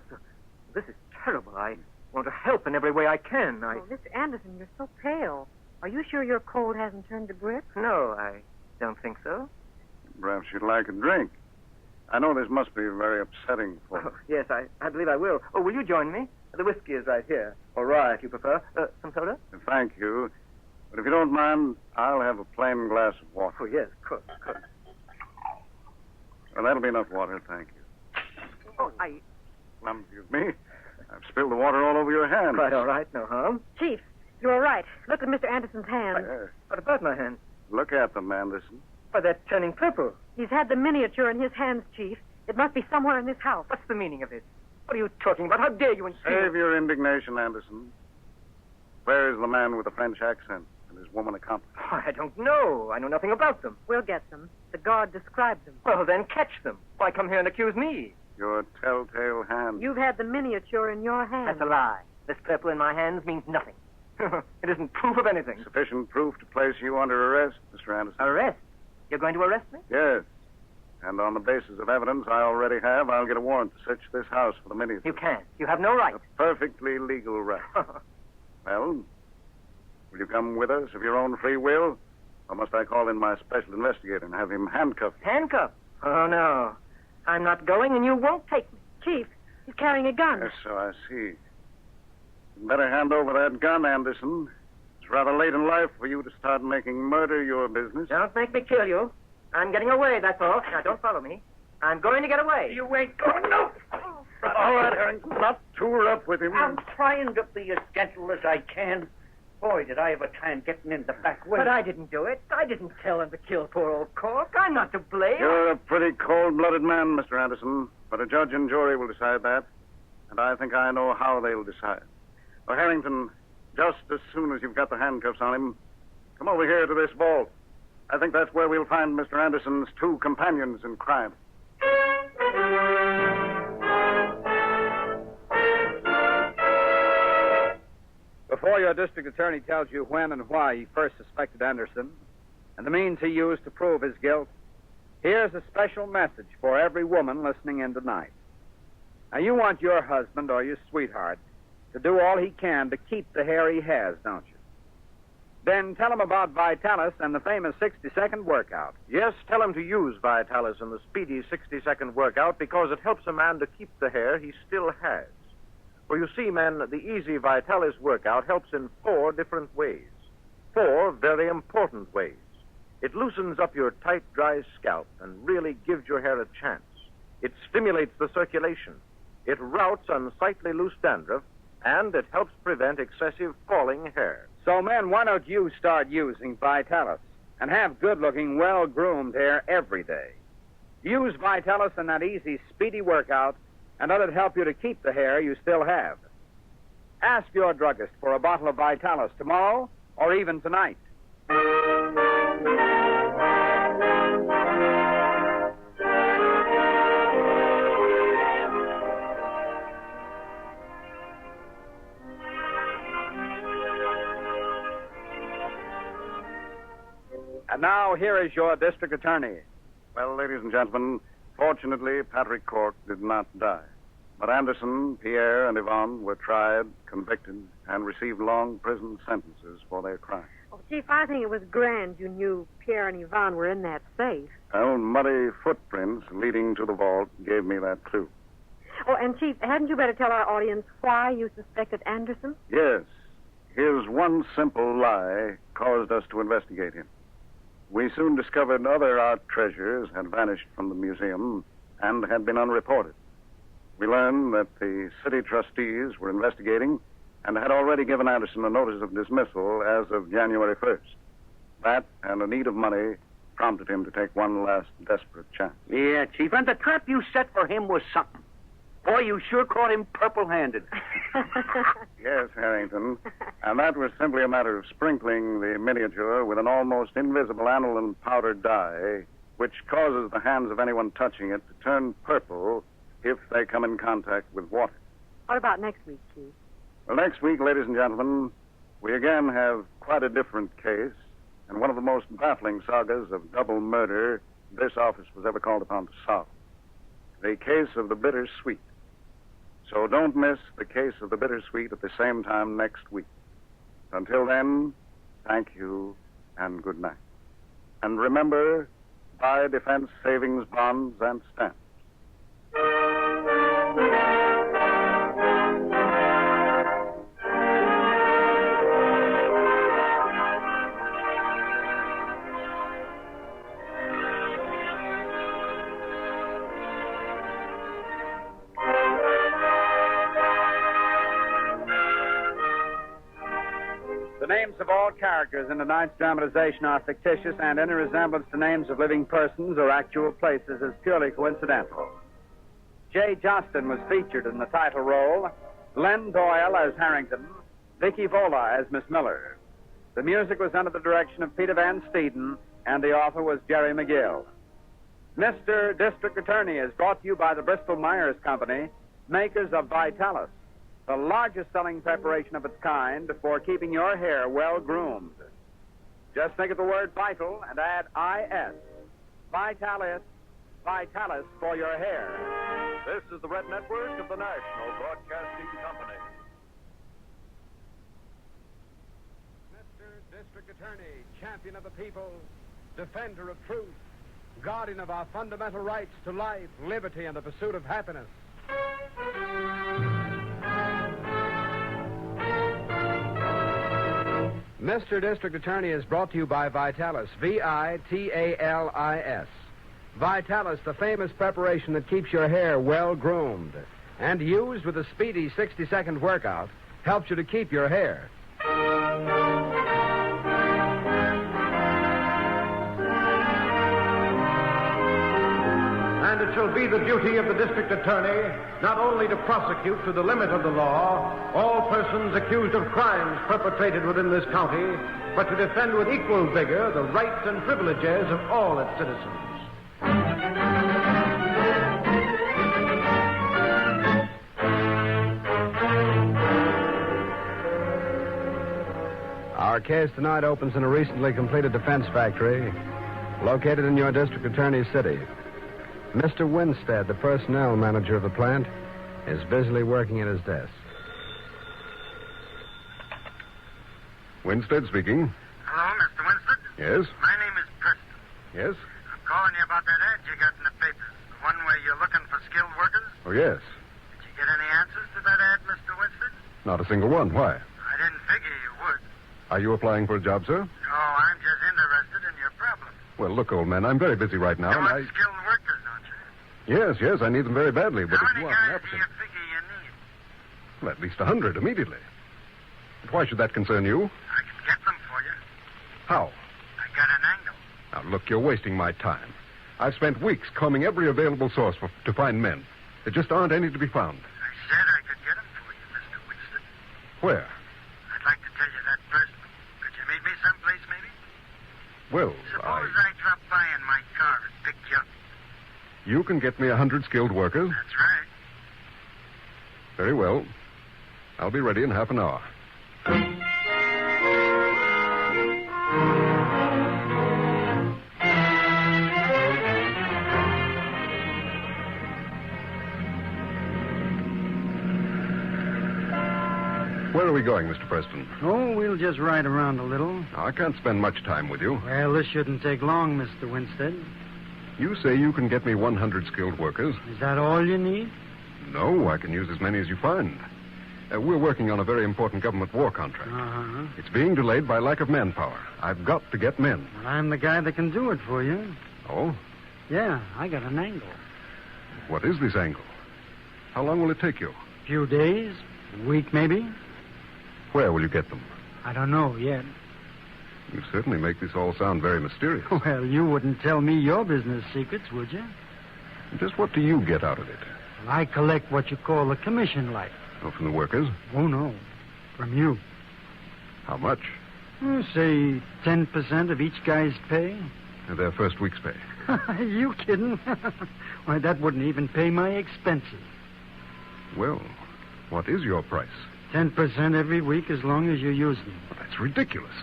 This is terrible. I want to help in every way I can. Oh, Mr. Anderson, you're so pale. Are you sure your cold hasn't turned to grip? No, I don't think so. Perhaps you'd like a drink. I know this must be very upsetting for you. Oh, yes, I believe I will. Oh, will you join me? The whiskey is right here. Or rye, if you prefer. Some soda? Thank you. But if you don't mind, I'll have a plain glass of water. Oh, yes, of course. Well, that'll be enough water, thank you. Oh, Excuse me. I've spilled the water all over your hands. Quite all right, no harm. Chief, you're right. Look at Mr. Anderson's hands. What about my hands? Look at them, Anderson. Why, they're turning purple. He's had the miniature in his hands, Chief. It must be somewhere in this house. What's the meaning of it? What are you talking about? How dare you insinuate? Save your indignation, Anderson. Where is the man with the French accent and his woman accomplice? Oh, I don't know. I know nothing about them. We'll get them. The guard described them. Well, then catch them. Why come here and accuse me? Your telltale hand. You've had the miniature in your hands. That's a lie. This purple in my hands means nothing. It isn't proof of anything. Sufficient proof to place you under arrest, Mr. Anderson. Arrest? You're going to arrest me? Yes. And on the basis of evidence I already have, I'll get a warrant to search this house for the miniature. You can't. You have no right. A perfectly legal right. Well, will you come with us of your own free will? Or must I call in my special investigator and have him handcuffed? Handcuffed? Oh, no. I'm not going, and you won't take me. Chief, he's carrying a gun. Yes, so I see. You'd better hand over that gun, Anderson. It's rather late in life for you to start making murder your business. Don't make me kill you. I'm getting away, that's all. Now, don't follow me. I'm going to get away. You wait. Oh, no! All right, Harrington, not too rough with him. I'm trying to be as gentle as I can. Boy, did I have a time getting in the back way. But I didn't do it. I didn't tell him to kill poor old Cork. I'm not to blame. You're a pretty cold-blooded man, Mr. Anderson. But a judge and jury will decide that. And I think I know how they'll decide. Well, Harrington, just as soon as you've got the handcuffs on him, come over here to this vault. I think that's where we'll find Mr. Anderson's two companions in crime. Before your district attorney tells you when and why he first suspected Anderson and the means he used to prove his guilt, here's a special message for every woman listening in tonight. Now, you want your husband or your sweetheart to do all he can to keep the hair he has, don't you? Then tell him about Vitalis and the famous 60-second workout. Yes, tell him to use Vitalis and the speedy 60-second workout because it helps a man to keep the hair he still has. For you see, men, the easy Vitalis workout helps in 4 different ways. 4 very important ways. It loosens up your tight, dry scalp and really gives your hair a chance. It stimulates the circulation. It routs unsightly loose dandruff, and it helps prevent excessive falling hair. So, men, why don't you start using Vitalis and have good-looking, well-groomed hair every day? Use Vitalis in that easy, speedy workout, and let it help you to keep the hair you still have. Ask your druggist for a bottle of Vitalis tomorrow or even tonight. And now, here is your district attorney. Well, ladies and gentlemen, fortunately, Patrick Cork did not die. But Anderson, Pierre, and Yvonne were tried, convicted, and received long prison sentences for their crimes. Oh, Chief, I think it was grand you knew Pierre and Yvonne were in that safe. Well, muddy footprints leading to the vault gave me that clue. Oh, and Chief, hadn't you better tell our audience why you suspected Anderson? Yes. His one simple lie caused us to investigate him. We soon discovered other art treasures had vanished from the museum and had been unreported. We learned that the city trustees were investigating and had already given Anderson a notice of dismissal as of January 1st. That and a need of money prompted him to take one last desperate chance. Yeah, Chief, and the trap you set for him was something. Boy, you sure caught him purple-handed. Yes, Harrington. And that was simply a matter of sprinkling the miniature with an almost invisible aniline powder dye, which causes the hands of anyone touching it to turn purple if they come in contact with water. What about next week, Chief? Well, next week, ladies and gentlemen, we again have quite a different case and one of the most baffling sagas of double murder this office was ever called upon to solve. The case of the bittersweet. So don't miss the case of the bittersweet at the same time next week. Until then, thank you and good night. And remember, buy defense savings bonds and stamps. The names of all characters in tonight's dramatization are fictitious, and any resemblance to names of living persons or actual places is purely coincidental. Jay Johnston was featured in the title role, Glenn Doyle as Harrington, Vicky Vola as Miss Miller. The music was under the direction of Peter Van Steeden, and the author was Jerry McGill. Mr. District Attorney is brought to you by the Bristol-Myers Company, makers of Vitalis, the largest selling preparation of its kind for keeping your hair well groomed. Just think of the word vital and add I-S. Vitalis. Vitalis for your hair. This is the Red Network of the National Broadcasting Company. Mr. District Attorney, champion of the people, defender of truth, guardian of our fundamental rights to life, liberty, and the pursuit of happiness. Mr. District Attorney is brought to you by Vitalis, Vitalis. Vitalis, the famous preparation that keeps your hair well groomed, and used with a speedy 60-second workout, helps you to keep your hair. And it shall be the duty of the district attorney not only to prosecute to the limit of the law all persons accused of crimes perpetrated within this county, but to defend with equal vigor the rights and privileges of all its citizens. Our case tonight opens in a recently completed defense factory located in your district attorney's city. Mr. Winstead, the personnel manager of the plant, is busily working at his desk. Winstead speaking. Hello, Mr. Winstead? Yes? My name is Preston. Yes? I'm calling you about that ad you got in the papers. The one where you're looking for skilled workers. Oh, yes. Did you get any answers to that ad, Mr. Winstead? Not a single one. Why? I didn't figure you would. Are you applying for a job, sir? No, I'm just interested in your problem. Well, look, old man, I'm very busy right now, You and want skilled workers, don't you? Yes, I need them very badly, but How if many you want an guys do applicant... you figure you need? Well, at least 100 immediately. But why should that concern you? I can get them for you. How? I got an angle. Now, look, you're wasting my time. I've spent weeks combing every available source to find men. There just aren't any to be found. I said I could get them for you, Mr. Winstead. Where? I'd like to tell you that personally. Could you meet me someplace, maybe? Well, Suppose I drop by in my car and pick you up. You can get me 100 skilled workers? That's right. Very well. I'll be ready in half an hour. Where are we going, Mr. Preston? Oh, we'll just ride around a little. I can't spend much time with you. Well, this shouldn't take long, Mr. Winstead. You say you can get me 100 skilled workers. Is that all you need? No, I can use as many as you find. We're working on a very important government war contract. Uh-huh. It's being delayed by lack of manpower. I've got to get men. Well, I'm the guy that can do it for you. Oh? Yeah, I got an angle. What is this angle? How long will it take you? A few days, a week maybe. Where will you get them? I don't know yet. You certainly make this all sound very mysterious. Well, you wouldn't tell me your business secrets, would you? Just what do you get out of it? Well, I collect what you call a commission like. Oh, from the workers? Oh, no. From you. How much? Oh, say 10% of each guy's pay. Their first week's pay. You kidding? Why, that wouldn't even pay my expenses. Well, what is your price? 10% every week as long as you use them. Well, that's ridiculous.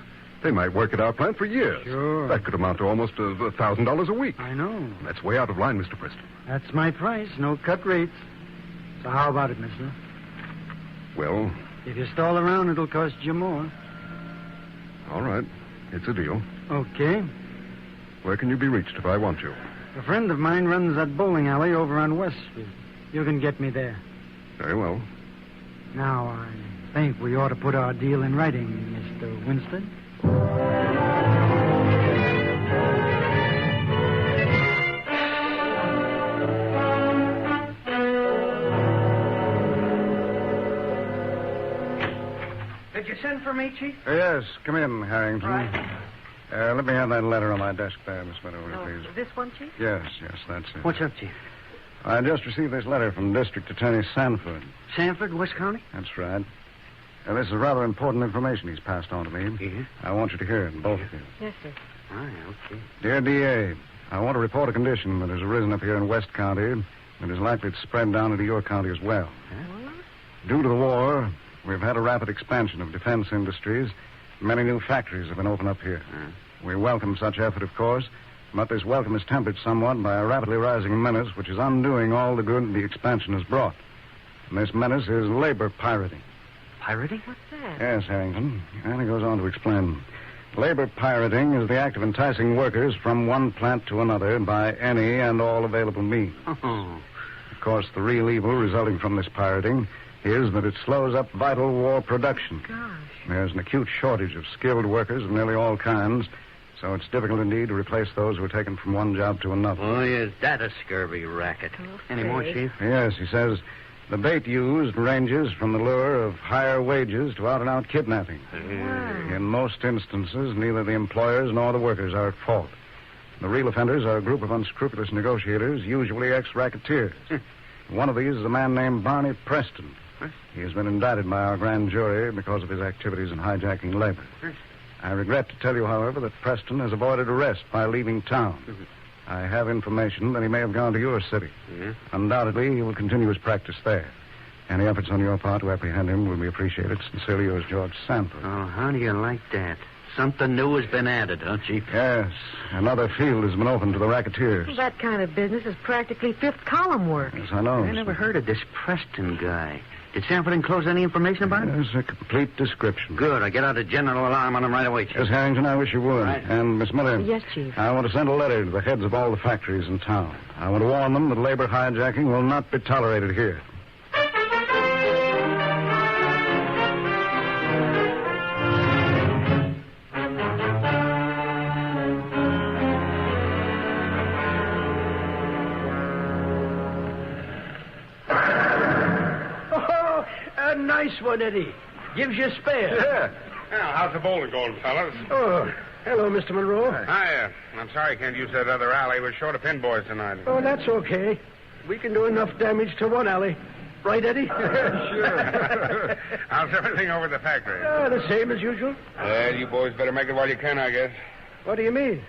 They might work at our plant for years. Sure. That could amount to almost $1,000 a week. I know. That's way out of line, Mr. Preston. That's my price. No cut rates. So how about it, mister? Well, If you stall around, it'll cost you more. all right. It's a deal. Okay. Where can you be reached if I want you? A friend of mine runs that bowling alley over on West Street. You can get me there. Very well. Now, I think we ought to put our deal in writing, Mr. Winston. Did you send for me, Chief? Yes, come in, Harrington. Right. Let me have that letter on my desk there, Miss Meadows, please. This one, Chief? Yes, that's it. What's up, Chief? I just received this letter from District Attorney Sanford. Sanford, West County? That's right. This is rather important information he's passed on to me. Yeah? I want you to hear it, both of you. Yes, sir. All right, okay. Dear D.A., I want to report a condition that has arisen up here in West County and is likely to spread down into your county as well. Huh? Due to the war, we've had a rapid expansion of defense industries. Many new factories have been opened up here. We welcome such effort, of course, but this welcome is tempered somewhat by a rapidly rising menace which is undoing all the good the expansion has brought. And this menace is labor pirating. Pirating? What's that? Yes, Harrington. And he goes on to explain. Labor pirating is the act of enticing workers from one plant to another by any and all available means. Oh. Of course, the real evil resulting from this pirating is that it slows up vital war production. Gosh. There's an acute shortage of skilled workers of nearly all kinds, so it's difficult indeed to replace those who are taken from one job to another. Oh, is that a scurvy racket? Any more, Chief? Yes, he says the bait used ranges from the lure of higher wages to out-and-out kidnapping. In most instances, neither the employers nor the workers are at fault. The real offenders are a group of unscrupulous negotiators, usually ex-racketeers. One of these is a man named Barney Preston. He has been indicted by our grand jury because of his activities in hijacking labor. I regret to tell you, however, that Preston has avoided arrest by leaving town. I have information that he may have gone to your city. Undoubtedly, he will continue his practice there. Any efforts on your part to apprehend him will be appreciated. Sincerely yours, George Sanford. Oh, how do you like that? Something new has been added, huh, Chief? Yes. Another field has been opened to the racketeers. Well, that kind of business is practically fifth column work. Yes, I know. I never heard of this Preston guy. Did Sanford enclose any information about him? Yes, a complete description. Good. I get out a general alarm on him right away, Chief. Yes, Harrington, I wish you would. Right. And, Miss Miller. Yes, Chief. I want to send a letter to the heads of all the factories in town. I want to warn them that labor hijacking will not be tolerated here. Nice one, Eddie. Gives you a spare. Yeah. Well, how's the bowling going, fellas? Oh, hello, Mr. Monroe. Hi. I'm sorry I can't use that other alley. We're short of pinboys tonight. Oh, that's okay. We can do enough damage to one alley. Right, Eddie? Sure. How's everything over at the factory? The same as usual. Well, you boys better make it while you can, I guess. What do you mean?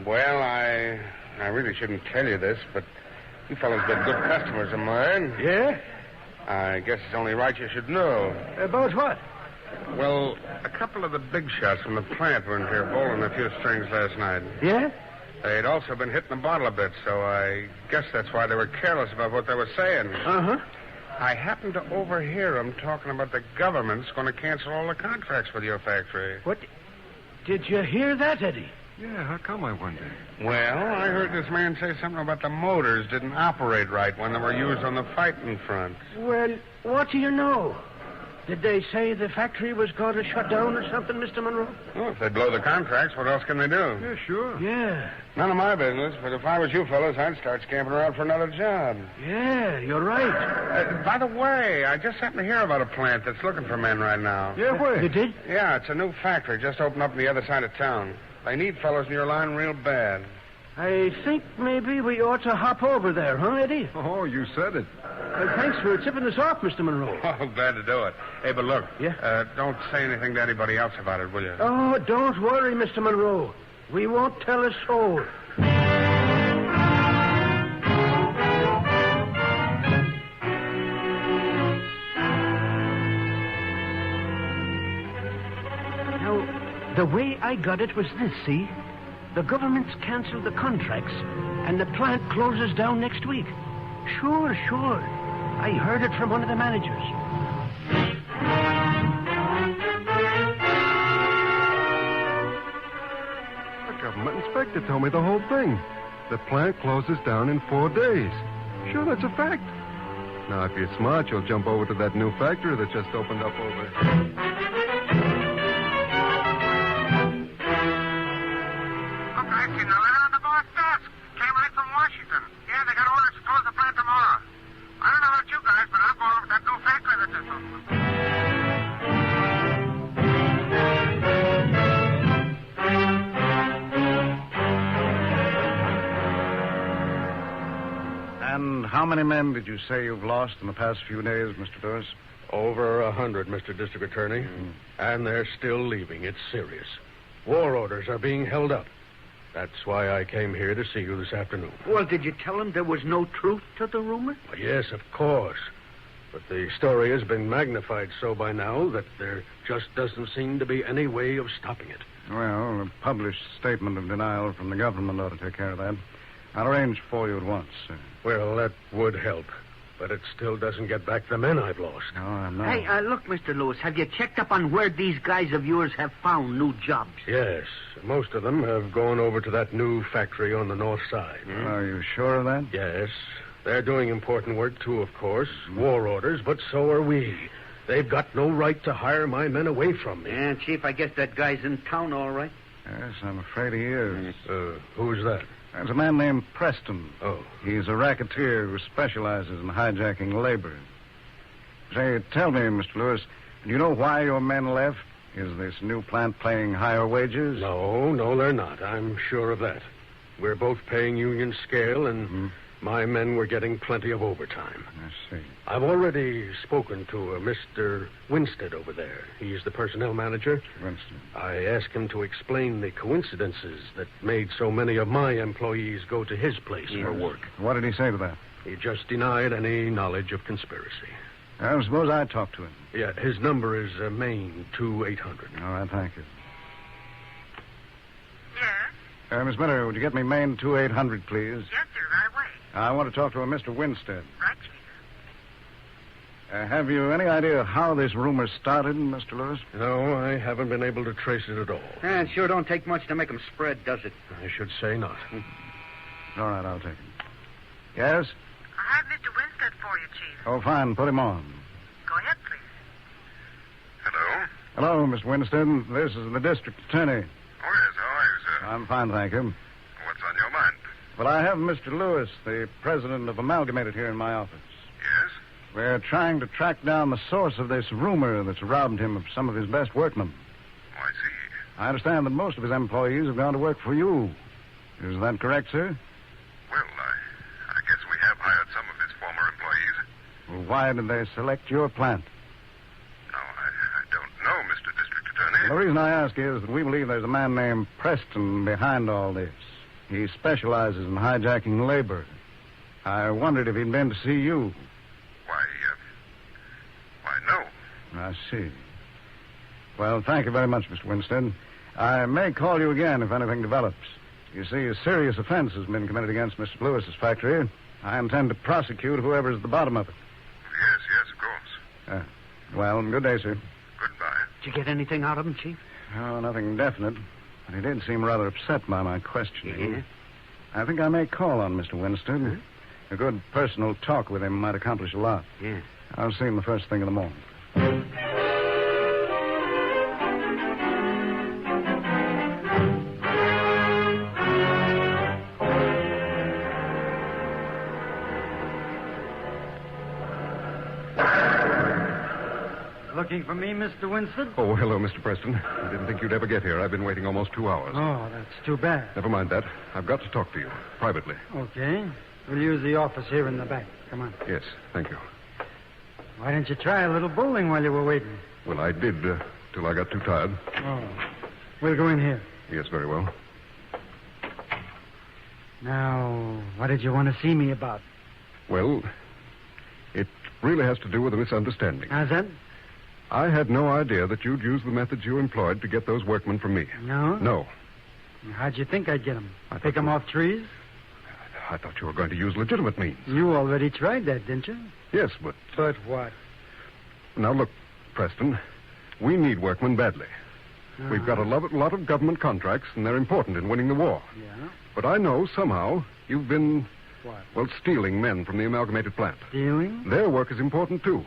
Well, I really shouldn't tell you this, but you fellas been good customers of mine. Yeah? I guess it's only right you should know. About what? Well, a couple of the big shots from the plant were in here bowling a few strings last night. Yeah? They'd also been hitting the bottle a bit, so I guess that's why they were careless about what they were saying. Uh-huh. I happened to overhear them talking about the government's going to cancel all the contracts with your factory. What? Did you hear that, Eddie? Yeah, how come, I wonder? Well, I heard this man say something about the motors didn't operate right when they were used on the fighting front. Well, what do you know? Did they say the factory was going to shut down or something, Mr. Monroe? Well, if they blow the contracts, what else can they do? Yeah, sure. Yeah. None of my business, but if I was you fellas, I'd start scampering around for another job. Yeah, you're right. By the way, I just happened to hear about a plant that's looking for men right now. Yeah, where? You did? Yeah, it's a new factory just opened up on the other side of town. They need fellows in your line real bad. I think maybe we ought to hop over there, huh, Eddie? Oh, you said it. Thanks for tipping us off, Mr. Monroe. Oh, glad to do it. Hey, but look. Yeah? Don't say anything to anybody else about it, will you? Oh, don't worry, Mr. Monroe. We won't tell a soul. The way I got it was this, see? The government's canceled the contracts, and the plant closes down next week. Sure. I heard it from one of the managers. The government inspector told me the whole thing. The plant closes down in 4 days. Sure, that's a fact. Now, if you're smart, you'll jump over to that new factory that just opened up over... Look, I seen the letter on the boss desk. Came right from Washington. Yeah, they got orders to close the plant tomorrow. I don't know about you guys, but I'm going over to that new factory that just opened. And how many men did you say you've lost in the past few days, Mr. Lewis? Over 100, Mr. District Attorney. And they're still leaving. It's serious. War orders are being held up. That's why I came here to see you this afternoon. Well, did you tell him there was no truth to the rumor? Well, yes, of course. But the story has been magnified so by now that there just doesn't seem to be any way of stopping it. Well, a published statement of denial from the government ought to take care of that. I'll arrange for you at once, sir. Well, that would help. But it still doesn't get back the men I've lost. No, I'm not. Hey, look, Mr. Lewis, have you checked up on where these guys of yours have found new jobs? Yes. Most of them have gone over to that new factory on the north side. Are you sure of that? Yes. They're doing important work, too, of course. War orders, but so are we. They've got no right to hire my men away from me. Yeah, Chief, I guess that guy's in town, all right. Yes, I'm afraid he is. Who's that? There's a man named Preston. Oh. He's a racketeer who specializes in hijacking labor. Say, tell me, Mr. Lewis, do you know why your men left? Is this new plant paying higher wages? No, they're not. I'm sure of that. We're both paying union scale, and my men were getting plenty of overtime. I see. I've already spoken to Mr. Winstead over there. He's the personnel manager. Winstead. I asked him to explain the coincidences that made so many of my employees go to his place for work. What did he say to that? He just denied any knowledge of conspiracy. I suppose I talked to him. Yeah, his number is Maine 2800. All right, thank you. Yes? Miss Miller, would you get me Maine 2800, please? Yes, sir, right away. I want to talk to a Mr. Winstead. Right, Chief. Have you any idea how this rumor started, Mr. Lewis? No, I haven't been able to trace it at all. It sure don't take much to make them spread, does it? I should say not. All right, I'll take it. Yes? I have Mr. Winstead for you, Chief. Oh, fine. Put him on. Go ahead, please. Hello? Hello, Mr. Winstead. This is the district attorney. Oh, yes. How are you, sir? I'm fine, thank you. What's on your mind? Well, I have Mr. Lewis, the president of Amalgamated, here in my office. Yes? We're trying to track down the source of this rumor that's robbed him of some of his best workmen. Oh, I see. I understand that most of his employees have gone to work for you. Is that correct, sir? Well, I guess we have hired some of his former employees. Well, why did they select your plant? No, I don't know, Mr. District Attorney. The reason I ask is that we believe there's a man named Preston behind all this. He specializes in hijacking labor. I wondered if he'd been to see you. Why, no. I see. Well, thank you very much, Mr. Winstead. I may call you again if anything develops. You see, a serious offense has been committed against Mr. Lewis's factory. I intend to prosecute whoever's at the bottom of it. Yes, of course. Well, good day, sir. Goodbye. Did you get anything out of him, Chief? Oh, nothing definite. But he did seem rather upset by my questioning. Yeah? I think I may call on Mr. Winstead. Huh? A good personal talk with him might accomplish a lot. Yeah. I'll see him the first thing in the morning. Looking for me, Mr. Winstead? Oh, hello, Mr. Preston. I didn't think you'd ever get here. I've been waiting almost 2 hours. Oh, that's too bad. Never mind that. I've got to talk to you, privately. Okay. We'll use the office here in the back. Come on. Yes, thank you. Why didn't you try a little bowling while you were waiting? Well, I did, till I got too tired. Oh. We'll go in here. Yes, very well. Now, what did you want to see me about? Well, it really has to do with a misunderstanding. How's that? I had no idea that you'd use the methods you employed to get those workmen from me. No? No. How'd you think I'd get them? Pick them off trees? I thought you were going to use legitimate means. You already tried that, didn't you? Yes, but... But what? Now, look, Preston, we need workmen badly. We've got a lot of government contracts, and they're important in winning the war. Yeah? But I know somehow you've been, What? well, stealing men from the amalgamated plant. Stealing? Their work is important, too.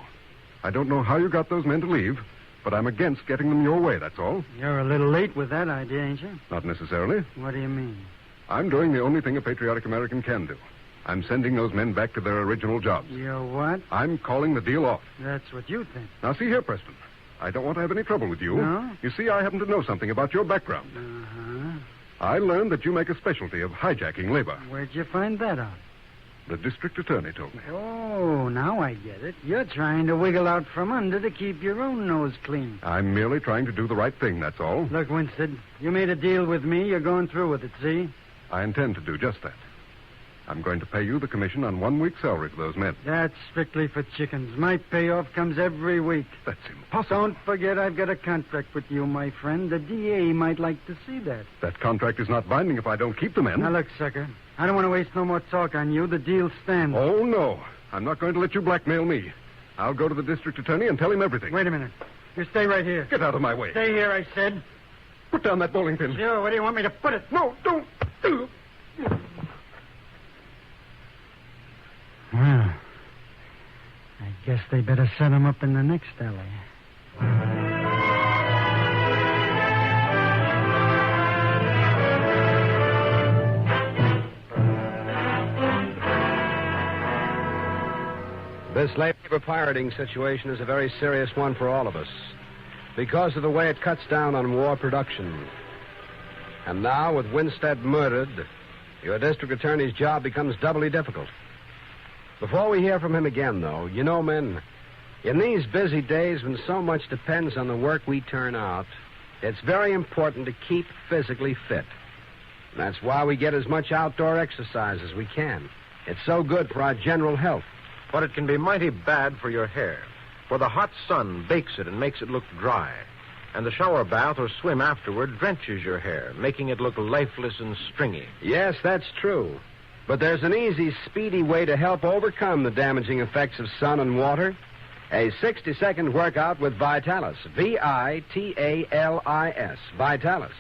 I don't know how you got those men to leave, but I'm against getting them your way, that's all. You're a little late with that idea, ain't you? Not necessarily. What do you mean? I'm doing the only thing a patriotic American can do. I'm sending those men back to their original jobs. You're what? I'm calling the deal off. That's what you think. Now, see here, Preston. I don't want to have any trouble with you. No? You see, I happen to know something about your background. Uh-huh. I learned that you make a specialty of hijacking labor. Where'd you find that out? The district attorney told me. Oh, now I get it. You're trying to wiggle out from under to keep your own nose clean. I'm merely trying to do the right thing, that's all. Look, Winstead, you made a deal with me. You're going through with it, see? I intend to do just that. I'm going to pay you the commission on 1 week's salary for those men. That's strictly for chickens. My payoff comes every week. That's impossible. Don't forget I've got a contract with you, my friend. The DA might like to see that. That contract is not binding if I don't keep the men. Now, look, sucker. I don't want to waste no more talk on you. The deal stands. Oh, no. I'm not going to let you blackmail me. I'll go to the district attorney and tell him everything. Wait a minute. You stay right here. Get out of my way. Stay here, I said. Put down that bowling pin. Sure, where do you want me to put it? No, don't. Well, I guess they better set him up in the next alley. This labor pirating situation is a very serious one for all of us because of the way it cuts down on war production. And now, with Winstead murdered, your district attorney's job becomes doubly difficult. Before we hear from him again, though, you know, men, in these busy days when so much depends on the work we turn out, it's very important to keep physically fit. And that's why we get as much outdoor exercise as we can. It's so good for our general health. But it can be mighty bad for your hair, for the hot sun bakes it and makes it look dry. And the shower bath or swim afterward drenches your hair, making it look lifeless and stringy. Yes, that's true. But there's an easy, speedy way to help overcome the damaging effects of sun and water. A 60-second workout with Vitalis. Vitalis. Vitalis.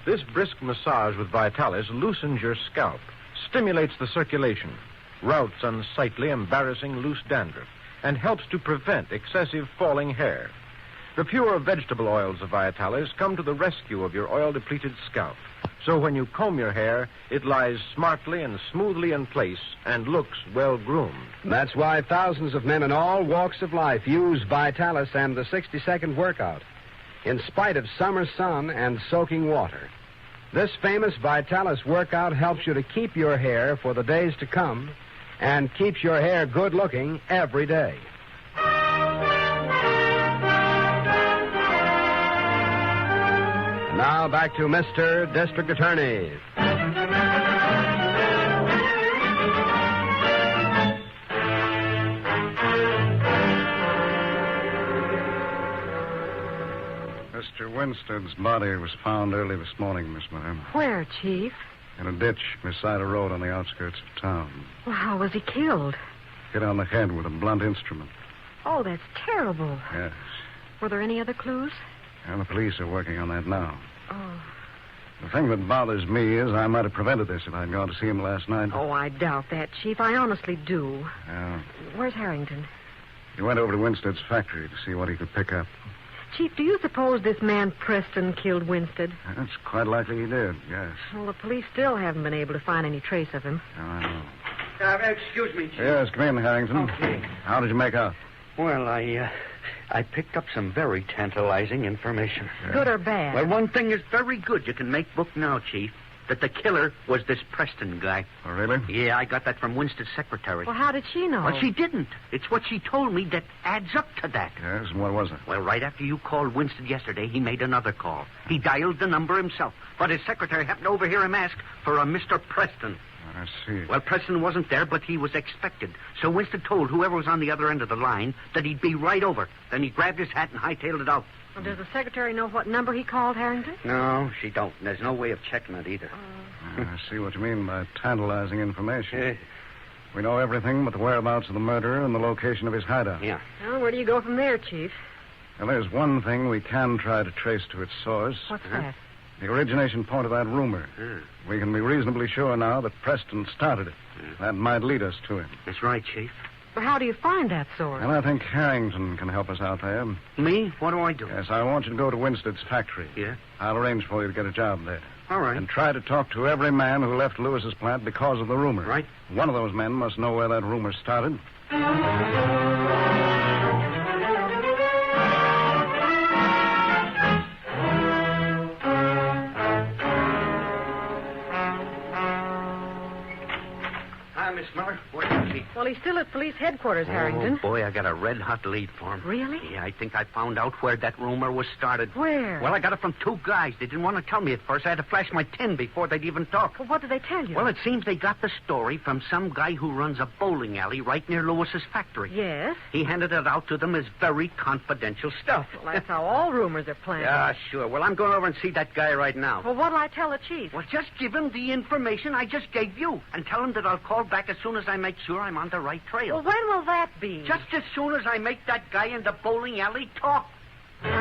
This brisk massage with Vitalis loosens your scalp, stimulates the circulation, routs unsightly, embarrassing loose dandruff, and helps to prevent excessive falling hair. The pure vegetable oils of Vitalis come to the rescue of your oil-depleted scalp. So when you comb your hair, it lies smartly and smoothly in place and looks well-groomed. That's why thousands of men in all walks of life use Vitalis and the 60-second workout, in spite of summer sun and soaking water. This famous Vitalis workout helps you to keep your hair for the days to come and keeps your hair good-looking every day. Now back to Mr. District Attorney. Mr. Winstead's body was found early this morning, Miss Ma'am. Where, Chief? In a ditch beside a road on the outskirts of town. Well, how was he killed? Hit on the head with a blunt instrument. Oh, that's terrible. Yes. Were there any other clues? And the police are working on that now. Oh. The thing that bothers me is I might have prevented this if I'd gone to see him last night. Oh, I doubt that, Chief. I honestly do. Yeah. Where's Harrington? He went over to Winstead's factory to see what he could pick up. Chief, do you suppose this man Preston killed Winstead? That's quite likely he did, yes. Well, the police still haven't been able to find any trace of him. Oh, I know. Excuse me, Chief. Yes, come in, Harrington. Okay. How did you make out? Well, I picked up some very tantalizing information. Good or bad? Well, one thing is very good. You can make book now, Chief. That the killer was this Preston guy. Oh, really? Yeah, I got that from Winstead's secretary. Well, how did she know? Well, she didn't. It's what she told me that adds up to that. Yes, and what was it? Well, right after you called Winstead yesterday, he made another call. He dialed the number himself, but his secretary happened to overhear him ask for a Mr. Preston. I see. Well, Preston wasn't there, but he was expected. So Winston told whoever was on the other end of the line that he'd be right over. Then he grabbed his hat and hightailed it out. Well, does the secretary know what number he called, Harrington? No, she don't. There's no way of checking it either. I see what you mean by tantalizing information. We know everything but the whereabouts of the murderer and the location of his hideout. Yeah. Well, where do you go from there, Chief? Well, there's one thing we can try to trace to its source. What's that? The origination point of that rumor. We can be reasonably sure now that Preston started it. That might lead us to him. That's right, Chief. But how do you find that source? And I think Harrington can help us out there. Me? What do I do? Yes, I want you to go to Winstead's factory. Yeah? I'll arrange for you to get a job there. All right. And try to talk to every man who left Lewis's plant because of the rumor. Right. One of those men must know where that rumor started. Hi, Miss Miller. Where is he? Well, he's still at police headquarters, Harrington. Oh, boy, I got a red-hot lead for him. Really? Yeah, I think I found out where that rumor was started. Where? Well, I got it from two guys. They didn't want to tell me at first. I had to flash my tin before they'd even talk. Well, what did they tell you? Well, it seems they got the story from some guy who runs a bowling alley right near Lewis's factory. Yes? He handed it out to them as very confidential stuff. Well, that's how all rumors are planned. Yeah, sure. Well, I'm going over and see that guy right now. Well, what'll I tell the chief? Well, just give him the information I just gave you and tell him that I'll call back as soon as I make sure I'm on the right trail. Well, when will that be? Just as soon as I make that guy in the bowling alley talk. Come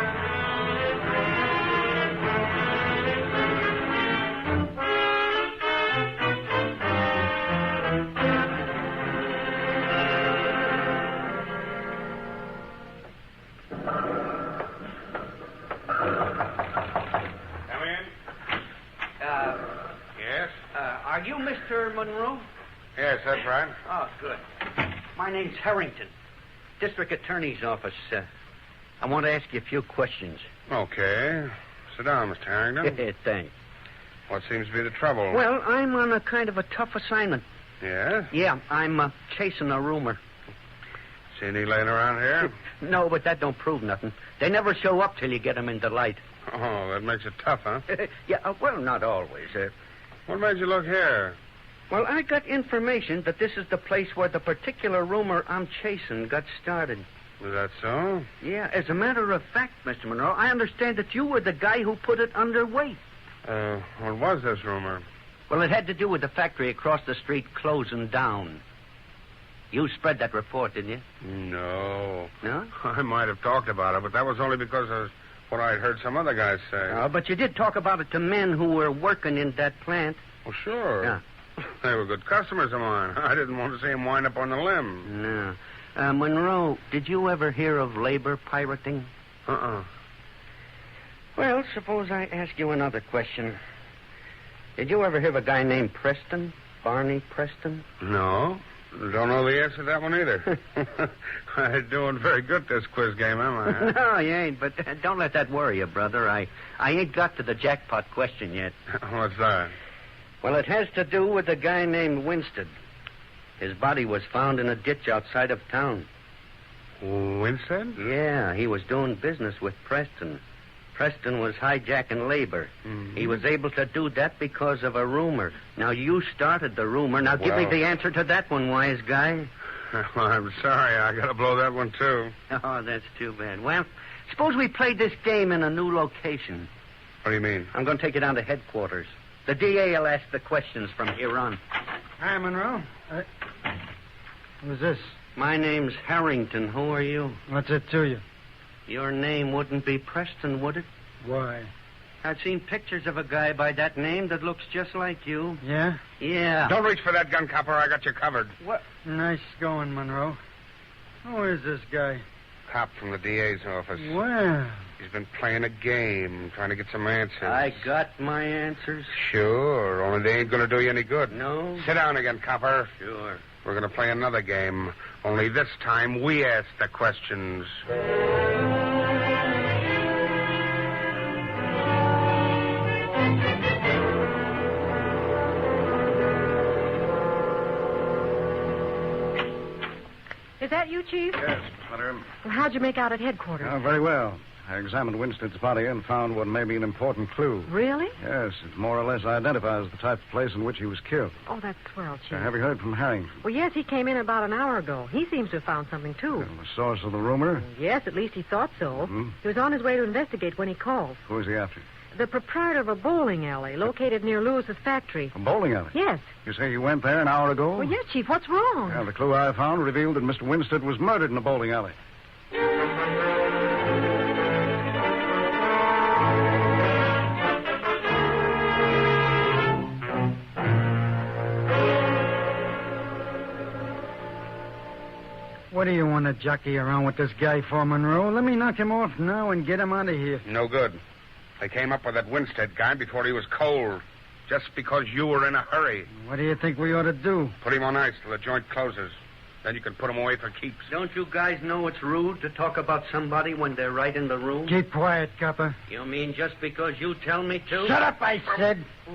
in. Yes? Are you Mr. Monroe? Yes, that's right. Oh, good. My name's Harrington, District Attorney's Office. I want to ask you a few questions. Okay. Sit down, Mr. Harrington. Thanks. What seems to be the trouble? Well, I'm on a kind of a tough assignment. Yes? Yeah, I'm chasing a rumor. See any laying around here? No, but that don't prove nothing. They never show up till you get them in the light. Oh, that makes it tough, huh? Yeah, well, not always. What made you look here? Well, I got information that this is the place where the particular rumor I'm chasing got started. Is that so? Yeah, as a matter of fact, Mr. Monroe, I understand that you were the guy who put it underway. What was this rumor? Well, it had to do with the factory across the street closing down. You spread that report, didn't you? No. No? I might have talked about it, but that was only because of what I'd heard some other guys say. Oh, but you did talk about it to men who were working in that plant. Well, sure. Yeah. They were good customers of mine. I didn't want to see them wind up on the limb. No. Monroe, did you ever hear of labor pirating? Well, suppose I ask you another question. Did you ever hear of a guy named Preston? Barney Preston? No. Don't know the answer to that one either. I'm doing very good this quiz game, am I? No, you ain't, but don't let that worry you, brother. I ain't got to the jackpot question yet. What's that? Well, it has to do with a guy named Winstead. His body was found in a ditch outside of town. Winstead? Yeah, he was doing business with Preston. Preston was hijacking labor. Mm-hmm. He was able to do that because of a rumor. Now, you started the rumor. Now, give me the answer to that one, wise guy. Well, I'm sorry. I got to blow that one, too. Oh, that's too bad. Well, suppose we played this game in a new location. What do you mean? I'm going to take it down to headquarters. The DA will ask the questions from here on. Hi, Monroe. Who's this? My name's Harrington. Who are you? What's it to you? Your name wouldn't be Preston, would it? Why? I've seen pictures of a guy by that name that looks just like you. Yeah? Yeah. Don't reach for that gun, copper. I got you covered. What? Nice going, Monroe. Who is this guy? Cop from the DA's office. Well. He's been playing a game, trying to get some answers. I got my answers. Sure, only they ain't going to do you any good. No? Sit down again, copper. Sure. We're going to play another game, only this time we ask the questions. Is that you, Chief? Yes, Madam. Well, how'd you make out at headquarters? Oh, very well. I examined Winstead's body and found what may be an important clue. Really? Yes, it more or less identifies the type of place in which he was killed. Oh, that's swell, Chief. Have you heard from Harrington? Well, yes, he came in about an hour ago. He seems to have found something, too. The source of the rumor? Yes, at least he thought so. Hmm? He was on his way to investigate when he called. Who is he after? The proprietor of a bowling alley located near Lewis's factory. A bowling alley? Yes. You say you went there an hour ago? Well, yes, Chief. What's wrong? Well, the clue I found revealed that Mr. Winstead was murdered in a bowling alley. What do you want to jockey around with this guy for, Monroe? Let me knock him off now and get him out of here. No good. They came up with that Winstead guy before he was cold. Just because you were in a hurry. What do you think we ought to do? Put him on ice till the joint closes. Then you can put him away for keeps. Don't you guys know it's rude to talk about somebody when they're right in the room? Keep quiet, copper. You mean just because you tell me to? Shut up, I said. Oh.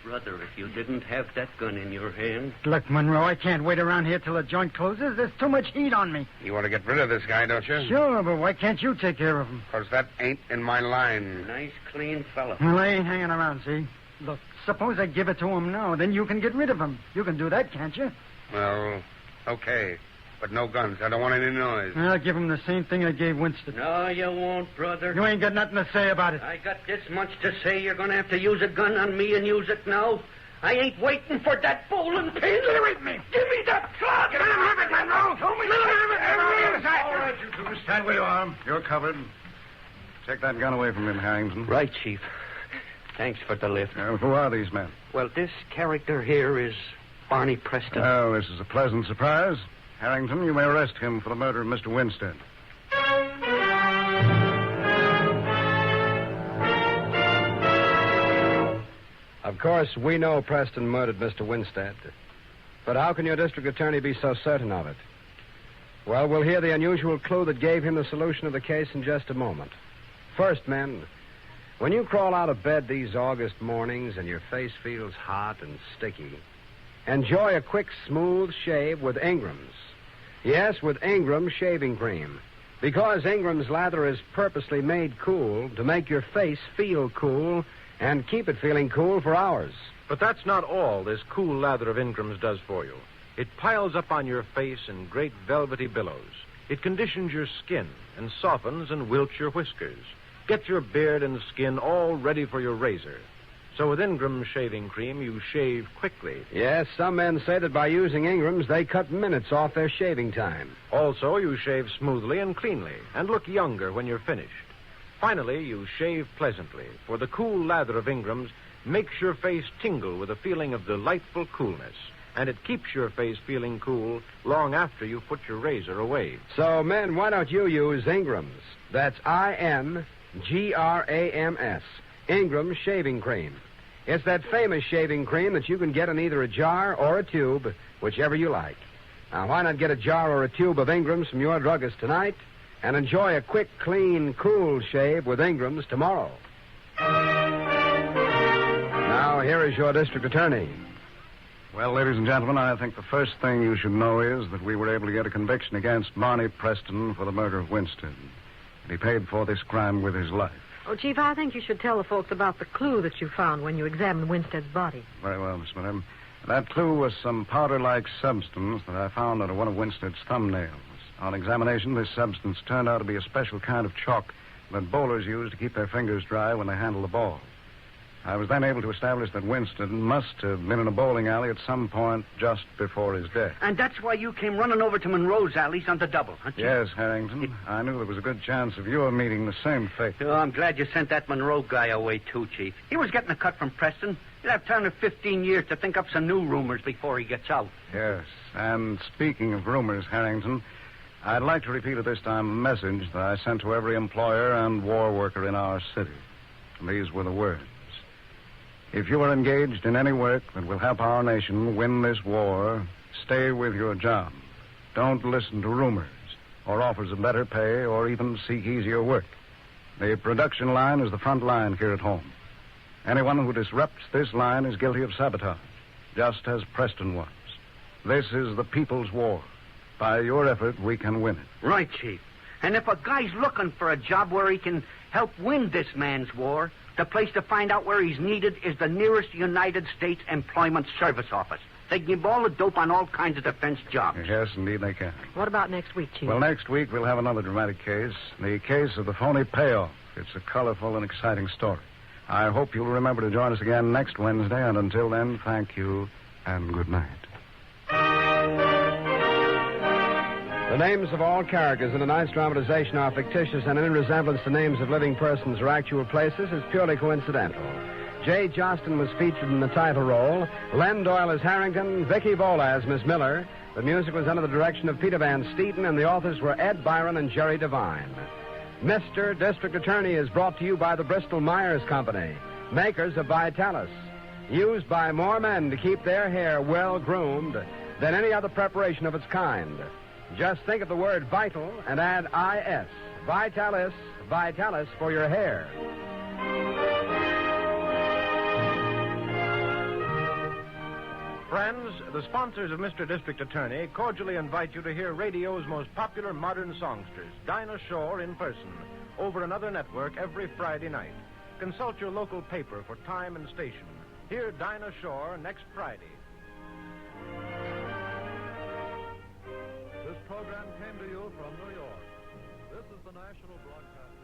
Brother, if you didn't have that gun in your hand... Look, Monroe, I can't wait around here till the joint closes. There's too much heat on me. You want to get rid of this guy, don't you? Sure, but why can't you take care of him? Because that ain't in my line. Nice, clean fella. Well, I ain't hanging around, see? Look, suppose I give it to him now. Then you can get rid of him. You can do that, can't you? Well, okay. But no guns. I don't want any noise. I'll give him the same thing I gave Winston. No, you won't, brother. You ain't got nothing to say about it. I got this much to say. You're going to have to use a gun on me and use it now. I ain't waiting for that bowling pin. Get away from me. Give me that plug. Get out of it, Monroe. Show me. All right, you two. Stand where you are. You're covered. Take that gun away from him, Harrington. Right, Chief. Thanks for the lift. Who are these men? Well, this character here is Barney Preston. Oh, this is a pleasant surprise. Harrington, you may arrest him for the murder of Mr. Winstead. Of course, we know Preston murdered Mr. Winstead. But how can your district attorney be so certain of it? Well, we'll hear the unusual clue that gave him the solution of the case in just a moment. First, men, when you crawl out of bed these August mornings and your face feels hot and sticky, enjoy a quick, smooth shave with Ingram's. Yes, with Ingram's shaving cream. Because Ingram's lather is purposely made cool to make your face feel cool and keep it feeling cool for hours. But that's not all this cool lather of Ingram's does for you. It piles up on your face in great velvety billows. It conditions your skin and softens and wilts your whiskers. Gets your beard and skin all ready for your razor. So with Ingram's shaving cream, you shave quickly. Yes, some men say that by using Ingram's, they cut minutes off their shaving time. Also, you shave smoothly and cleanly and look younger when you're finished. Finally, you shave pleasantly, for the cool lather of Ingram's makes your face tingle with a feeling of delightful coolness, and it keeps your face feeling cool long after you put your razor away. So, men, why don't you use Ingram's? That's Ingrams. Ingram's shaving cream. It's that famous shaving cream that you can get in either a jar or a tube, whichever you like. Now, why not get a jar or a tube of Ingram's from your druggist tonight and enjoy a quick, clean, cool shave with Ingram's tomorrow? Now, here is your district attorney. Well, ladies and gentlemen, I think the first thing you should know is that we were able to get a conviction against Barney Preston for the murder of Winstead. And he paid for this crime with his life. Oh, Chief, I think you should tell the folks about the clue that you found when you examined Winstead's body. Very well, Miss Miller. That clue was some powder-like substance that I found under one of Winstead's thumbnails. On examination, this substance turned out to be a special kind of chalk that bowlers use to keep their fingers dry when they handle the ball. I was then able to establish that Winstead must have been in a bowling alley at some point just before his death. And that's why you came running over to Monroe's alleys on the double, huh, Chief? Yes, Harrington. I knew there was a good chance of your meeting the same fate. Oh, I'm glad you sent that Monroe guy away, too, Chief. He was getting a cut from Preston. He'll have time of 15 years to think up some new rumors before he gets out. Yes, and speaking of rumors, Harrington, I'd like to repeat at this time a message that I sent to every employer and war worker in our city. And these were the words. If you are engaged in any work that will help our nation win this war, stay with your job. Don't listen to rumors or offers of better pay or even seek easier work. The production line is the front line here at home. Anyone who disrupts this line is guilty of sabotage, just as Preston was. This is the people's war. By your effort, we can win it. Right, Chief. And if a guy's looking for a job where he can help win this man's war, the place to find out where he's needed is the nearest United States Employment Service Office. They can give all the dope on all kinds of defense jobs. Yes, indeed they can. What about next week, Chief? Well, next week we'll have another dramatic case. The case of the phony payoff. It's a colorful and exciting story. I hope you'll remember to join us again next Wednesday, and until then, thank you and good night. The names of all characters in tonight's dramatization are fictitious, and any resemblance to names of living persons or actual places is purely coincidental. Jay Jostin was featured in the title role. Len Doyle as Harrington, Vicky Vola as Miss Miller. The music was under the direction of Peter Van Steeten, and the authors were Ed Byron and Jerry Devine. Mr. District Attorney is brought to you by the Bristol Myers Company, makers of Vitalis, used by more men to keep their hair well-groomed than any other preparation of its kind. Just think of the word vital and add I-S. Vitalis, Vitalis for your hair. Friends, the sponsors of Mr. District Attorney cordially invite you to hear radio's most popular modern songsters, Dinah Shore, in person, over another network every Friday night. Consult your local paper for time and station. Hear Dinah Shore next Friday. This program came to you from New York. This is the National Broadcasting.